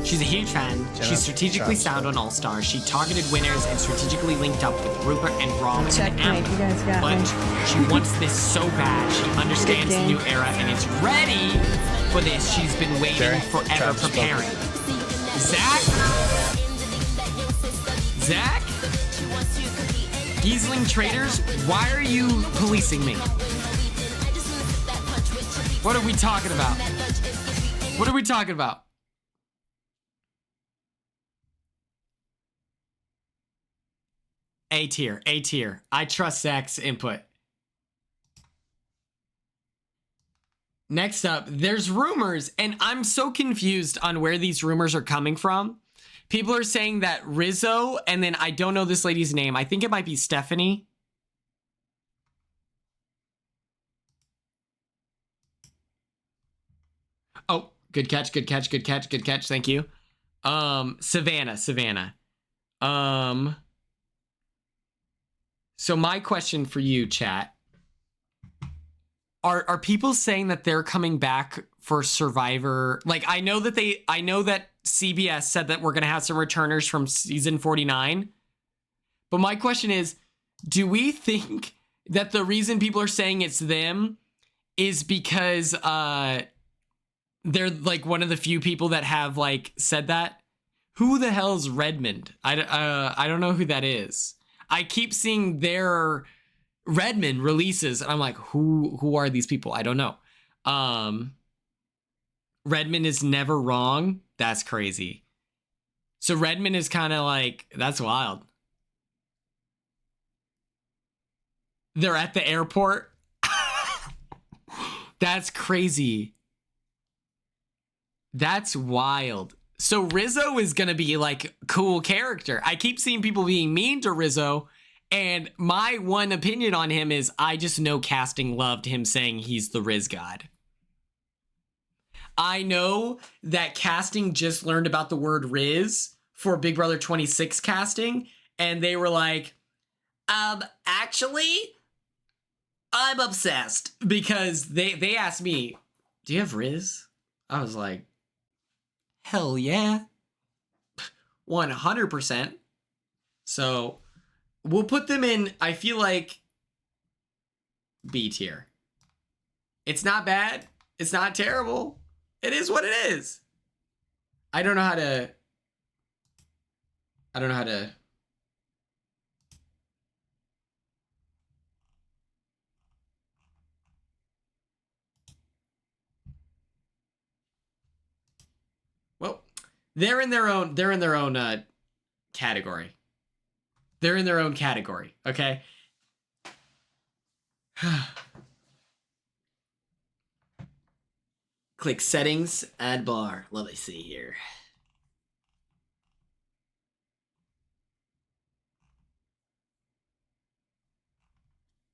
She's a huge fan. She's strategically sound on All Stars. She targeted winners and strategically linked up with Rupert and Rob and Amber. But she wants this so bad. She understands the new era and is ready for this. She's been waiting forever, preparing. Zach? Zach? Giesling Traders, why are you policing me? What are we talking about? What are we talking about? A tier, A tier. I trust Zach's input. Next up, there's rumors, and I'm so confused on where these rumors are coming from. People are saying that Rizzo, and then I don't know this lady's name. I think it might be Stephanie. Oh, good catch, good catch, good catch, good catch. Thank you. Savannah. So my question for you, chat, are people saying that they're coming back for Survivor? Like, I know that CBS said that we're going to have some returners from season 49. But my question is, do we think that the reason people are saying it's them is because they're like one of the few people that have like said that? Who the hell's Redmond? I don't know who that is. I keep seeing their Redmond releases, and I'm like, who are these people? I don't know. Redmond is never wrong. That's crazy. So Redmond is kind of like, that's wild. They're at the airport. That's crazy. That's wild. So Rizzo is going to be like cool character. I keep seeing people being mean to Rizzo, and my one opinion on him is I just know casting loved him saying he's the Riz God. I know that casting just learned about the word Riz for Big Brother 26 casting, and they were like, actually, I'm obsessed, because they asked me, Do you have Riz? I was like, hell yeah. 100%. So we'll put them in, I feel like, B tier. It's not bad. It's not terrible. It is what it is. I don't know how to... Well, they're in their own category. They're in their own category, okay? Click settings, add bar. Let me see here.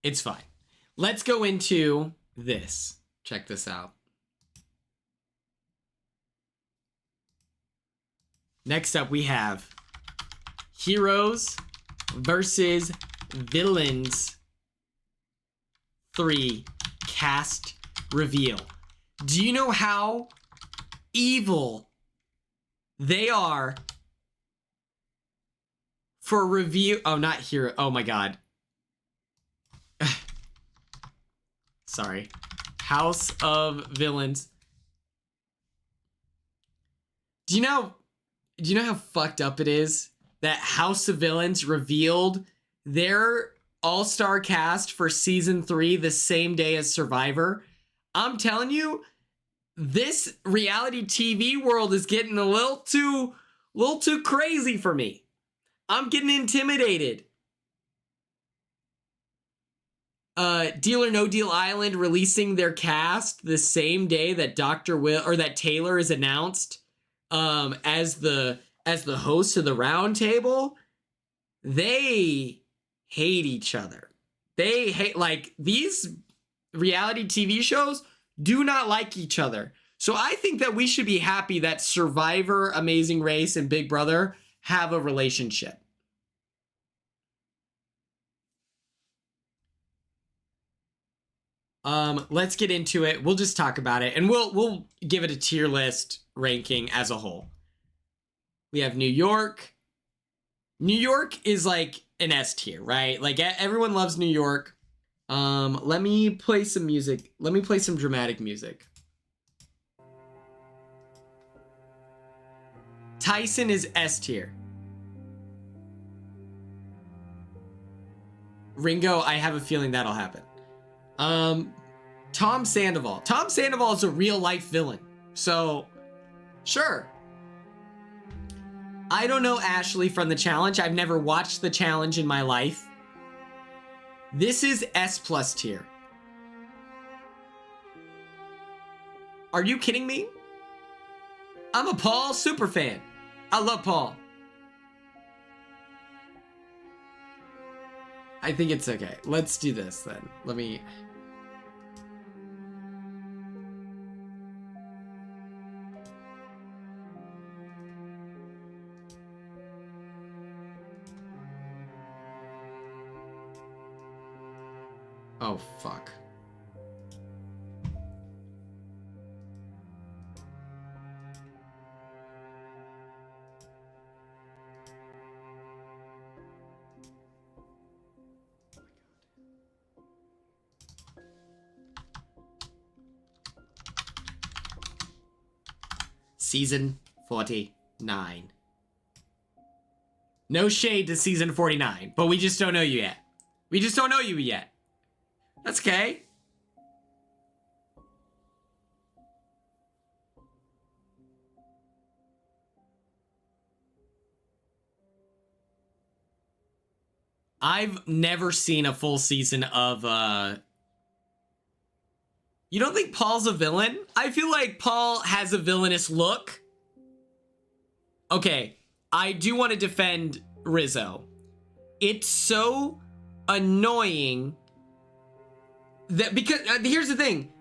It's fine. Let's go into this. Check this out. Next up, we have Heroes versus Villains 3 cast reveal. Do you know how evil they are for review? Oh, not hero. Oh my God. Sorry. House of Villains. Do you know how fucked up it is that House of Villains revealed their all-star cast for season 3 the same day as Survivor? I'm telling you, this reality TV world is getting a little too crazy for me. I'm getting intimidated. Deal or No Deal Island releasing their cast the same day that that Taylor is announced as the host of the round table. They hate each other. They hate, like, these reality TV shows do not like each other. So I think that we should be happy that Survivor, Amazing Race, and Big Brother have a relationship. Let's get into it. We'll just talk about it, and we'll give it a tier list ranking as a whole. We have New York. New York is like an S tier, right? Like, everyone loves New York. Let me play some music. Let me play some dramatic music. Tyson is S tier. Ringo, I have a feeling that'll happen. Tom Sandoval. Tom Sandoval is a real life villain. So, sure. I don't know Ashley from the challenge. I've never watched the challenge in my life. This is S+ tier. Are you kidding me? I'm a Paul superfan. I love Paul. I think it's okay. Let's do this then. Let me... Oh, fuck. Season 49. No shade to season 49, but we just don't know you yet. We just don't know you yet. That's okay. I've never seen a full season of, You don't think Paul's a villain? I feel like Paul has a villainous look. Okay, I do want to defend Rizzo. It's so annoying that, because here's the thing.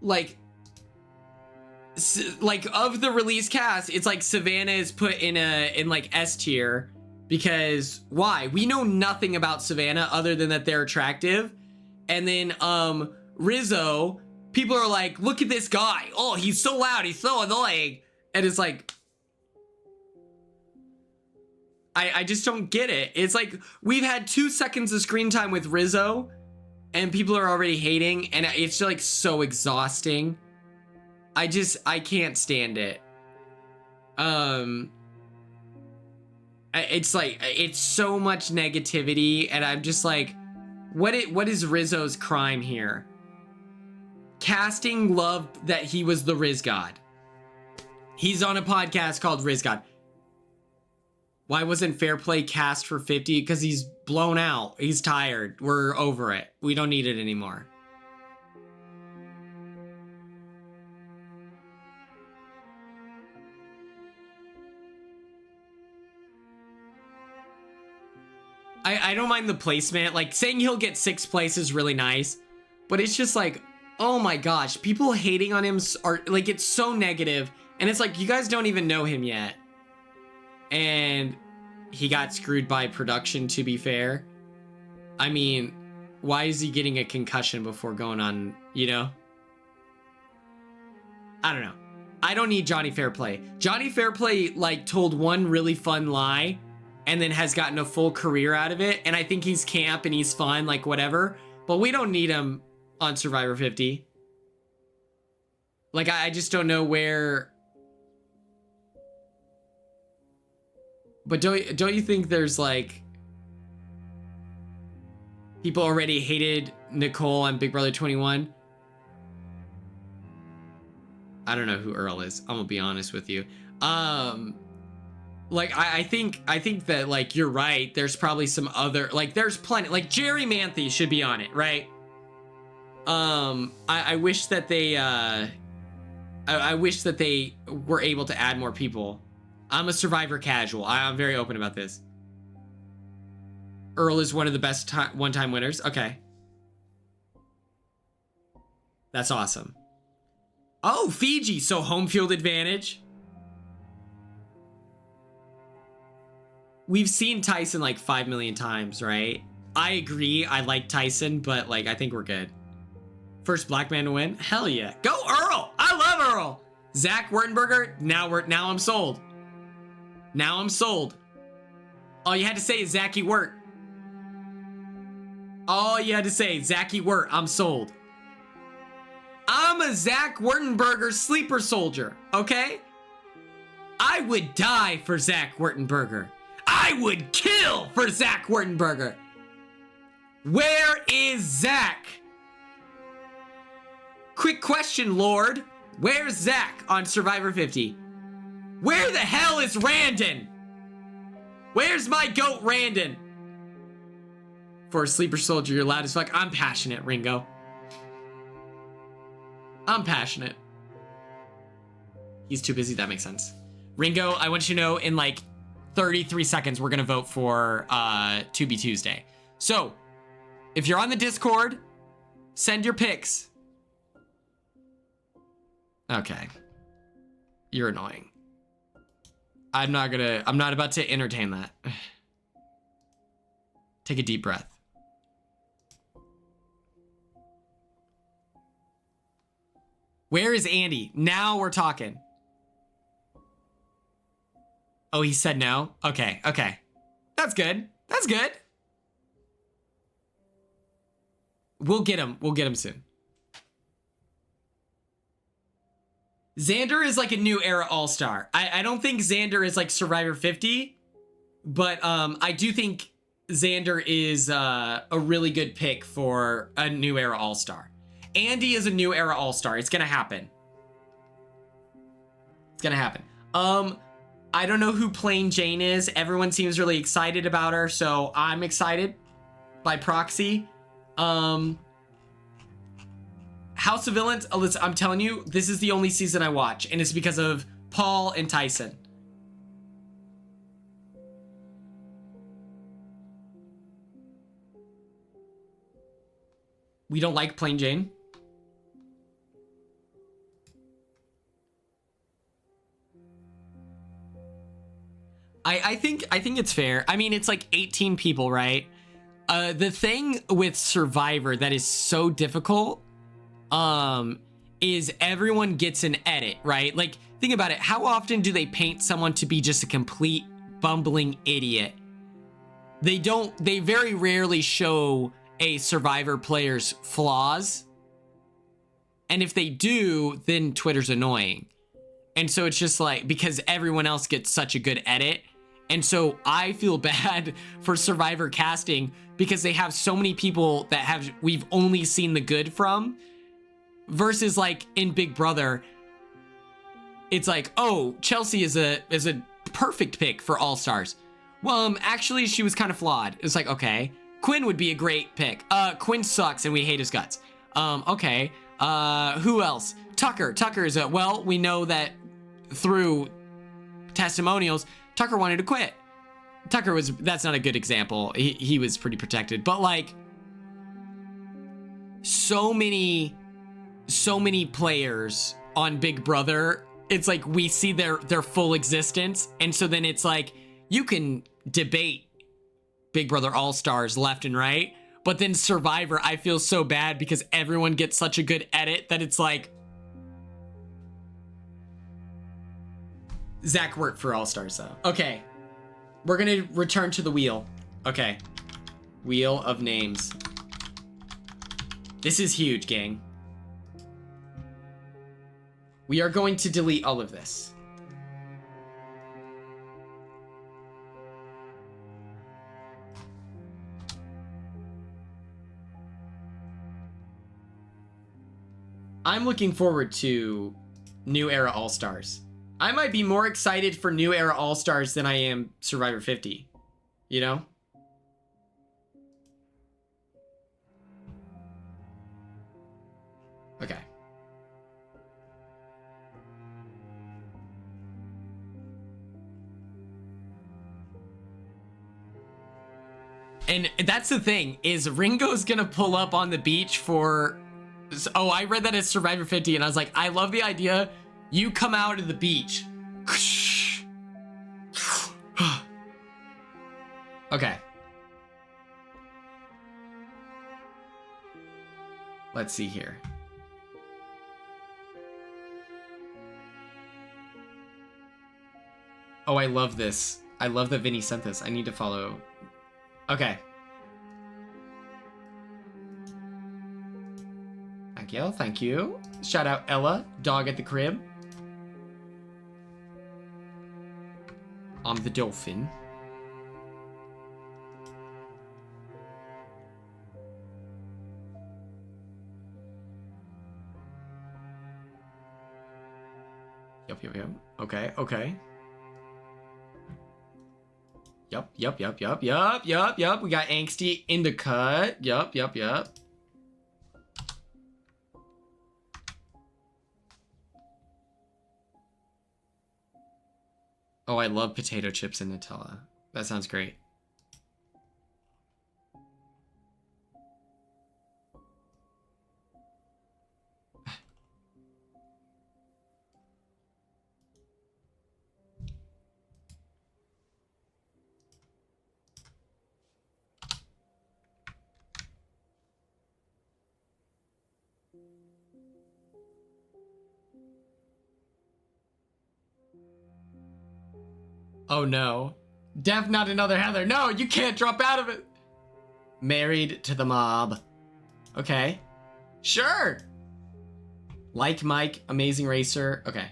Like of the release cast, it's like Savannah is put in like S tier, Because why? We know nothing about Savannah other than that they're attractive. And then Rizzo, people are like, look at this guy. Oh, he's so loud. He's so annoying. And it's like, I just don't get it. It's like, we've had 2 seconds of screen time with Rizzo and people are already hating. And it's like so exhausting. I can't stand it. It's like, it's so much negativity. And I'm just like, what is Rizzo's crime here? Casting love that he was the Riz God. He's on a podcast called Riz God. Why wasn't Fair Play cast for 50? Because he's blown out. He's tired. We're over it. We don't need it anymore. I don't mind the placement. Like, saying he'll get 6th place is really nice. But it's just like, oh my gosh. People hating on him are, like, it's so negative. And it's like, you guys don't even know him yet. And he got screwed by production, to be fair. I mean, why is he getting a concussion before going on, you know? I don't know. I don't need Johnny Fairplay. Johnny Fairplay, like, told one really fun lie and then has gotten a full career out of it. And I think he's camp and he's fun, like, whatever. But we don't need him on Survivor 50. Like, I just don't know where... But don't you think there's, like... people already hated Nicole on Big Brother 21? I don't know who Earl is. I'm gonna be honest with you. Like, I think that, like, you're right. There's probably some other... like, there's plenty... like, Jerry Manthe should be on it, right? I wish that they... I wish that they were able to add more people. I'm a Survivor casual. I'm very open about this. Earl is one of the best one-time winners. Okay. That's awesome. Oh, Fiji. So home field advantage. We've seen Tyson like 5 million times, right? I agree. I like Tyson, but like, I think we're good. First black man to win? Hell yeah. Go Earl. I love Earl. Zach Wurtenberger. Now I'm sold. Now I'm sold. All you had to say is Zachy Wirt. All you had to say, Zachy Wirt. I'm sold. I'm a Zach Wurtenberger sleeper soldier, okay? I would die for Zach Wurtenberger. I would kill for Zach Wurtenberger. Where is Zach? Quick question, Lord. Where's Zach on Survivor 50? Where the hell is Randon? Where's my goat Randon? For a sleeper soldier, you're loud as fuck. I'm passionate, Ringo. I'm passionate. He's too busy. That makes sense. Ringo, I want you to know in like 33 seconds, we're going to vote for 2B Tuesday. So if you're on the Discord, send your picks. Okay. You're annoying. I'm not about to entertain that. Take a deep breath. Where is Andy? Now we're talking. Oh, he said no? Okay, okay. That's good. That's good. We'll get him. We'll get him soon. Xander is like a new era all-star. I don't think Xander is like Survivor 50, but I do think Xander is a really good pick for a new era all-star. Andy is a new era all-star. It's gonna happen. It's gonna happen. I don't know who Plain Jane is. Everyone seems really excited about her, so I'm excited by proxy. House of Villains, Alyssa, I'm telling you, this is the only season I watch, and it's because of Paul and Tyson. We don't like Plain Jane. I think it's fair. I mean, it's like 18 people, right? The thing with Survivor that is so difficult is everyone gets an edit, right? Like, think about it. How often do they paint someone to be just a complete bumbling idiot? They very rarely show a Survivor player's flaws. And if they do, then Twitter's annoying. And so it's just like, because everyone else gets such a good edit. And so I feel bad for Survivor casting because they have so many people that we've only seen the good from, versus like in Big Brother, it's like, oh, Chelsea is a perfect pick for All Stars. Well, actually she was kind of flawed. It's like, okay, Quinn would be a great pick. Quinn sucks and we hate his guts. Okay. Who else? Tucker is well, we know that through testimonials, Tucker wanted to quit. That's not a good example. He was pretty protected, but like so many players on Big Brother, it's like we see their full existence. And so then it's like, you can debate Big Brother All-Stars left and right, but then Survivor, I feel so bad because everyone gets such a good edit that it's like, Zach worked for All-Stars though. Okay, we're gonna return to the wheel. Okay, wheel of names. This is huge, gang. We are going to delete all of this. I'm looking forward to New Era All-Stars. I might be more excited for New Era All-Stars than I am Survivor 50, you know? Okay. And that's the thing, is Ringo's gonna pull up on the beach for... Oh, I read that as Survivor 50, and I was like, I love the idea. You come out of the beach. Okay. Let's see here. Oh, I love this. I love that Vinny sent this. I need to follow. Okay. Thank you. Shout out Ella, dog at the crib. I'm the dolphin. Yep. Okay. Yep. We got Angsty in the cut. Yep. Oh, I love potato chips and Nutella. That sounds great. Oh no. Def, not another Heather. No, you can't drop out of it. Married to the mob. Okay. Sure. Like Mike, Amazing Racer. Okay.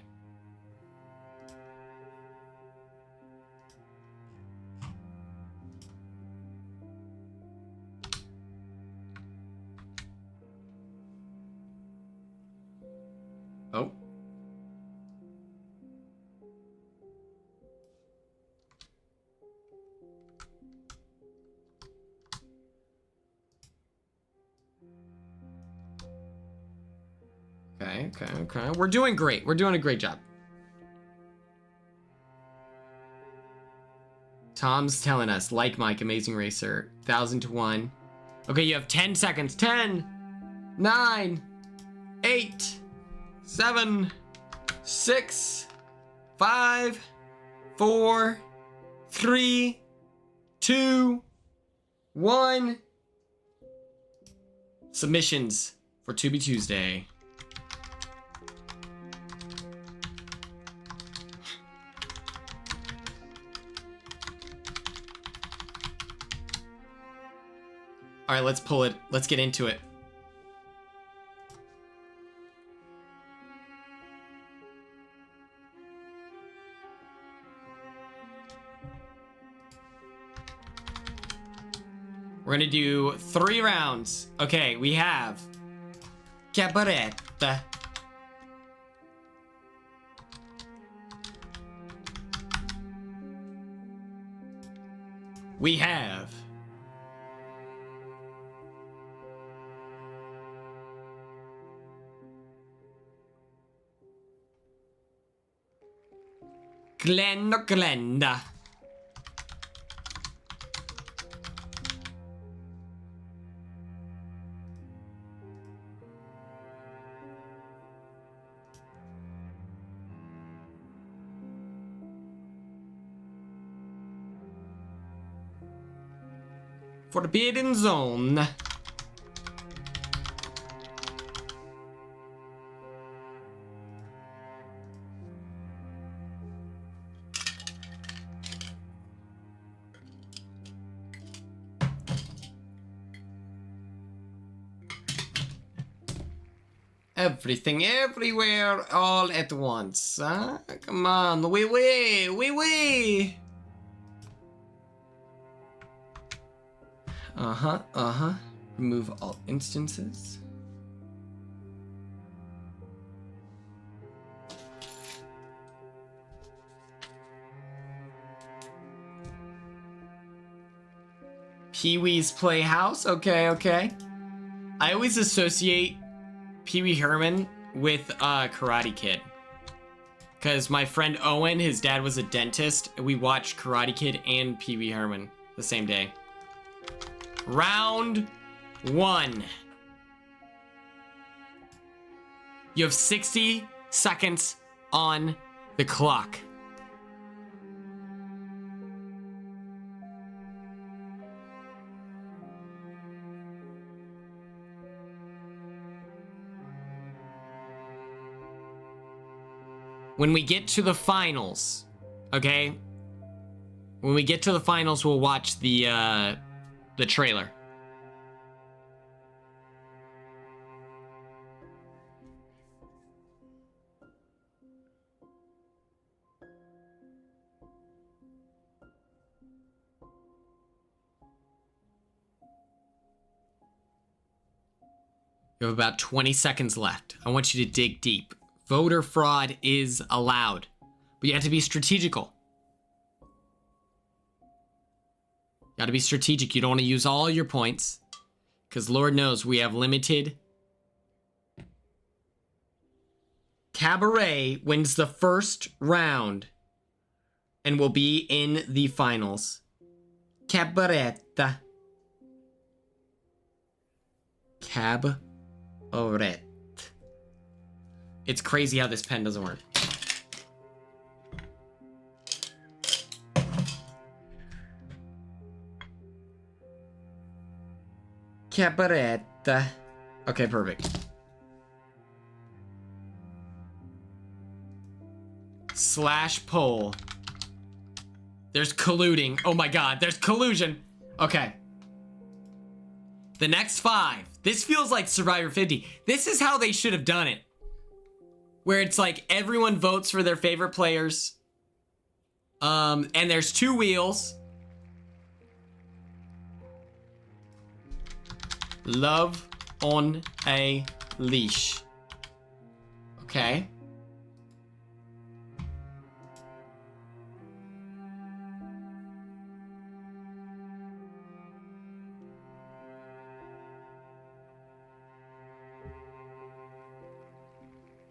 Oh. Okay. We're doing great. We're doing a great job. Tom's telling us, like Mike, Amazing Racer, 1,000 to 1. Okay, you have 10 seconds. 10, 9, 8, 7, 6, 5, 4, 3, 2, 1. Submissions for To Be Tuesday. All right, let's pull it. Let's get into it. We're gonna do 3 rounds. Okay, we have Cabaretta. We have Glenda. Forbidden Zone. Everything, everywhere, all at once. Huh? Come on, wee. Remove all instances. Pee-wee's Playhouse. Okay. I always associate Pee-wee Herman with Karate Kid. Because my friend Owen, his dad was a dentist, and we watched Karate Kid and Pee-wee Herman the same day. Round 1. You have 60 seconds on the clock. When we get to the finals, okay? When we get to the finals, we'll watch the trailer. You have about 20 seconds left. I want you to dig deep. Voter fraud is allowed, but you have to be strategical. You got to be strategic. You don't want to use all your points, because Lord knows we have limited. Cabaret wins the first round and will be in the finals. Cabaretta. Cabaret. It's crazy how this pen doesn't work. Cabaretta. Okay, perfect. Slash poll. There's colluding. Oh my god, there's collusion. Okay. The next 5. This feels like Survivor 50. This is how they should have done it. Where it's like everyone votes for their favorite players. And there's 2 wheels. Love on a leash. Okay.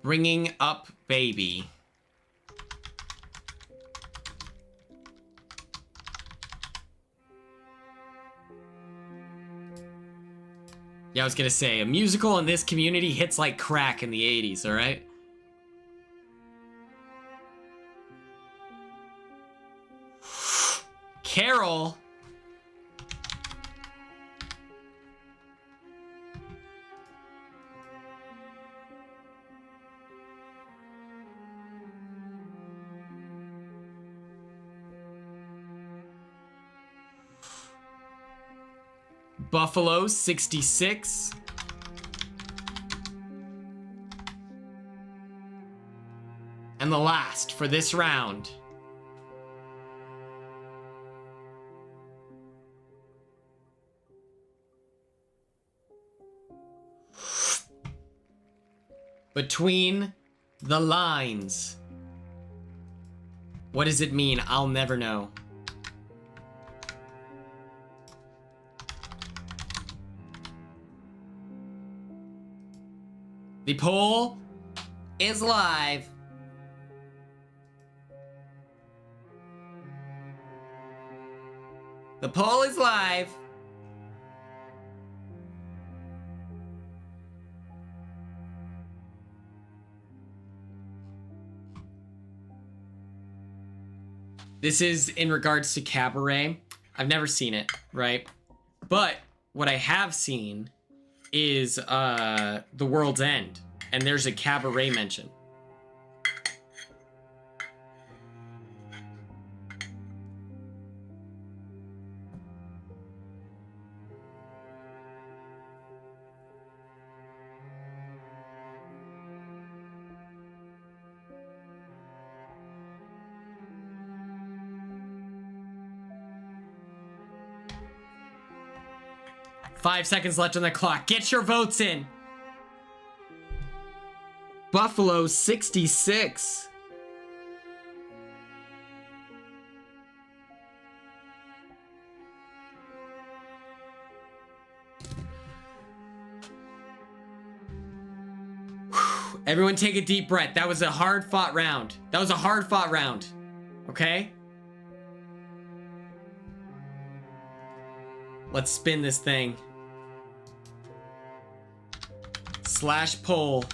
Bringing up baby. Yeah, I was gonna say, a musical in this community hits like crack in the 80s, alright? Carol. Buffalo 66. And the last for this round. Between the lines. What does it mean? I'll never know. The poll is live. The poll is live. This is in regards to Cabaret. I've never seen it, right? But what I have seen is The World's End, and there's a Cabaret mention. Five seconds left on the clock. Get your votes in. Buffalo 66. Everyone take a deep breath. That was a hard fought round. That was a hard fought round. Okay? Let's spin this thing. Slash poll.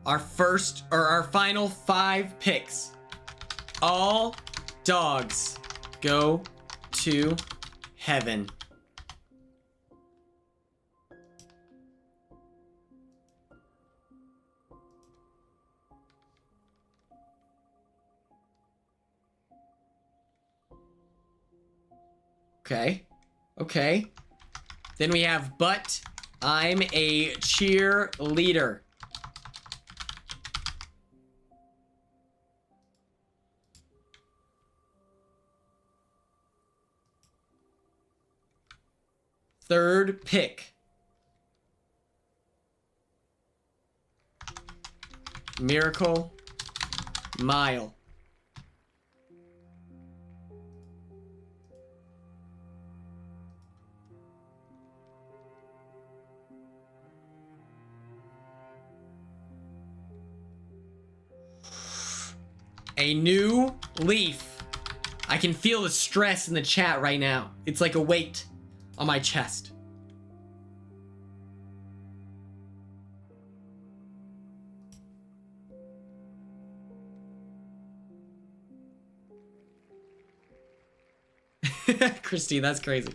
Our final 5 picks. All dogs go to heaven. Okay. Okay. Then we have, but I'm a cheerleader. Third pick. Miracle Mile. A new leaf. I can feel the stress in the chat right now. It's like a weight on my chest. Christine, that's crazy.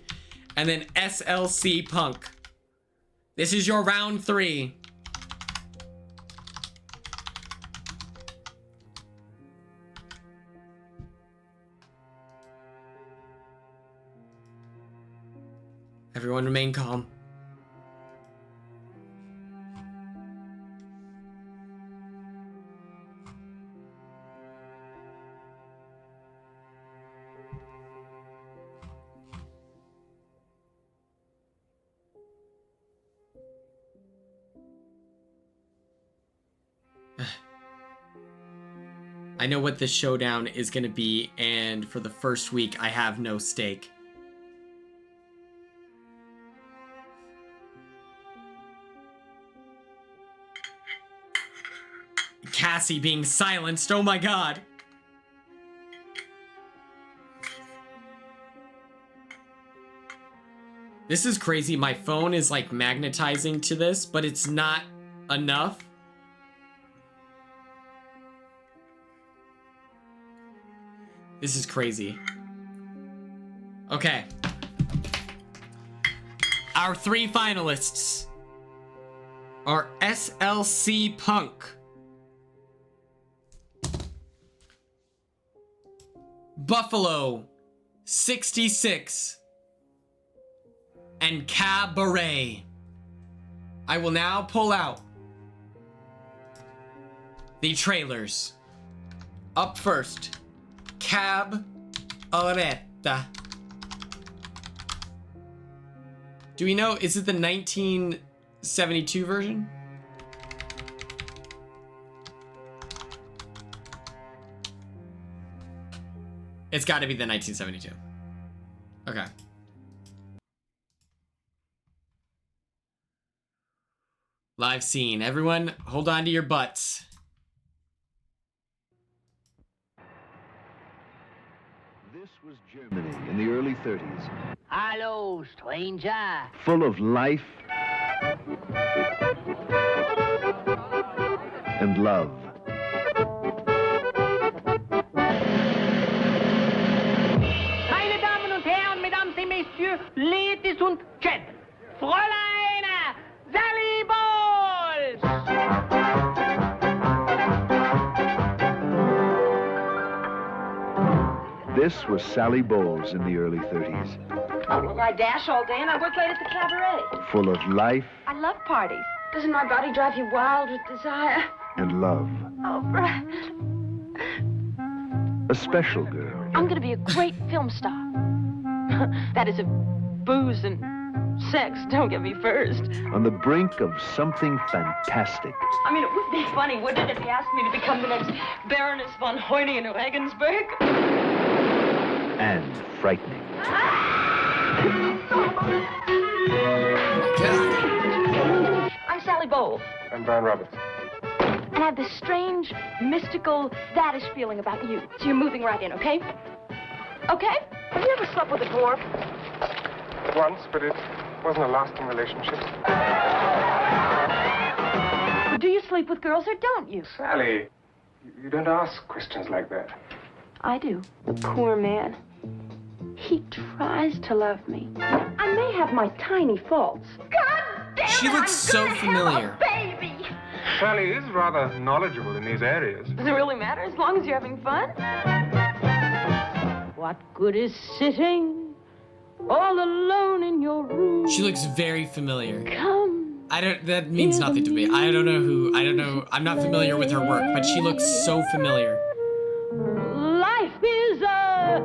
And then SLC Punk. This is your round 3. Everyone remain calm. I know what this showdown is going to be, and for the first week, I have no stake. Cassie being silenced, oh my god. This is crazy. My phone is like magnetizing to this, but it's not enough. This is crazy. Okay. Our 3 finalists are SLC Punk, Buffalo 66, and Cabaret. I will now pull out the trailers. Up first, Cabaretta. Do we know, is it the 1972 version? It's got to be the 1972. Okay. Live scene. Everyone, hold on to your butts. This was Germany in the early 30s. Hello, stranger. Full of life and love. Meine Damen und Herren, Mesdames et Messieurs, Ladies und Gentlemen, Fräulein Sally Bowles! This was Sally Bowles in the early 30s. Oh, well, I dash all day and I work late at the cabaret. Full of life I love parties. Doesn't my body drive you wild with desire? and love. Oh, Brad. A special girl. I'm gonna be a great film star. That is, if booze and sex don't get me first. On the brink of something fantastic. I mean, it would be funny, wouldn't it, if he asked me to become the next Baroness von Hoyne in Regensburg? And frightening. I'm Sally Bowles. I'm Brian Roberts. And I have this strange, mystical, faddish feeling about you. So you're moving right in, okay? Okay? Have you ever slept with a dwarf? Once, but it wasn't a lasting relationship. Do you sleep with girls or don't you? Sally, you don't ask questions like that. I do. The poor man. He tries to love me. I may have my tiny faults. God damn She it, looks I'm so gonna familiar. Have a baby. Sally is rather knowledgeable in these areas. Does it really matter as long as you're having fun? What good is sitting all alone in your room? She looks very familiar. Come. That means nothing to me. I don't know. I'm not familiar with her work, but she looks so familiar. Life is a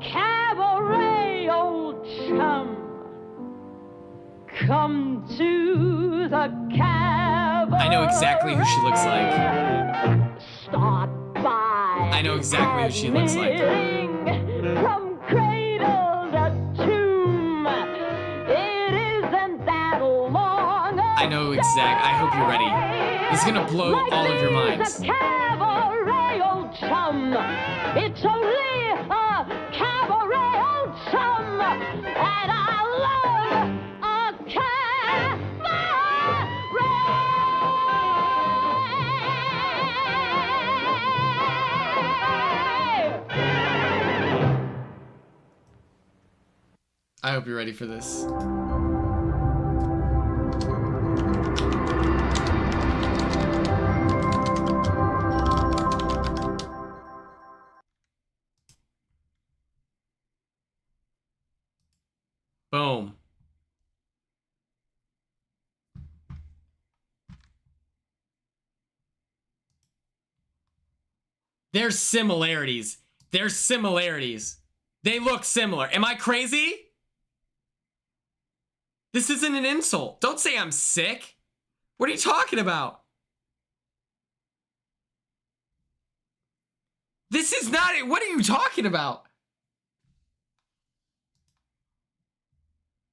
cabaret, old chum. Come to the cabaret. I know exactly who she looks like. Start by. I know exactly who she looks like. From cradle to tomb. It isn't that long. I know exact. I hope you're ready. This is gonna blow all of your minds. A cabaret, old chum. It's only a cabaret, old chum. And I love a cabaret. I hope you're ready for this. Boom. There's similarities. There's similarities. They look similar. Am I crazy? This isn't an insult. Don't say I'm sick. What are you talking about? This is not it. What are you talking about?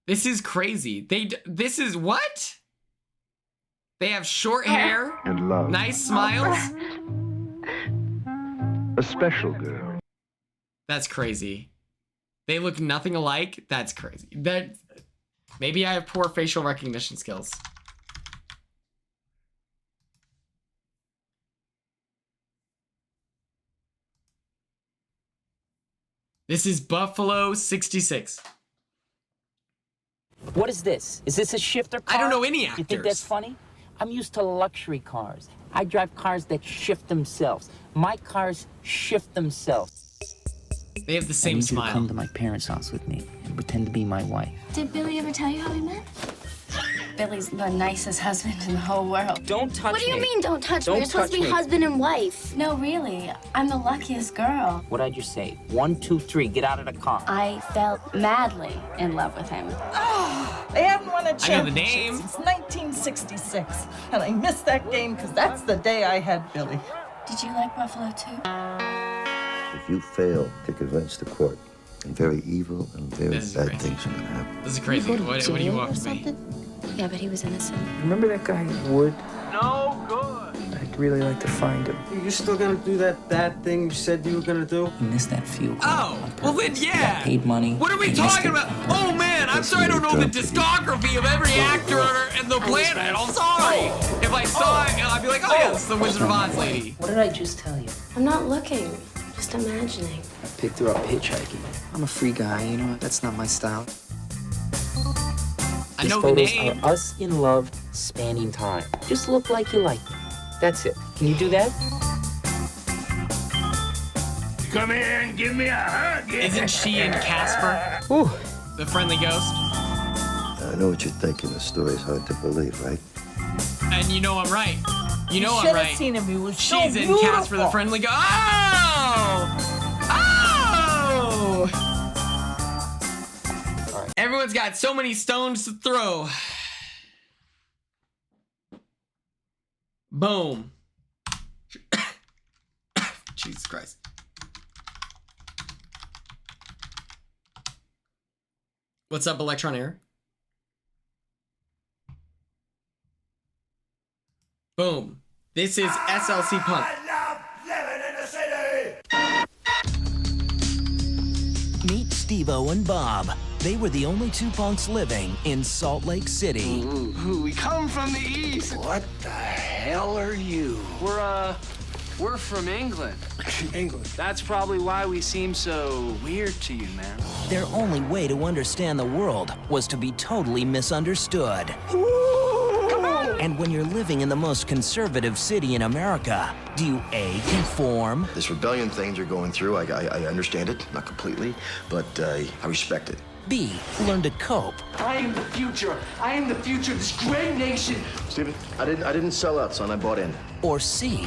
This is crazy. This is what? They have short hair. And love. Nice smiles. A special girl. That's crazy. They look nothing alike. That's crazy. Maybe I have poor facial recognition skills. This is Buffalo 66. What is this? Is this a shifter car? I don't know any actors. You think that's funny? I'm used to luxury cars. I drive cars that shift themselves. My cars shift themselves. They have the same I need smile. You to come to my parents' house with me and pretend to be my wife. Did Billy ever tell you how we met? Billy's the nicest husband in the whole world. Don't touch me. What do you mean, don't touch me? Don't You're supposed to touch be me. husband and wife. No, really. I'm the luckiest girl. What did you say? 1, 2, 3, get out of the car. I fell madly in love with him. They haven't won a I know the championship name. since 1966. And I missed that game because that's the day I had Billy. Did you like Buffalo too? If you fail to convince the court, and very evil and very This is bad crazy. things are going to happen. This is crazy. What do you want from me? Yeah, but he was innocent. Remember that guy Wood? No good. I'd really like to find him. You still gonna do that thing you said you were gonna do? You missed that field. Oh, well then, yeah. Paid money. What are we I missed talking it. about? Oh man, I'm sorry I don't know the discography of every actor in the planet. I'm sorry. If I saw it, I'd be like, oh yeah, this is the Wizard of Oz lady. What did I just tell you? I'm not looking, just imagining. I picked her up hitchhiking. I'm a free guy, you know, that's not my style. I These know the photos name. are us in love, spanning time. Just look like you like me. That's it. Can you do that? Come here and give me a hug. Isn't she in Casper? Ooh. The friendly ghost? I know what you're thinking. The story's hard to believe, right? And you know I'm right. You know I'm should right. have seen him. He was so She's in beautiful. Casper the friendly ghost. Oh! Oh! Everyone's got so many stones to throw. Boom. Jesus Christ. What's up, Electron Air? Boom. This is SLC Punk. Meet Steve-O and Bob. They were the only two punks living in Salt Lake City. We come from the east. What the hell are you? We're from England. England. That's probably why we seem so weird to you, man. Their only way to understand the world was to be totally misunderstood. And when you're living in the most conservative city in America, do you A, conform? This rebellion thing you're going through, I understand it, not completely, but I respect it. B, learn to cope? I am the future. I am the future of this great nation. Steven, I didn't sell out, son. I bought in. Or C,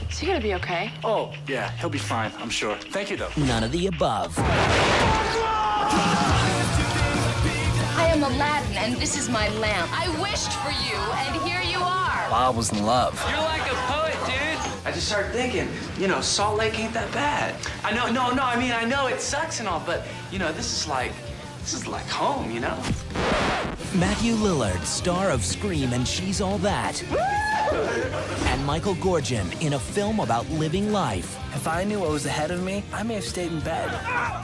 Is he gonna be okay? Oh, yeah, he'll be fine, I'm sure. Thank you, though. none of the above? I am Aladdin, and this is my lamp. I wished for you, and here you are. Bob was in love. You're like a poet, dude. I just started thinking, Salt Lake ain't that bad. I know, I mean, I know it sucks and all, but, this is like home, Matthew Lillard, star of Scream and She's All That. And Michael Gorgon in a film about living life. If I knew what was ahead of me, I may have stayed in bed.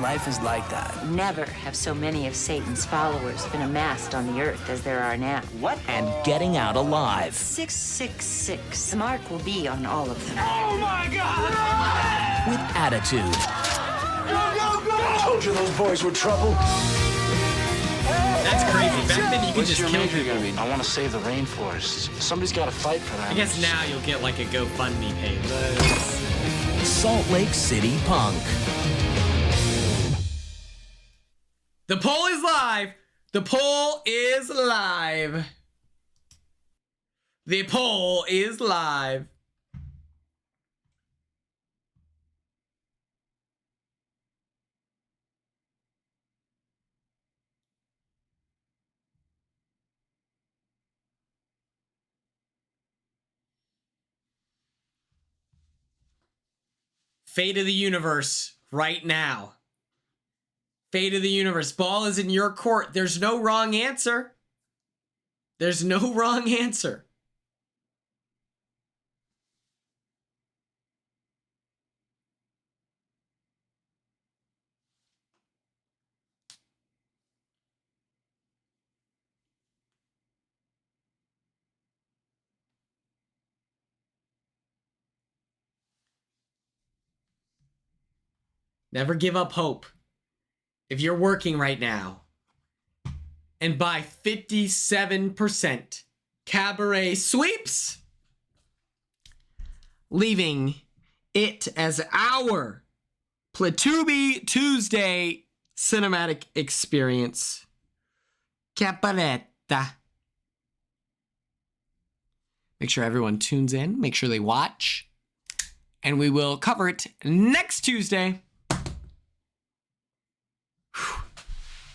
Life is like that. Never have so many of Satan's followers been amassed on the earth as there are now. What? And getting out alive. 666. The mark will be on all of them. Oh my God! With attitude. I told you those boys were trouble. That's crazy. Back then you could just kill people. Gonna be? I want to save the rainforest. Somebody's got to fight for that. I guess now you'll get like a GoFundMe page. Salt Lake City Punk. The poll is live. The poll is live. The poll is live. Fate of the universe right now. Fate of the universe. Ball is in your court. There's no wrong answer. There's no wrong answer. Never give up hope. If you're working right now, and by 57%, Cabaret sweeps, leaving it as our Platubi Tuesday cinematic experience. Cabaretta. Make sure everyone tunes in. Make sure they watch. And we will cover it next Tuesday. Whew.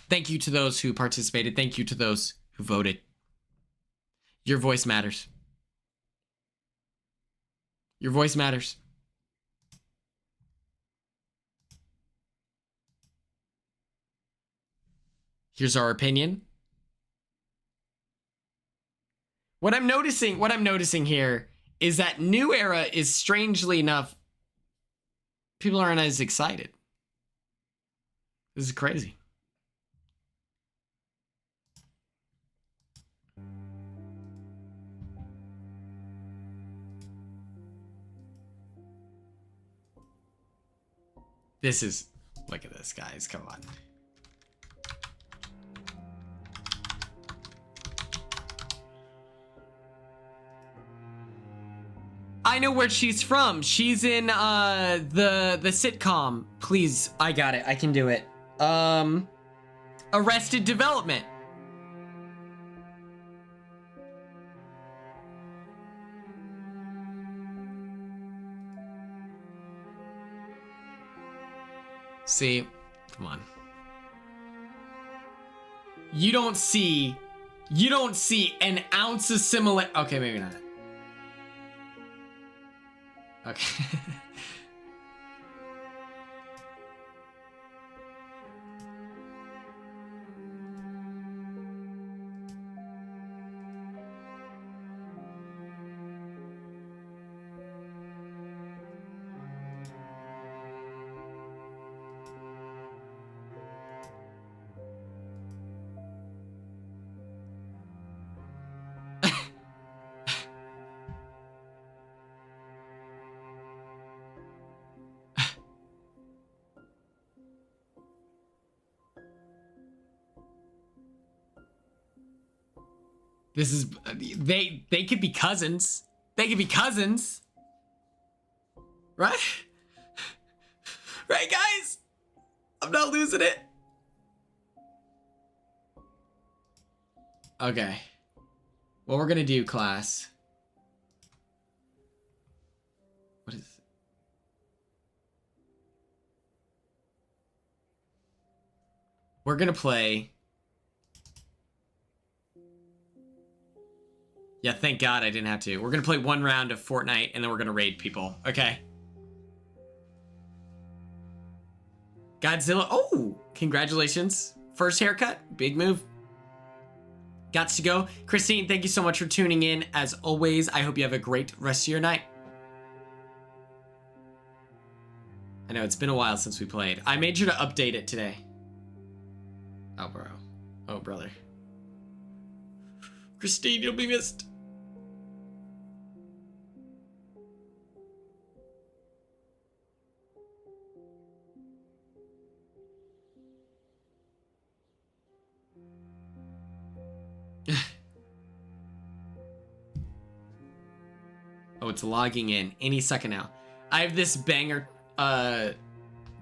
Thank you to those who participated. Thank you to those who voted. Your voice matters. Your voice matters. Here's our opinion. What I'm noticing here is that New Era is, strangely enough, people aren't as excited. This is crazy. This is, look at this, guys, come on. I know where she's from. She's in the sitcom. Please, I got it. I can do it. Arrested Development. See, come on. You don't see an ounce of similar. Okay, maybe not. Okay. This is, they could be cousins. They could be cousins. Right? Right, guys? I'm not losing it. Okay. What we're gonna do, class. What is it? We're gonna play. Yeah, thank God I didn't have to. We're gonna play one round of Fortnite and then we're gonna raid people. Okay. Godzilla. Oh, congratulations. First haircut. Big move. Gots to go. Christine, thank you so much for tuning in. As always, I hope you have a great rest of your night. I know it's been a while since we played. I made sure to update it today. Oh, bro. Oh, brother. Christine, you'll be missed. Oh, it's logging in any second now. I have this banger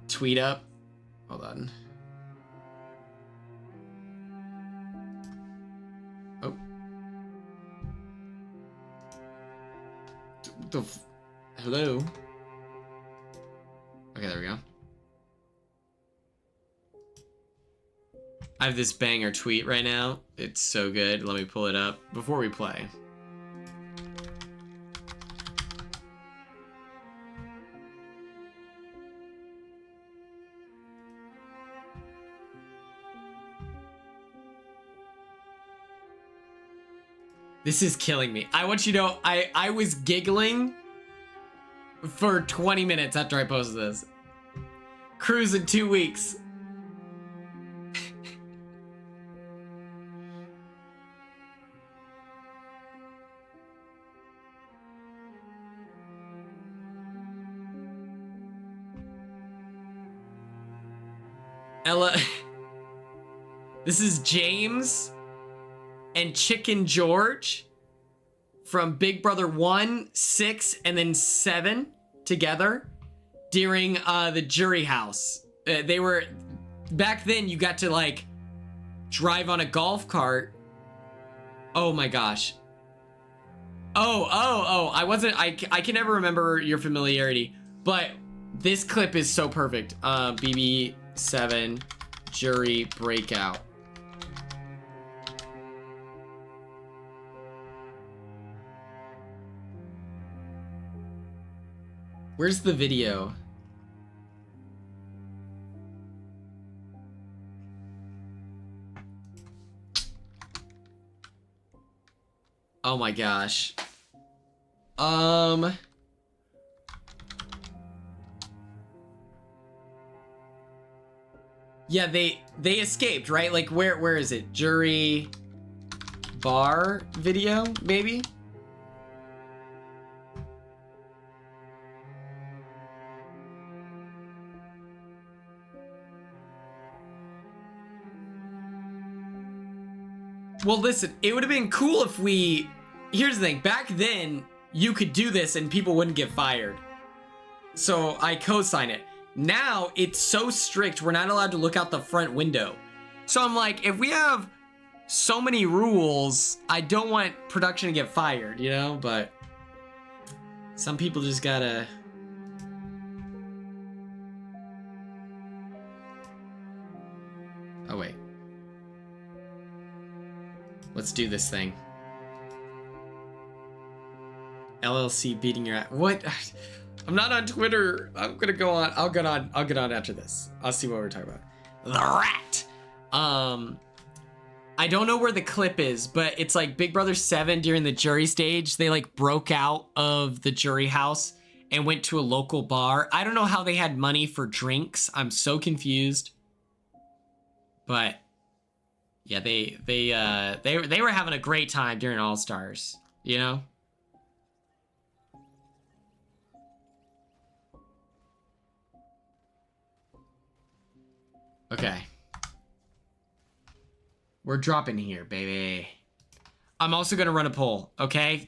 tweet up. Hold on. Oh. Hello? Okay, there we go. I have this banger tweet right now. It's so good. Let me pull it up before we play. This is killing me. I want you to know, I was giggling for 20 minutes after I posted this. Cruise in 2 weeks. Ella. This is James and Chicken George from Big Brother 1, 6, and then 7 together during the jury house. They were, back then you got to like drive on a golf cart. Oh my gosh. Oh, I can never remember your familiarity, but this clip is so perfect. BB7 jury breakout. Where's the video? Oh my gosh. Yeah, they escaped, right? Like where is it? Jury bar video, maybe? Well, listen, it would have been cool if we... Here's the thing. Back then, you could do this and people wouldn't get fired. So I co-sign it. Now, it's so strict, we're not allowed to look out the front window. So I'm like, if we have so many rules, I don't want production to get fired, you know? But some people just gotta... Oh, wait. Let's do this thing. LLC beating your ass. What? I'm not on Twitter. I'm gonna go on. I'll get on after this. I'll see what we're talking about. The rat. I don't know where the clip is, but it's like Big Brother 7 during the jury stage. They like broke out of the jury house and went to a local bar. I don't know how they had money for drinks. I'm so confused. But yeah, they were having a great time during All Stars, you know? Okay. We're dropping here, baby. I'm also gonna run a poll, okay?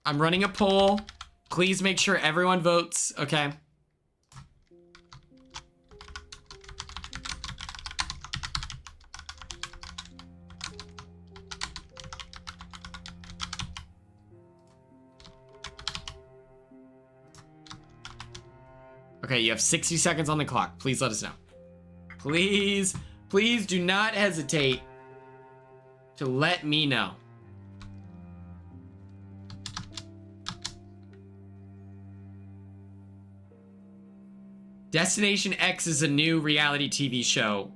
I'm running a poll. Please make sure everyone votes, okay? Okay, you have 60 seconds on the clock. Please let us know. Please, please do not hesitate to let me know. Destination X is a new reality TV show.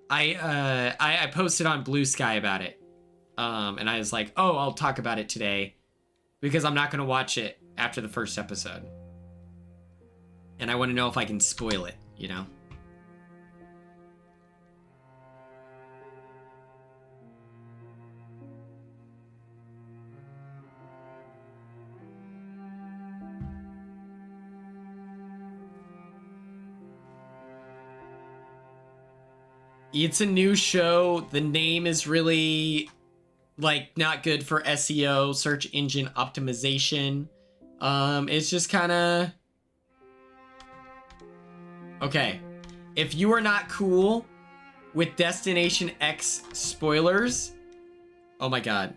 I posted on Blue Sky about it. And I was like, oh, I'll talk about it today because I'm not going to watch it after the first episode. And I want to know if I can spoil it, you know? It's a new show. The name is really, like, not good for SEO, search engine optimization. It's just kind of... Okay. If you are not cool with Destination X spoilers... Oh my god.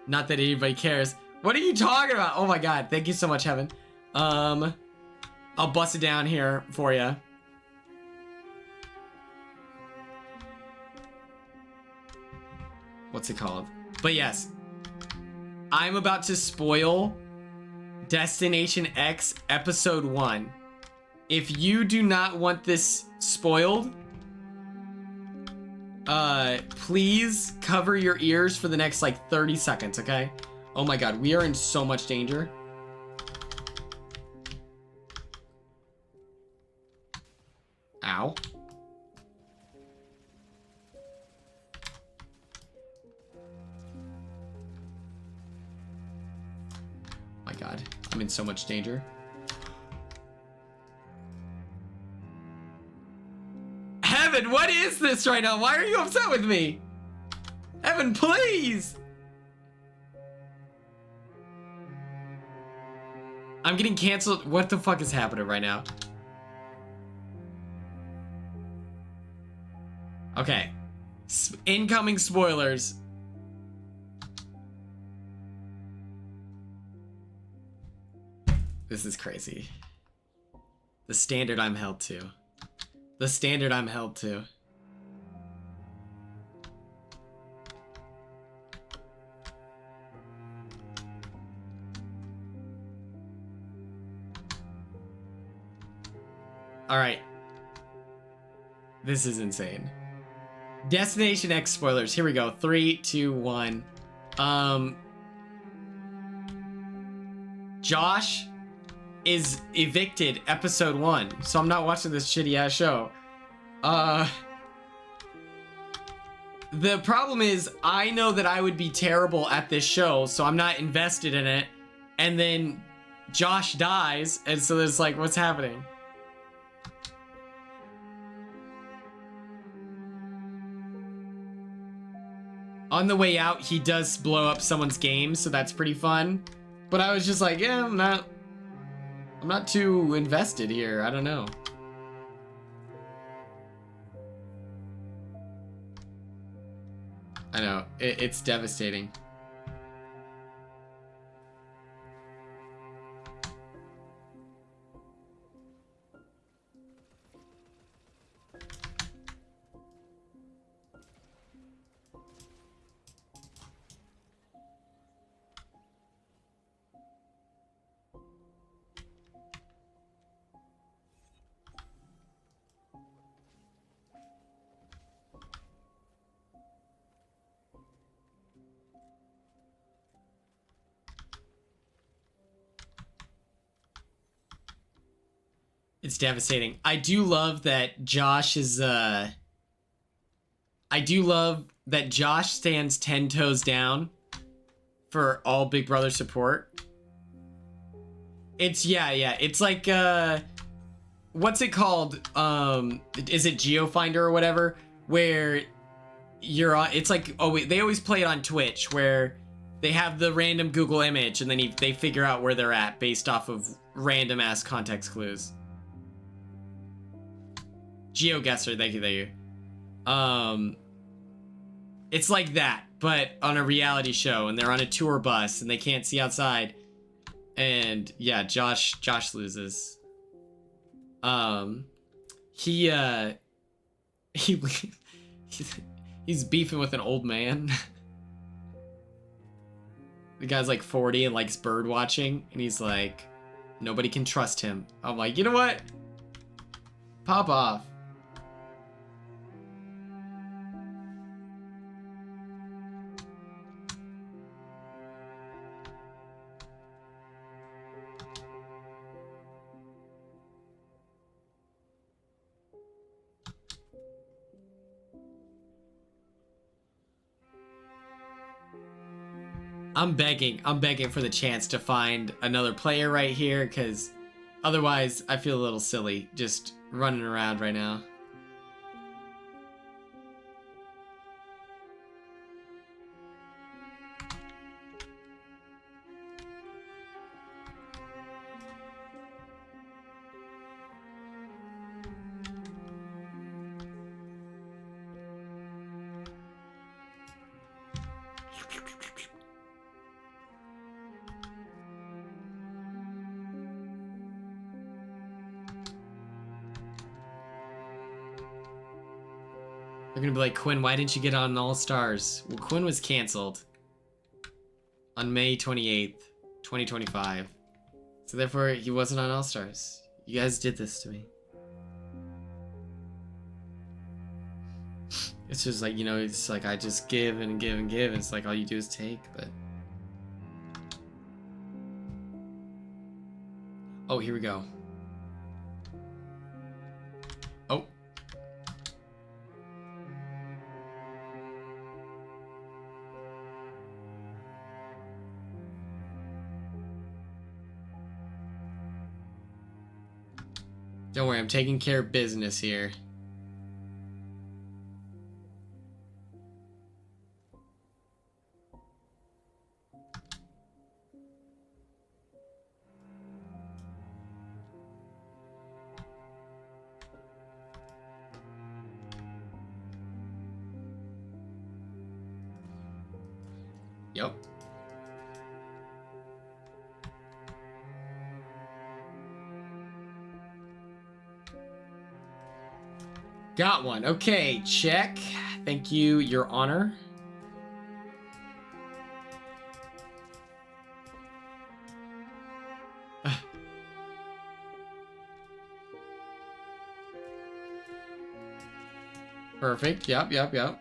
Not that anybody cares. What are you talking about? Oh my god. Thank you so much, Heaven. I'll bust it down here for you. What's it called? But yes, I'm about to spoil Destination X episode 1. If you do not want this spoiled, please cover your ears for the next like 30 seconds, okay? Oh my god, we are in so much danger. Ow. My god, I'm in so much danger. is this right now? Why are you upset with me? Evan, please! I'm getting canceled. What the fuck is happening right now? Okay. Incoming spoilers. This is crazy. The standard I'm held to. The standard I'm held to. All right. This is insane. Destination X spoilers. Here we go. 3, 2, 1. Josh is evicted episode 1. So I'm not watching this shitty ass show. The problem is I know that I would be terrible at this show, so I'm not invested in it. And then Josh dies, and so it's like, what's happening? On the way out, he does blow up someone's game, so that's pretty fun. But I was just like, yeah, I'm not too invested here. I don't know. I know, it's devastating. It's devastating. I do love that Josh is, I do love that Josh stands 10 toes down for all Big Brother support. It's, yeah. It's like, what's it called? Is it GeoFinder or whatever? Where you're on, it's like, oh wait, they always play it on Twitch where they have the random Google image and then they figure out where they're at based off of random ass context clues. GeoGuessr, thank you. It's like that, but on a reality show, and they're on a tour bus, and they can't see outside. And yeah, Josh loses. He's beefing with an old man. The guy's like 40 and likes bird watching, and he's like, nobody can trust him. I'm like, you know what? Pop off. I'm begging for the chance to find another player right here, because otherwise I feel a little silly just running around right now. They're gonna be like, Quinn, why didn't you get on All Stars? Well, Quinn was canceled on May 28th, 2025. So therefore, he wasn't on All Stars. You guys did this to me. It's just like, you know, it's like I just give and give and give. And it's like all you do is take, but... Oh, here we go. Oh. Don't worry, I'm taking care of business here. Yep. Got one. Okay, check. Thank you, Your Honor. Perfect. Yep, yep, yep.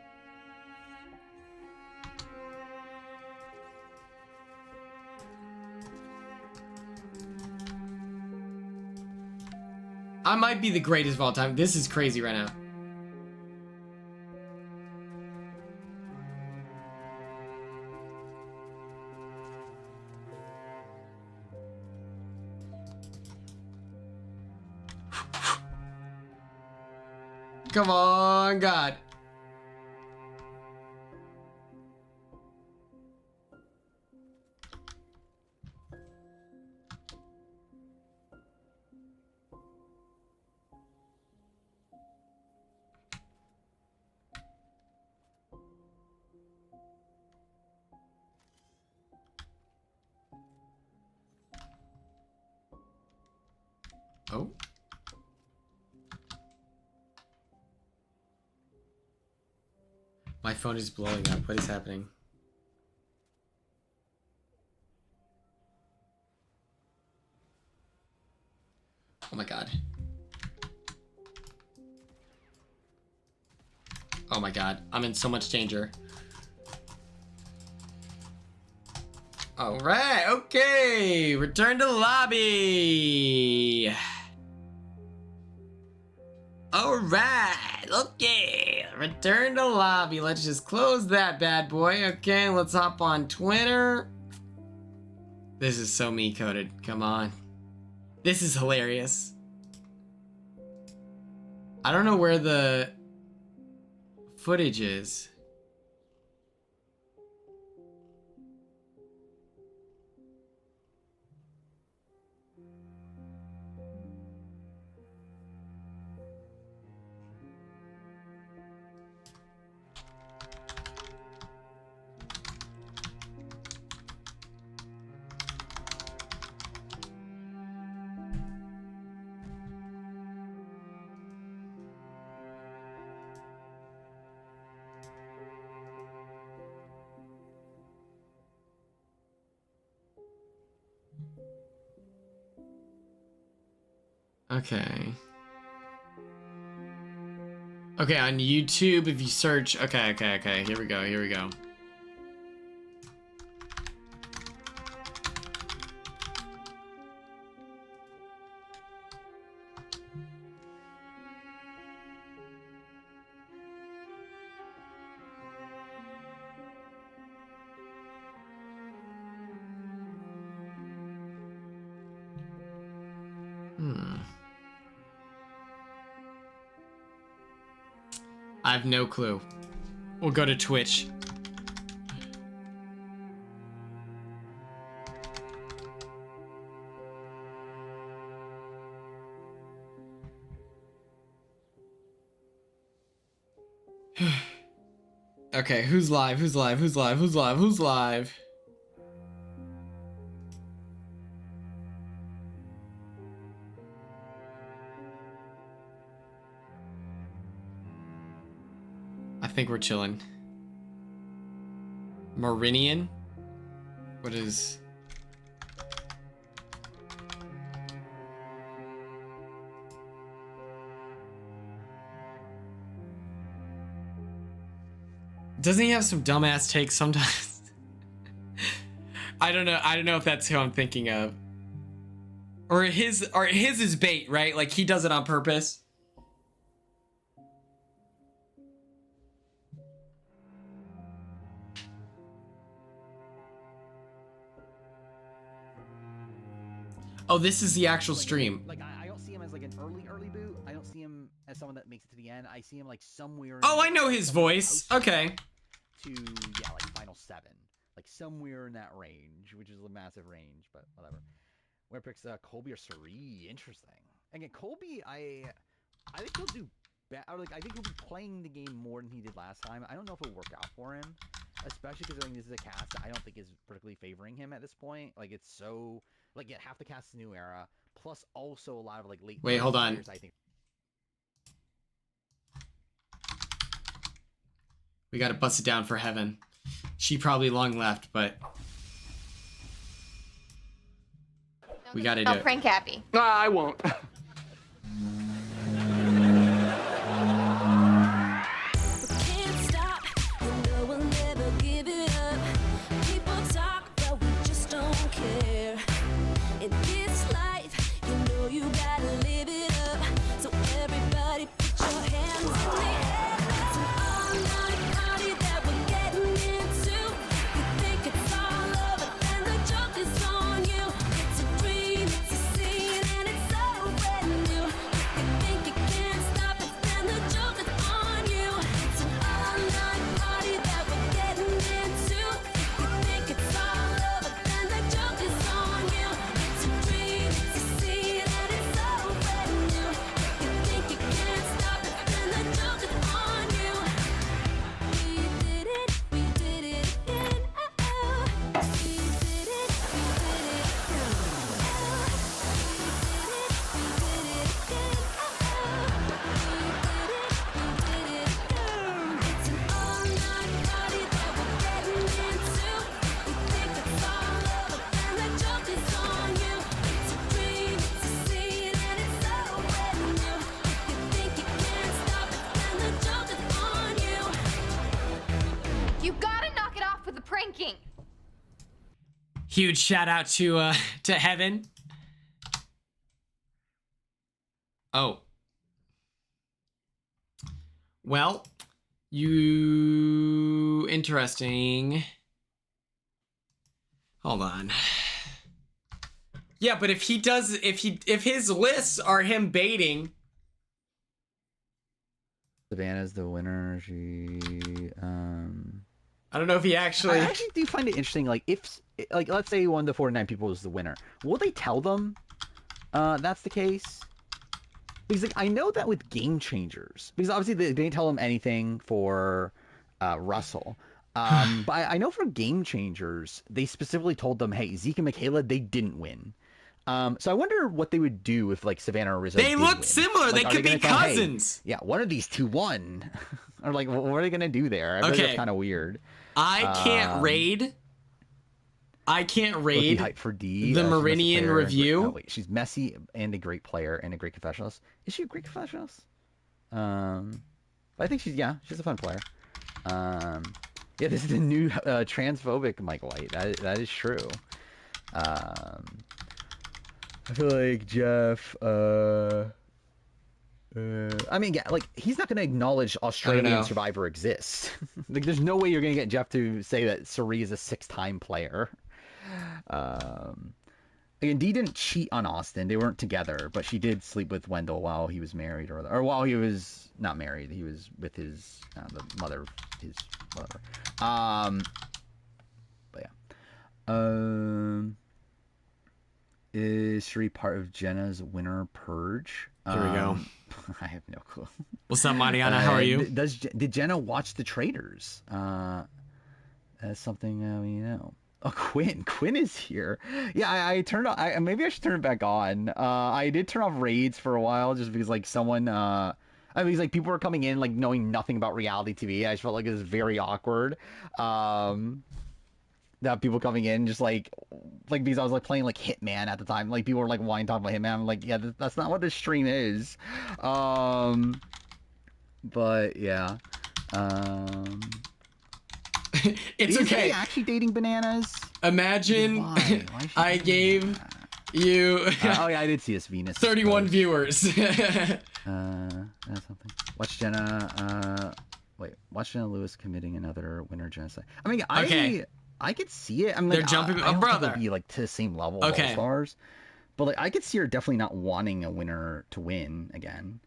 I might be the greatest of all time. This is crazy right now. Come on, God. Oh. My phone is blowing up. What is happening? Oh my God. Oh my God. I'm in so much danger. All right. Okay. Return to the lobby. All right. Okay. Return to lobby. Let's just close that bad boy. Okay. Let's hop on Twitter. This is so me coded. Come on. This is hilarious. I don't know where the footage is. Okay. Okay, on YouTube, if you search... Okay. Here we go. I have no clue. We'll go to Twitch. Okay, who's live? I think we're chilling. Meridian? What is... Doesn't he have some dumbass takes sometimes? I don't know if that's who I'm thinking of. Or his is bait, right? Like he does it on purpose. Oh, this is the actual stream. Like I don't see him as like an early boot. I don't see him as someone that makes it to the end. I see him like somewhere. Oh, I know his voice. Okay. To yeah, like final 7, like somewhere in that range, which is a massive range, but whatever. Where picks Colby or Suri? Interesting. Again, Colby, I think he'll do better. Like I think he'll be playing the game more than he did last time. I don't know if it'll work out for him. especially because I think this is a cast that I don't think is particularly favoring him at this point. Like it's so like yeah, half the cast is new era, plus also a lot of like late. Wait, hold on. I think. We gotta bust it down for Heaven. She probably long left, but we gotta do it. Prank Happy. I won't. Can't stop, you know we'll never give it up. People talk, but we just don't care. In this life, you know you gotta live it up. So everybody put your hands in the air. It's an all-night party that we're getting into. You think it's all over, and the joke is on you. It's a dream, it's a scene, and it's so brand new. You think you can't stop it, and the joke is on you. It's an all-night party that we're getting into. You think it's all over, and the joke is on you. It's a dream, it's a scene, and it's so brand new. You think you can't stop it, and the joke is on you. We did it again. Oh, we did it again. It's an all-night party that we're getting into. You think it's all over, and the joke is on you. It's a dream, it's a scene, and it's so brand new. You think you can't stop it, and the joke is on you. You gotta knock it off with the pranking. Huge shout out to Heaven. Oh. Well, you interesting. Hold on. Yeah, but if his lists are him baiting, Savannah's the winner. She I don't know if he actually. I actually do find it interesting. Like if like let's say 1 to 49 people is the winner, will they tell them that's the case? Because like I know that with Game Changers, because obviously they didn't tell them anything for Russell. But I know for Game Changers, they specifically told them, hey, Zeke and Michaela, they didn't win. So I wonder what they would do if like Savannah or Rizzo. They look win. similar. Like, They could be tell, cousins. Hey, yeah, one of these two won. Or like, what are they gonna do there? I feel like that's kind of weird. I can't raid. Looking hype for D. The she's a messy Meridian player review. Oh, wait, she's messy and a great player and a great confessionalist. Is she a great confessionalist? I think she's a fun player. Yeah, this is the new transphobic Mike White. That is true. I feel like Jeff. I mean, yeah, like he's not going to acknowledge Australian Survivor exists. Like, there's no way you're going to get Jeff to say that Suri is a 6-time player. Again, Dee didn't cheat on Austin. They weren't together, but she did sleep with Wendell while he was married, or while he was not married. He was with his the mother of his whatever. But yeah. Is Suri part of Jenna's winner purge? Here we go. I have no clue. What's up, Mariana? How are you? Did Jenna watch The Traitors? That's something we know. Oh, Quinn is here. Yeah, I turned on. Maybe I should turn it back on. I did turn off raids for a while just because like someone. I mean, because, like people were coming in like knowing nothing about reality TV. I just felt like it was very awkward. That people coming in just like because I was like playing like Hitman at the time. Like people were like wanting to talk about Hitman. I'm like, yeah, that's not what this stream is. But yeah. It's is okay. he actually dating Bananas? Imagine I gave you. Oh yeah, I did see his Venus. 31 viewers. That's something. Watch Jenna. Watch Jenna Lewis committing another winter genocide. I mean, I could see it. I'm like, they're jumping. I don't brother. think it'll be like to the same level Okay. as stars, but like I could see her definitely not wanting a winner to win again.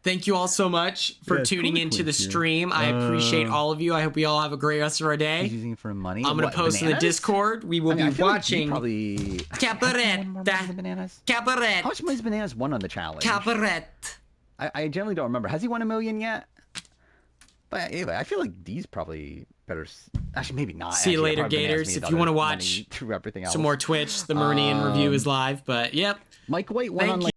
Thank you all so much for tuning into the stream. I appreciate all of you. I hope we all have a great rest of our day. He's using it for money. I'm gonna post in the Discord. We will be watching. Probably. Cabaret. How much money has Bananas won on the challenge? Cabaret. I generally don't remember. Has he won $1 million yet? But anyway, I feel like D's probably better. Actually, maybe not. See you later, Gators. If you want to watch everything else. some more Twitch, the Marinian review is live. But yep. Mike White went on like